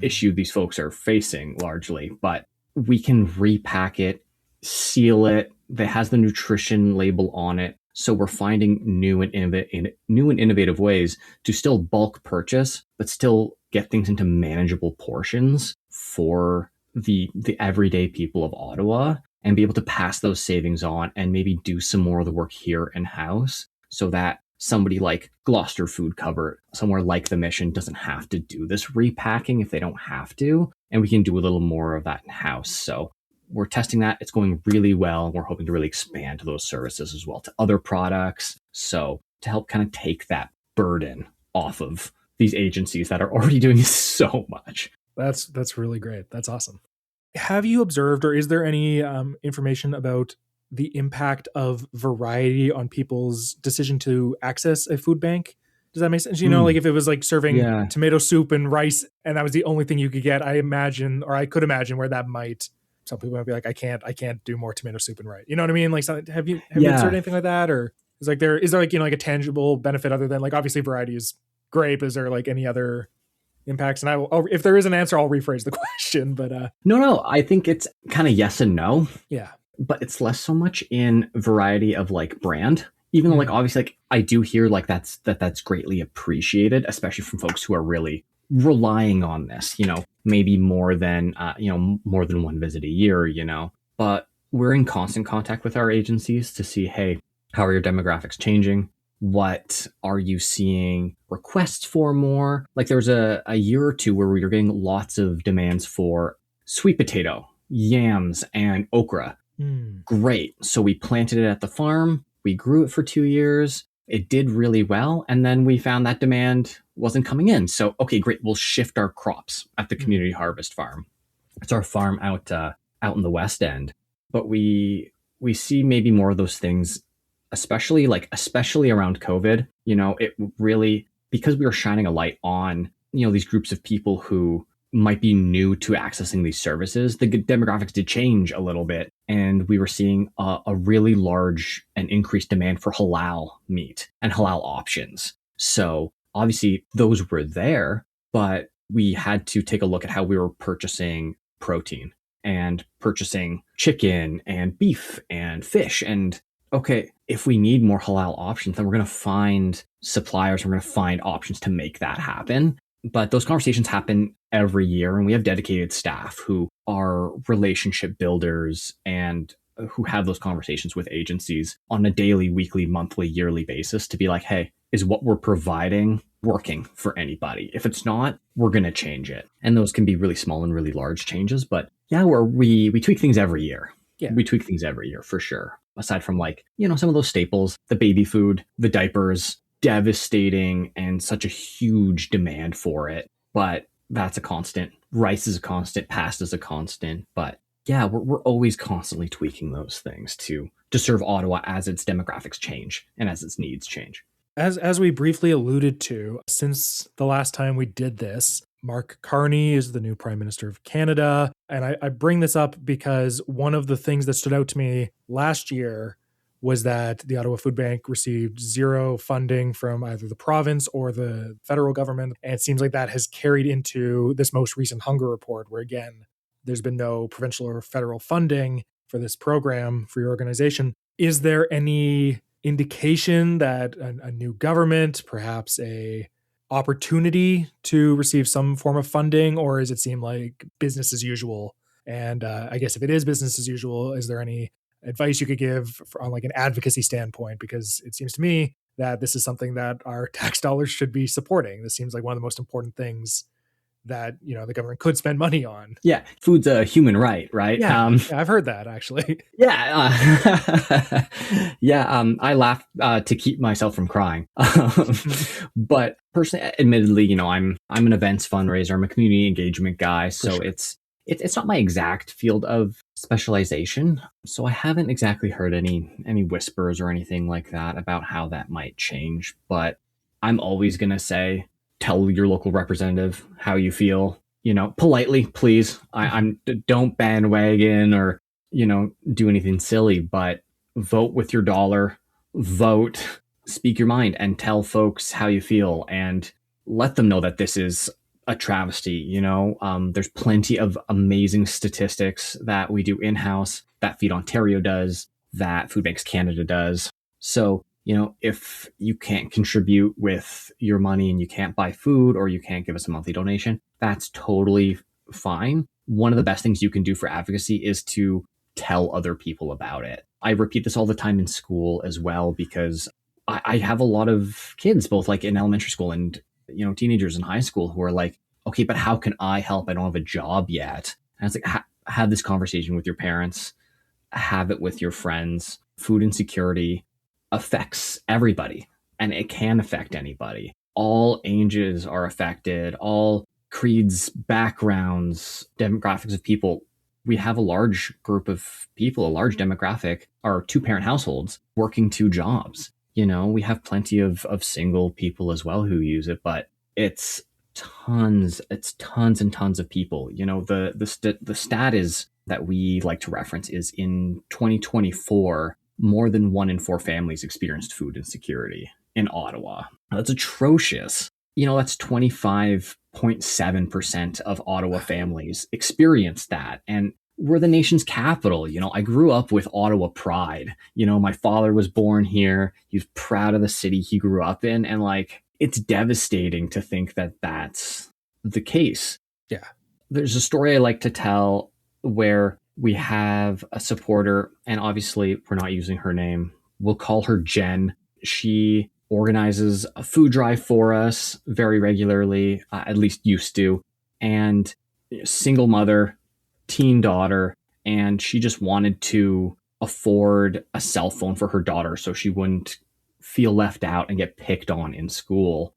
issue these folks are facing largely. But we can repack it, seal it. That has the nutrition label on it. So we're finding new and innovative ways to still bulk purchase, but still get things into manageable portions for the everyday people of Ottawa, and be able to pass those savings on and maybe do some more of the work here in-house so that somebody like Gloucester Food Cupboard, somewhere like the Mission, doesn't have to do this repacking if they don't have to, and we can do a little more of that in-house. So we're testing that. It's going really well. And we're hoping to really expand those services as well to other products. So to help kind of take that burden off of these agencies that are already doing so much. That's really great. That's awesome. Have you observed, or is there any information about the impact of variety on people's decision to access a food bank? Does that make sense? Like if it was like serving tomato soup and rice and that was the only thing you could get, I could imagine where that might, some people might be like, I can't do more tomato soup and rice. You know what I mean? Like, have you observed anything like that? Or is there like, like a tangible benefit other than like, obviously variety is great, but is there like any other impacts? And if there is an answer, I'll rephrase the question, but no, I think it's kind of yes and no. Yeah. But it's less so much in variety of like brand, even though like obviously like I do hear like that's greatly appreciated, especially from folks who are really relying on this, maybe more than one visit a year, but we're in constant contact with our agencies to see, hey, how are your demographics changing? What are you seeing requests for more? Like there was a year or two where we were getting lots of demands for sweet potato, yams, and okra. Great. So we planted it at the farm. We grew it for 2 years. It did really well. And then we found that demand wasn't coming in. So, okay, great. We'll shift our crops at the community harvest farm. It's our farm out in the West End. But we see maybe more of those things, especially around COVID. It really, because we were shining a light on, these groups of people who might be new to accessing these services, the demographics did change a little bit. And we were seeing a really large and increased demand for halal meat and halal options. So obviously those were there, but we had to take a look at how we were purchasing protein and purchasing chicken and beef and fish. And okay, if we need more halal options, then we're going to find suppliers, we're going to find options to make that happen. But those conversations happen every year, and we have dedicated staff who are relationship builders and who have those conversations with agencies on a daily, weekly, monthly, yearly basis to be like, hey, is what we're providing working for anybody? If it's not, we're going to change it. And those can be really small and really large changes. But yeah, we tweak things every year. Yeah. We tweak things every year for sure. Aside from some of those staples, the baby food, the diapers, devastating and such a huge demand for it. But that's a constant. Rice is a constant. Pasta is a constant. But yeah, we're always constantly tweaking those things to serve Ottawa as its demographics change and as its needs change. As we briefly alluded to, since the last time we did this, Mark Carney is the new Prime Minister of Canada. And I bring this up because one of the things that stood out to me last year was that the Ottawa Food Bank received zero funding from either the province or the federal government. And it seems like that has carried into this most recent hunger report, where again, there's been no provincial or federal funding for this program for your organization. Is there any indication that a new government, perhaps a opportunity to receive some form of funding, or does it seem like business as usual? And I guess if it is business as usual, is there any advice you could give on an advocacy standpoint? Because it seems to me that this is something that our tax dollars should be supporting. This seems like one of the most important things that the government could spend money on. Yeah, food's a human right? Yeah, I've heard that actually. Yeah, I laugh to keep myself from crying. But personally, admittedly, I'm an events fundraiser. I'm a community engagement guy, so sure. It's not my exact field of specialization. So I haven't exactly heard any whispers or anything like that about how that might change. But I'm always gonna say, tell your local representative how you feel, politely, please. I'm don't bandwagon or, do anything silly, but vote with your dollar, vote, speak your mind and tell folks how you feel and let them know that this is a travesty. There's plenty of amazing statistics that we do in-house, that Feed Ontario does, that Food Banks Canada does. So, if you can't contribute with your money and you can't buy food or you can't give us a monthly donation, that's totally fine. One of the best things you can do for advocacy is to tell other people about it. I repeat this all the time in school as well, because I have a lot of kids, both in elementary school and, teenagers in high school who are like, okay, but how can I help? I don't have a job yet. And it's like, have this conversation with your parents, have it with your friends. Food insecurity affects everybody, and it can affect anybody. All ages are affected, all creeds, backgrounds, demographics of people. We have a large group of people, a large demographic, are two-parent households working two jobs. We have plenty of single people as well who use it, but it's tons and tons of people. The stat is that we like to reference is in 2024, more than 1 in 4 families experienced food insecurity in Ottawa. That's atrocious. That's 25.7% of Ottawa families experienced that. And we're the nation's capital. I grew up with Ottawa pride. My father was born here. He's proud of the city he grew up in. And it's devastating to think that that's the case. Yeah. There's a story I like to tell where we have a supporter, and obviously we're not using her name. We'll call her Jen. She organizes a food drive for us very regularly, at least used to. And single mother, teen daughter, and she just wanted to afford a cell phone for her daughter so she wouldn't feel left out and get picked on in school.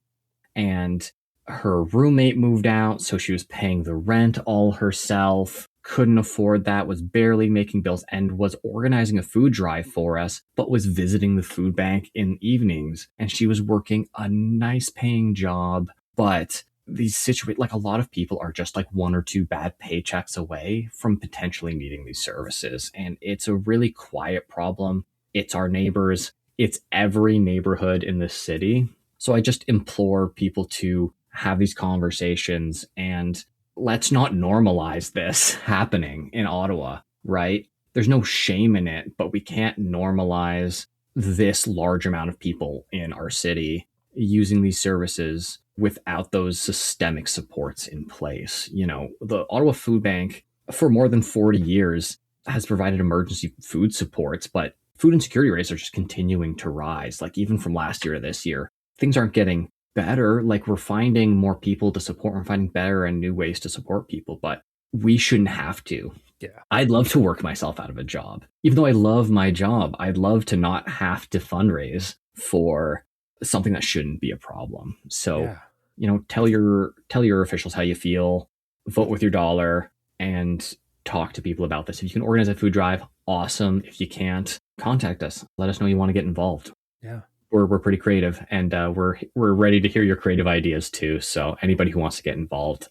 And her roommate moved out, so she was paying the rent all herself, couldn't afford that, was barely making bills, and was organizing a food drive for us, but was visiting the food bank in evenings. And she was working a nice paying job, but these situations, like a lot of people are just like 1 or 2 bad paychecks away from potentially needing these services. And it's a really quiet problem. It's our neighbors. It's every neighborhood in the city. So I just implore people to have these conversations, and let's not normalize this happening in Ottawa, right? There's no shame in it, but we can't normalize this large amount of people in our city using these services without those systemic supports in place. You know, the Ottawa Food Bank for more than 40 years has provided emergency food supports, but food insecurity rates are just continuing to rise. Like even from last year to this year, things aren't getting better. Like we're finding more people to support. We're finding better and new ways to support people, but we shouldn't have to. Yeah. I'd love to work myself out of a job. Even though I love my job, I'd love to not have to fundraise for something that shouldn't be a problem. So, you know, tell your officials how you feel, vote with your dollar, and talk to people about this. If you can organize a food drive, awesome. If you can't, contact us. Let us know you want to get involved. Yeah. We're pretty creative, and we're ready to hear your creative ideas too. So anybody who wants to get involved,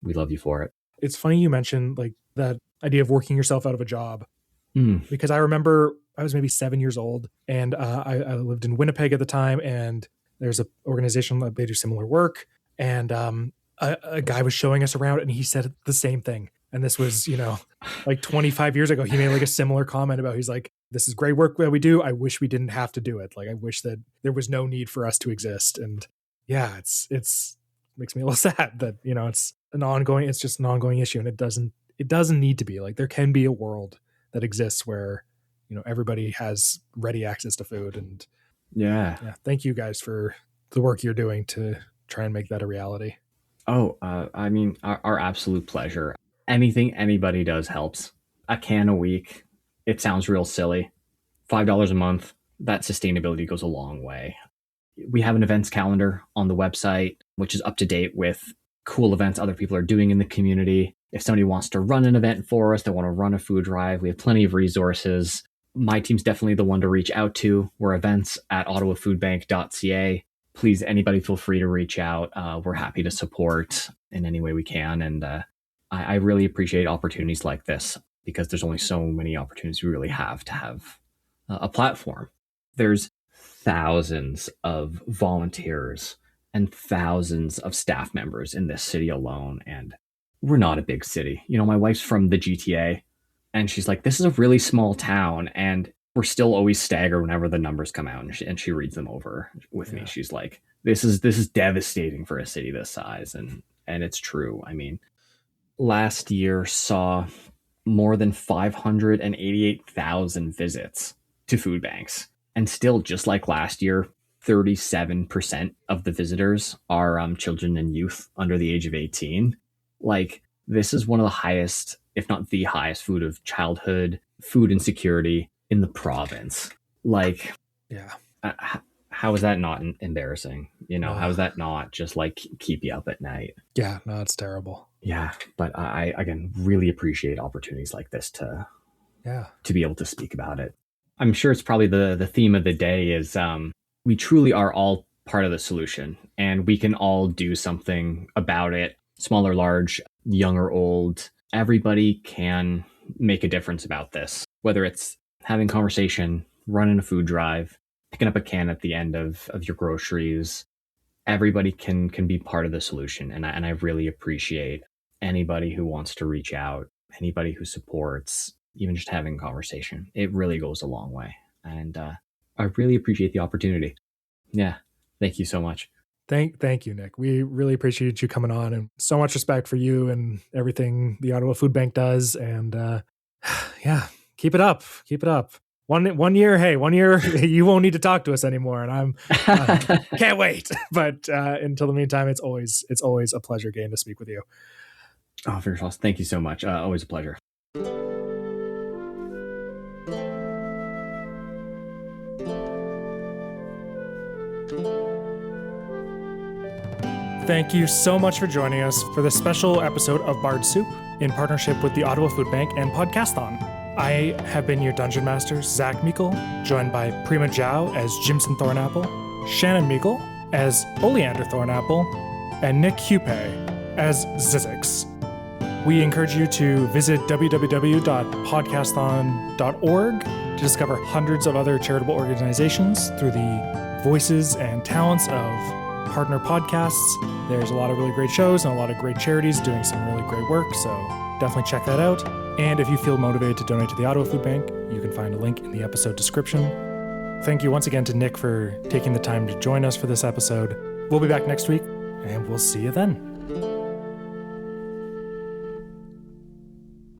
we love you for it. It's funny you mentioned like that idea of working yourself out of a job, because I remember I was maybe 7 years old, and I lived in Winnipeg at the time, and there's an organization that they do similar work, and a guy was showing us around, and he said the same thing. And this was, you know, like 25 years ago, he made like a similar comment about, he's like, this is great work that we do. I wish we didn't have to do it. Like, I wish that there was no need for us to exist. And yeah, it's makes me a little sad that, you know, it's just an ongoing issue, and it doesn't need to be. Like, there can be a world that exists where, you know, everybody has ready access to food. And yeah, thank you guys for the work you're doing to try and make that a reality. Oh, I mean, our absolute pleasure. Anything anybody does helps. A can a week. It sounds real silly. $5 a month. That sustainability goes a long way. We have an events calendar on the website, which is up to date with cool events other people are doing in the community. If somebody wants to run an event for us, they want to run a food drive, we have plenty of resources. My team's definitely the one to reach out to. We're events@ottawafoodbank.ca. Please, anybody feel free to reach out. We're happy to support in any way we can. And I really appreciate opportunities like this, because there's only so many opportunities we really have to have a platform. There's thousands of volunteers and thousands of staff members in this city alone. And we're not a big city. You know, my wife's from the GTA, and she's like, this is a really small town. And we're still always staggered whenever the numbers come out, and she reads them over with me. She's like, this is devastating for a city this size. And it's true. I mean, last year saw more than 588,000 visits to food banks. And still, just like last year, 37% of the visitors are children and youth under the age of 18. Like, this is one of the highest, if not the highest, food insecurity in the province. Like, how is that not embarrassing? You know, how is that not just like keep you up at night? Yeah, no, it's terrible. Yeah, but I again really appreciate opportunities like this to be able to speak about it. I'm sure it's probably the theme of the day is we truly are all part of the solution, and we can all do something about it. Small or large, young or old, everybody can make a difference about this. Whether it's having conversation, running a food drive, picking up a can at the end of your groceries, everybody can be part of the solution. And I really appreciate anybody who wants to reach out, anybody who supports, even just having a conversation. It really goes a long way. And I really appreciate the opportunity. Yeah. Thank you so much. Thank you, Nick. We really appreciate you coming on, and so much respect for you and everything the Ottawa Food Bank does. And keep it up. Keep it up. One year, you won't need to talk to us anymore, and I'm can't wait. But until the meantime, it's always a pleasure getting to speak with you. Oh, very awesome. Thank you so much. Always a pleasure. Thank you so much for joining us for this special episode of Bard Soup in partnership with the Ottawa Food Bank and Podcasthon. I have been your Dungeon Master, Zach Meikle, joined by Prima Zhao as Jimson Thornapple, Shannon Meikle as Oleander Thornapple, and Nick Hupé as Zyzyx. We encourage you to visit www.podcasthon.org to discover hundreds of other charitable organizations through the voices and talents of partner podcasts. There's a lot of really great shows and a lot of great charities doing some really great work, so definitely check that out. And if you feel motivated to donate to the Ottawa Food Bank, you can find a link in the episode description. Thank you once again to Nick for taking the time to join us for this episode. We'll be back next week, and we'll see you then.